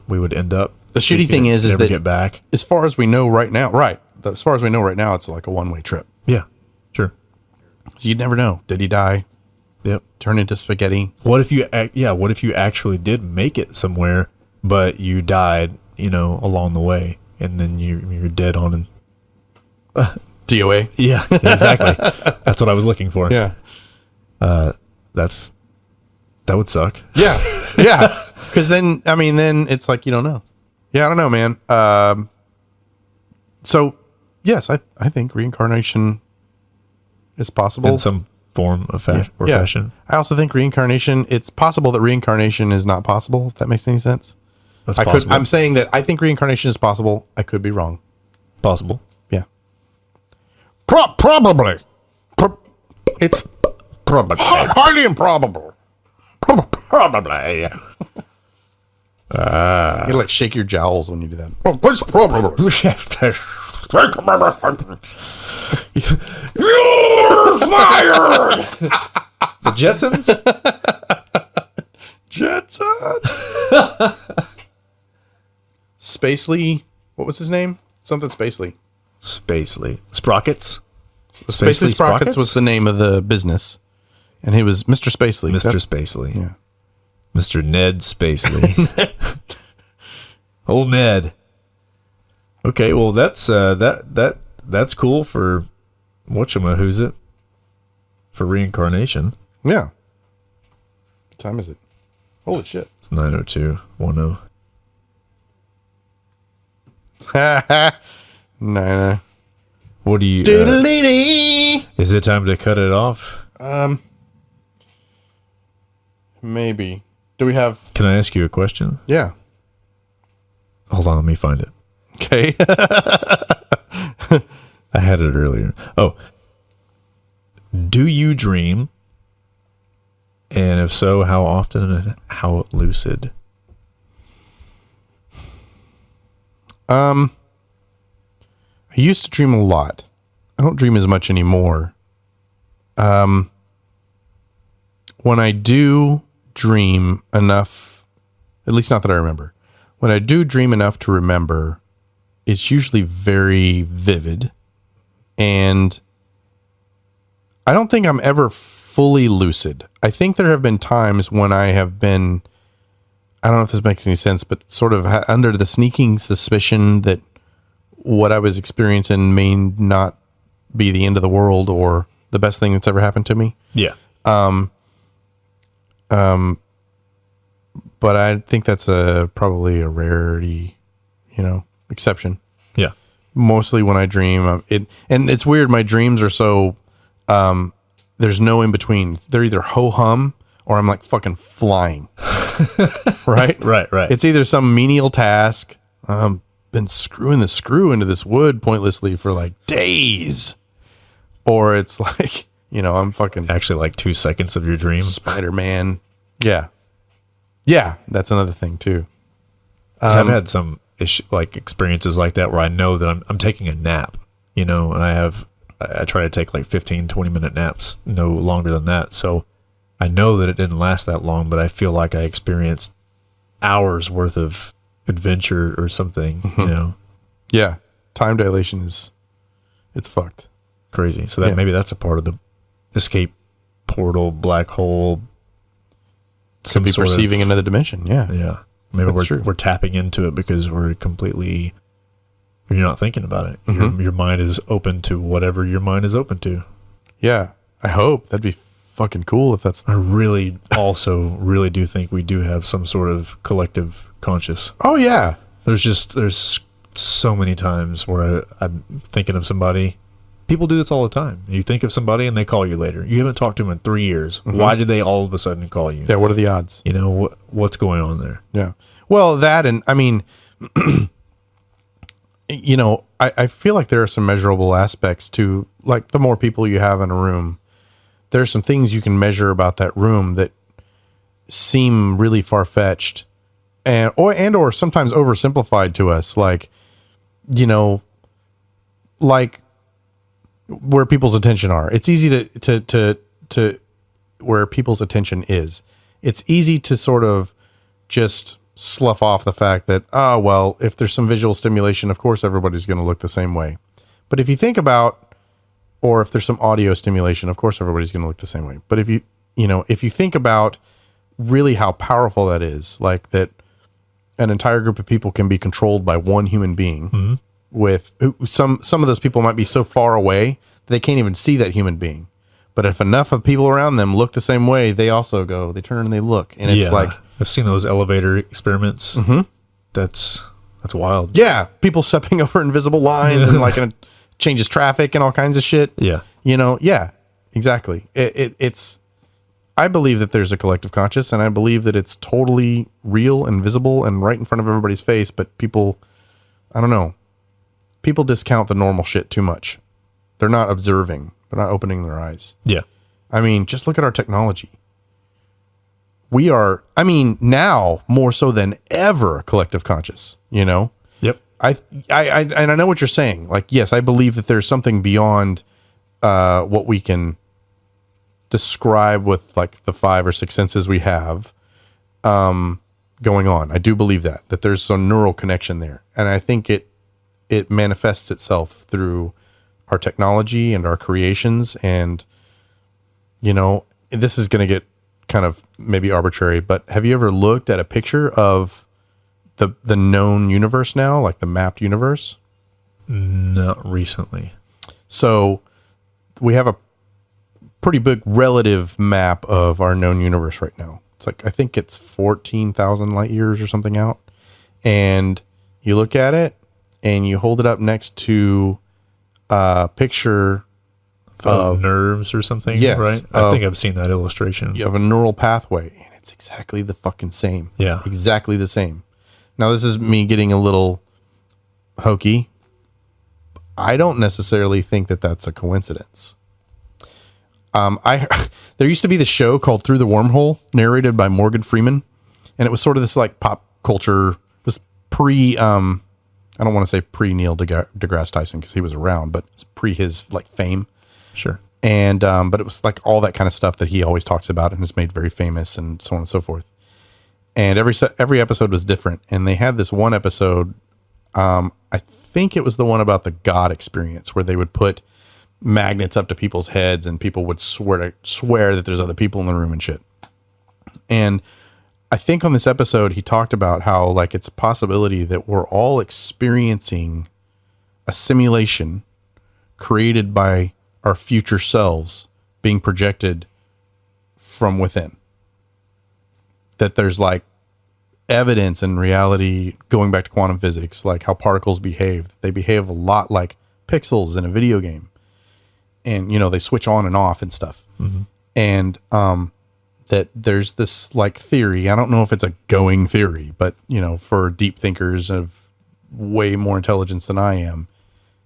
we would end up. the shitty thing is never that get back. as far as we know right now, as far as we know right now, it's like a one-way trip. Yeah, sure. So you'd never know. Did he die? Yep. Turn into spaghetti? What if you actually did make it somewhere, but you died, you know, along the way, and then you're dead on an DOA? Yeah, exactly. That's what I was looking for. Yeah. That would suck. Yeah. Yeah. Because then it's like you don't know. Yeah, I don't know, man. So, yes, I think reincarnation is possible. In some form of fashion. I also think reincarnation, it's possible that reincarnation is not possible, if that makes any sense. That's possible. I'm saying that I think reincarnation is possible. I could be wrong. Possible. Yeah. Probably. It's Probably. highly improbable. Probably. You like shake your jowls when you do that. Oh, it's probable. You're fired! The Jetsons? Jetson. Spacely. What was his name? Something Spacely. Spacely. Sprockets? Spacely Sprockets Sprockets? was the name of the business. And he was Mr. Spacely. Mr. Spacely. Yeah. Mr. Ned Spacely. Old Ned. Okay, well that's cool for who's it? For reincarnation. Yeah. What time is it? Holy shit. It's 9:02:10. Nah. What do you Doodle-dee-dee. is it time to cut it off? Maybe. Do we have... Can I ask you a question? Yeah. Hold on, let me find it. Okay. I had it earlier. Oh, do you dream? And if so, how often and how lucid? I used to dream a lot. I don't dream as much anymore. When I do dream enough, at least not that I remember, when I do dream enough to remember, it's usually very vivid. And I don't think I'm ever fully lucid. I think there have been times when I have been, I don't know if this makes any sense, but sort of under the sneaking suspicion that what I was experiencing may not be the end of the world or the best thing that's ever happened to me. Yeah. But I think that's probably a rarity, exception. Yeah. Mostly when I dream, and it's weird. My dreams are so, there's no in between. They're either ho hum or I'm like fucking flying. Right? Right. It's either some menial task. Been screwing the screw into this wood pointlessly for like days. Or it's like, I'm fucking Actually, like 2 seconds of your dream. Spider-Man. Yeah. Yeah. That's another thing too. 'Cause I've had some experiences like that where I know that I'm taking a nap, and I try to take like 15, 20-minute naps, no longer than that. So I know that it didn't last that long, but I feel like I experienced hours worth of adventure or something, Yeah. Time dilation it's fucked. crazy. So that maybe that's a part of the escape portal, black hole. Could be perceiving another dimension. Yeah. Yeah. Maybe That's true. we're tapping into it because you're not thinking about it. Your mind is open to whatever your mind is open to. Yeah. I hope that'd be fucking cool if that's. I really really do think we do have some sort of collective conscious. Oh yeah. There's so many times where I'm thinking of somebody. People do this all the time. You think of somebody and they call you later. You haven't talked to them in 3 years. Why did they all of a sudden call you? Yeah. What are the odds? What's going on there? Yeah. Well, that, and I mean, I feel like there are some measurable aspects to, like, the more people you have in a room, there's some things you can measure about that room that seem really far-fetched or sometimes oversimplified to us. Like, like where people's attention are. It's easy to where people's attention is. It's easy to sort of just slough off the fact that, well, if there's some visual stimulation, of course everybody's going to look the same way. But if you think about, or if there's some audio stimulation, of course everybody's going to look the same way. But if you think about really how powerful that is, like that an entire group of people can be controlled by one human being, with some of those people might be so far away that they can't even see that human being. But if enough of people around them look the same way, they also go, they turn and they look. And it's like, I've seen those elevator experiments. That's wild. Yeah. People stepping over invisible lines and like, it changes traffic and all kinds of shit. Yeah. Yeah, exactly. It's, I believe that there's a collective conscious, and I believe that it's totally real and visible and right in front of everybody's face. But people, I don't know, people discount the normal shit too much. They're not observing. They're not opening their eyes. Yeah. I mean, just look at our technology. We are, now more so than ever, collective conscious, Yep. and I know what you're saying. Like, yes, I believe that there's something beyond what we can describe with like the 5 or 6 senses we have going on. I do believe that there's some neural connection there. And I think it manifests itself through our technology and our creations. And, this is going to get kind of maybe arbitrary, but have you ever looked at a picture of the known universe now, like the mapped universe? Not recently. So we have a pretty big relative map of our known universe right now. It's like, I think it's 14,000 light years or something out. And you look at it and you hold it up next to a picture Of nerves or something, yes, right? I think I've seen that illustration. you have a neural pathway, and it's exactly the fucking same. Yeah. Exactly the same. Now, this is me getting a little hokey. I don't necessarily think that that's a coincidence. There used to be this show called Through the Wormhole, narrated by Morgan Freeman, and it was sort of this like pop culture. It was pre, I don't want to say pre Neil deGrasse Tyson because he was around, but it's pre his like fame. Sure. And but it was like all that kind of stuff that he always talks about and is made very famous and so on and so forth. And every episode was different. And they had this one episode, I think it was the one about the God experience, where they would put magnets up to people's heads and people would swear that there's other people in the room and shit. And I think on this episode he talked about how like it's a possibility that we're all experiencing a simulation created by our future selves being projected from within. That there's like evidence in reality, going back to quantum physics, like how particles behave. They behave a lot like pixels in a video game. And, you know, they switch on and off and stuff. Mm-hmm. And that there's this like theory. I don't know if it's a going theory, but, you know, for deep thinkers of way more intelligence than I am,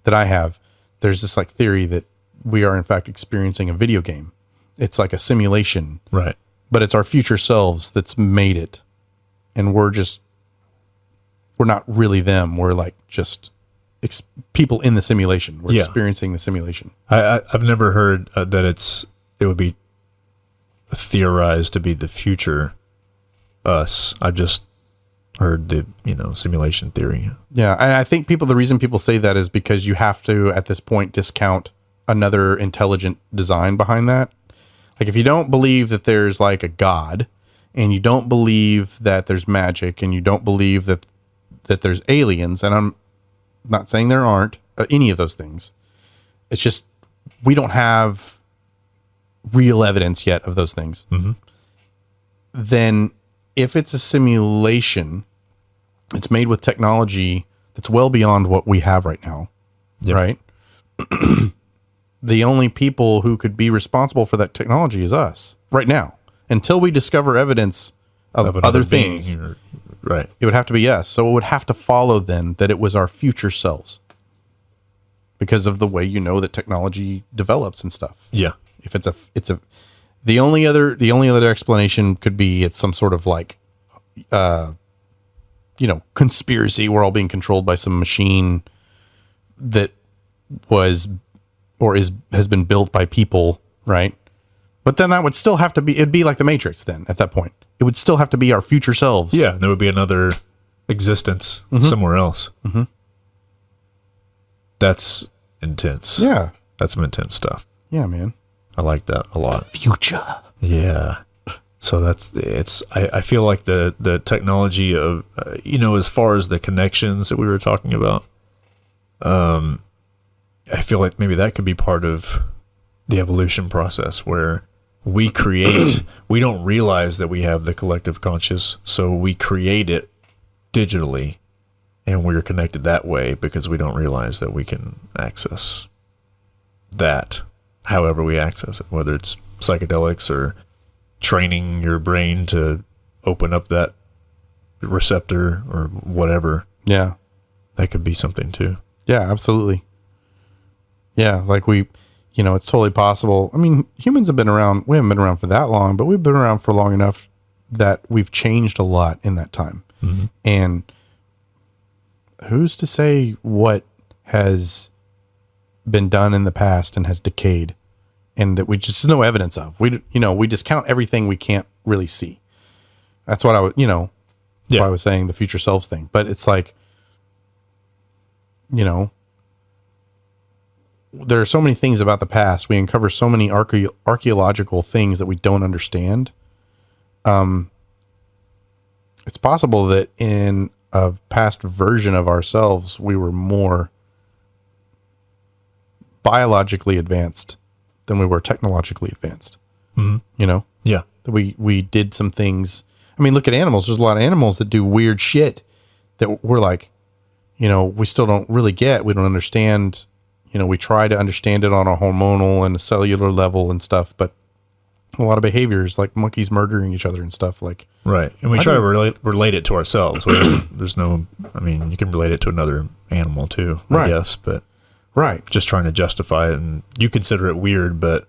that I have, there's this like theory that we are in fact experiencing a video game. It's like a simulation. Right. But it's our future selves that's made it. And we're not really them. We're like just people in the simulation. We're experiencing the simulation. I've never heard that it would be theorized to be the future us. I've just heard the, simulation theory. Yeah. And I think the reason people say that is because you have to, at this point, discount another intelligent design behind that. Like if you don't believe that there's like a God, and you don't believe that there's magic, and you don't believe that there's aliens, and I'm not saying there aren't any of those things. It's just we don't have real evidence yet of those things. Mm-hmm. Then if it's a simulation, it's made with technology that's well beyond what we have right now, right? The only people who could be responsible for that technology is us right now. Until we discover evidence of other things, right? It would have to be us. So it would have to follow then that it was our future selves, because of the way that technology develops and stuff. Yeah. If the only other explanation could be it's some sort of like, conspiracy. We're all being controlled by some machine that was or has been built by people, right? But then that would still have to be, it'd be like the Matrix then at that point. It would still have to be our future selves. Yeah, there would be another existence somewhere else. Mm-hmm. That's intense. Yeah. That's some intense stuff. Yeah, man. I like that a lot. Future. Yeah. So I feel like the technology of, as far as the connections that we were talking about, I feel like maybe that could be part of the evolution process where we don't realize that we have the collective conscious, so we create it digitally, and we're connected that way because we don't realize that we can access that however we access it, whether it's psychedelics or training your brain to open up that receptor or whatever. Yeah. That could be something too. Yeah, absolutely. Yeah, like it's totally possible. I mean, humans have been around. We haven't been around for that long, but we've been around for long enough that we've changed a lot in that time. Mm-hmm. And who's to say what has been done in the past and has decayed and that we just no evidence of? We discount everything we can't really see. That's what why I was saying the future selves thing. But it's like, there are so many things about the past. We uncover so many archaeological things that we don't understand. It's possible that in a past version of ourselves, we were more biologically advanced than we were technologically advanced. Mm-hmm. Yeah. That we did some things. I mean, look at animals. There's a lot of animals that do weird shit that we're like, we still don't really get. We don't understand. We try to understand it on a hormonal and a cellular level and stuff, but a lot of behaviors like monkeys murdering each other and stuff like. Right. And we try to relate it to ourselves. There's no, you can relate it to another animal too, I guess, but. Right. just trying to justify it. And you consider it weird, but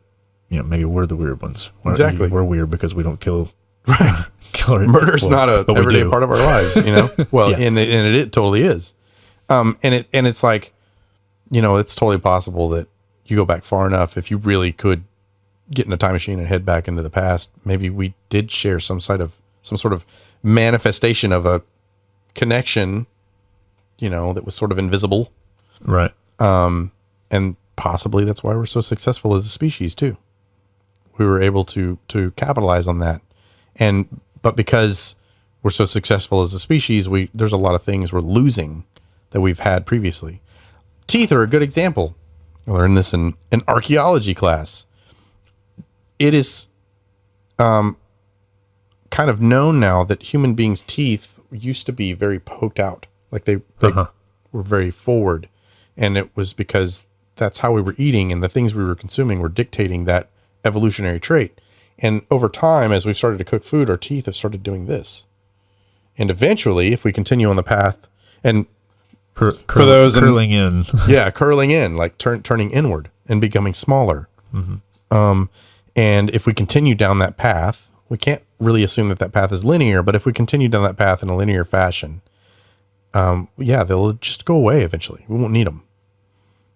maybe we're the weird ones. Exactly. We're weird because we don't kill. Right. Kill Murder's not a but we everyday do. part of our lives, Well, Yeah. and it totally is. And it's like, it's totally possible that you go back far enough, if you really could get in a time machine and head back into the past, maybe we did share some sort of manifestation of a connection, that was sort of invisible. Right. And possibly that's why we're so successful as a species too. We were able to capitalize on that. But because we're so successful as a species, there's a lot of things we're losing that we've had previously. Teeth are a good example. I learned this in an archaeology class. It is kind of known now that human beings' teeth used to be very poked out, like they were very forward, and it was because that's how we were eating, and the things we were consuming were dictating that evolutionary trait. And over time, as we've started to cook food, our teeth have started doing this. And eventually, if we continue on the path, and for those curling in, curling in, like turning inward and becoming smaller. And if we continue down that path, we can't really assume that path is linear, but if we continue down that path in a linear fashion, they'll just go away eventually. We won't need them,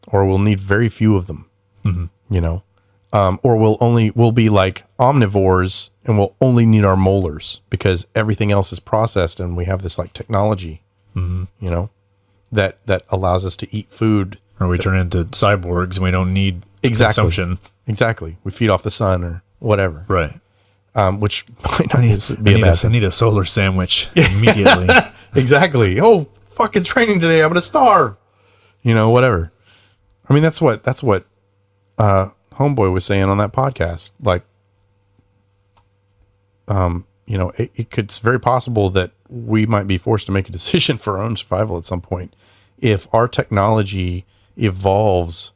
or we'll need very few of them, or we'll be like omnivores and we'll only need our molars because everything else is processed, and we have this like technology, that allows us to eat food. or we turn into cyborgs and we don't need consumption. Exactly. We feed off the sun or whatever. Right. Which might not be a bad I thing. need a solar sandwich immediately. Exactly. Oh, fuck, it's raining today. I'm going to starve. Whatever. I mean, that's what Homeboy was saying on that podcast. Like, it's very possible that we might be forced to make a decision for our own survival at some point. If our technology evolves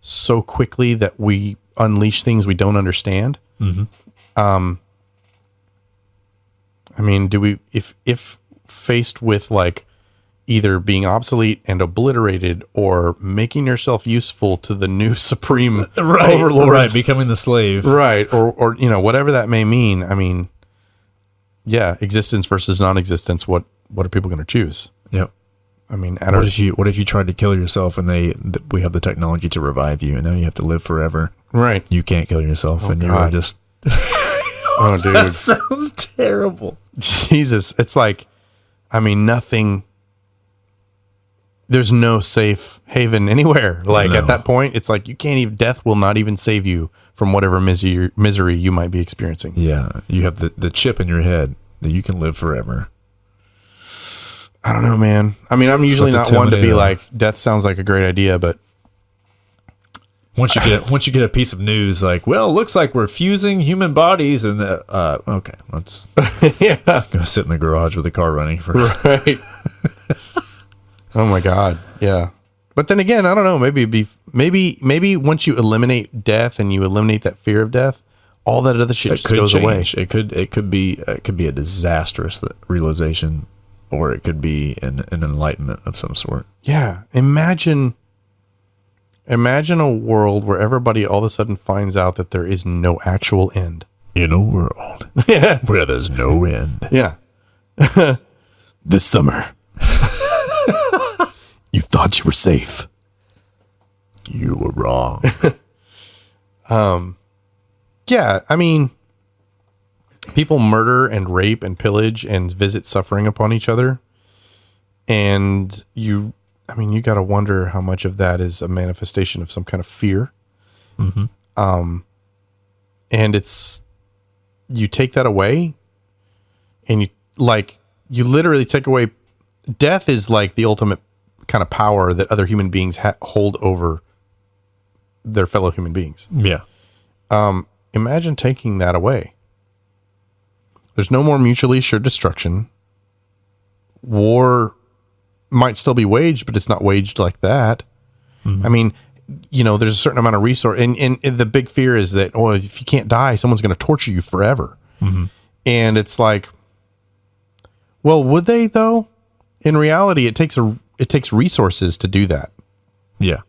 so quickly that we unleash things we don't understand. I mean, if faced with like either being obsolete and obliterated or making yourself useful to the new supreme overlords, Right, becoming the slave. right, or whatever that may mean. I mean, yeah, existence versus non-existence. What are people going to choose? Yep. I mean, What if you tried to kill yourself and we have the technology to revive you, and now you have to live forever? right? You can't kill yourself, and you're God. just. Oh, dude, That sounds terrible. Jesus, it's like, I mean, nothing. There's no safe haven anywhere. Like No. at that point, it's like you can't even. Death will not even save you from whatever misery you might be experiencing. Yeah, you have the chip in your head that you can live forever. I don't know, man. I mean, I'm usually the not one to be Terminator. like, death sounds like a great idea, but Once you get a piece of news like, well, looks like we're fusing human bodies, and okay, let's yeah, go sit in the garage with the car running for. right. Oh my God, yeah. But then again, I don't know. Maybe once you eliminate death and you eliminate that fear of death, all that other shit It just could goes away. change. It could be a disastrous realization, or it could be an enlightenment of some sort. Yeah. Imagine a world where everybody all of a sudden finds out that there is no actual end. In a world where there's no end. Yeah. This summer, you thought you were safe. You were wrong. Yeah. I mean, people murder and rape and pillage and visit suffering upon each other. And you got to wonder how much of that is a manifestation of some kind of fear. Mm-hmm. And you take that away and you literally take away. Death is like the ultimate kind of power that other human beings hold over their fellow human beings. Yeah. Imagine taking that away. There's no more mutually assured destruction. War might still be waged, but it's not waged like that. I mean, there's a certain amount of resource, and the big fear is that, if you can't die, someone's going to torture you forever. And it's like, well, would they though? In reality, it takes resources to do that. Yeah.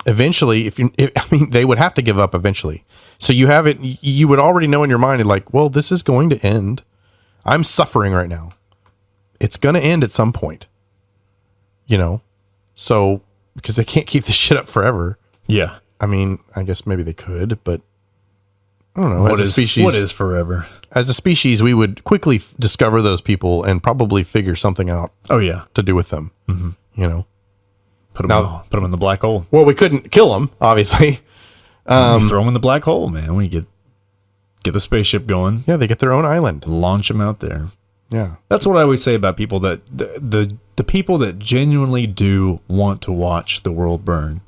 eventually, I mean, they would have to give up eventually. So you have it, you would already know in your mind, like, well, this is going to end. I'm suffering right now. It's going to end at some point, you know? So, because they can't keep this shit up forever. Yeah. I mean, I guess maybe they could, but I don't know. What is forever? As a species, we would quickly discover those people and probably figure something out Oh, yeah. to do with them, you know? Put them in the black hole. Well, we couldn't kill them, obviously. You throw them in the black hole, man. When you get the spaceship going, Yeah, they get their own island. launch them out there. Yeah. That's what I always say about people that the people that genuinely do want to watch the world burn.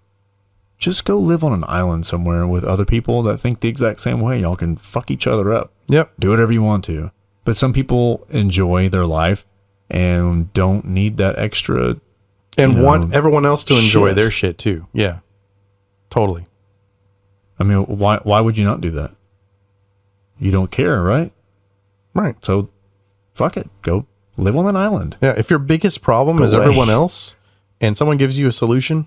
Just go live on an island somewhere with other people that think the exact same way. Y'all can fuck each other up. Yep. Do whatever you want to. But some people enjoy their life and don't need that extra. And You want know, everyone else to enjoy shit. their shit too. Yeah. Totally. I mean, why would you not do that? You don't care, right? Right. So fuck it. Go live on an island. Yeah. If your biggest problem Go is away. everyone else and someone gives you a solution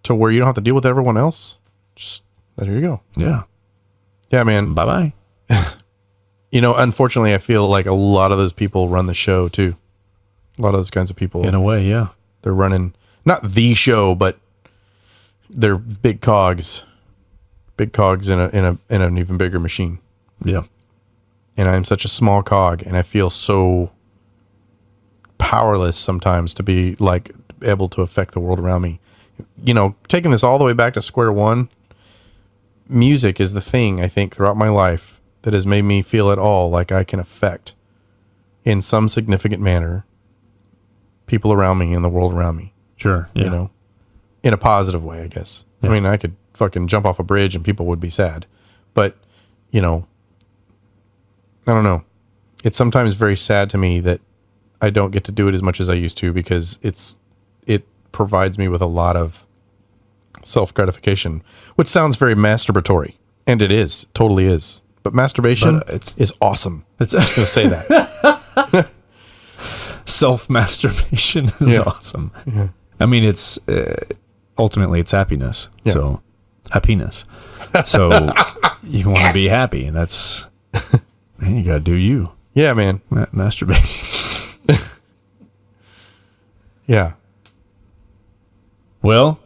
to where you don't have to deal with everyone else, just there you go. Yeah. Yeah, man. Bye-bye. You know, unfortunately, I feel like a lot of those people run the show too. A lot of those kinds of people. In a way, yeah. They're running not the show, but they're big cogs in an even bigger machine. Yeah. And I'm such a small cog, and I feel so powerless sometimes to be like able to affect the world around me. You know, taking this all the way back to square one, music is the thing I think throughout my life that has made me feel at all like I can affect in some significant manner people around me and the world around me. Sure. Yeah. You know, in a positive way, I guess. Yeah. I mean, I could fucking jump off a bridge and people would be sad, but you know, I don't know. It's sometimes very sad to me that I don't get to do it as much as I used to because it provides me with a lot of self-gratification, which sounds very masturbatory, and it is, totally is. But masturbation is awesome. It's I'm going to say that. self-masturbation is Yeah. awesome. Yeah. I mean, it's ultimately it's happiness. Yeah. So happiness. So you want to be happy, and that's man, you got to do you. Yeah, man. Masturbate. Yeah. Well,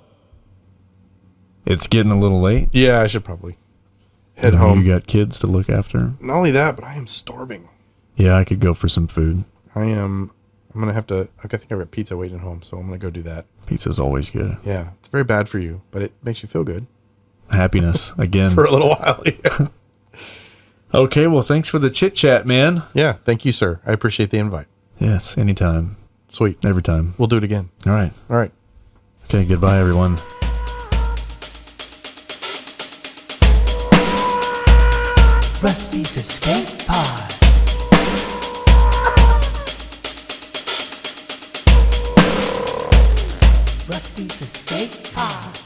it's getting a little late. Yeah, I should probably head You home. got kids to look after. Not only that, but I am starving. Yeah, I could go for some food. I'm going to have to, I think I've got pizza waiting at home, so I'm going to go do that. Pizza's always good. Yeah. It's very bad for you, but it makes you feel good. Happiness again. For a little while. Yeah. Okay, well, thanks for the chit chat, man. Yeah. Thank you, sir. I appreciate the invite. Yes, anytime, Sweet. every time. We'll do it again. All right. All right. Okay, goodbye, everyone. Rusty's Escape Pod. Rusty's Escape Pod.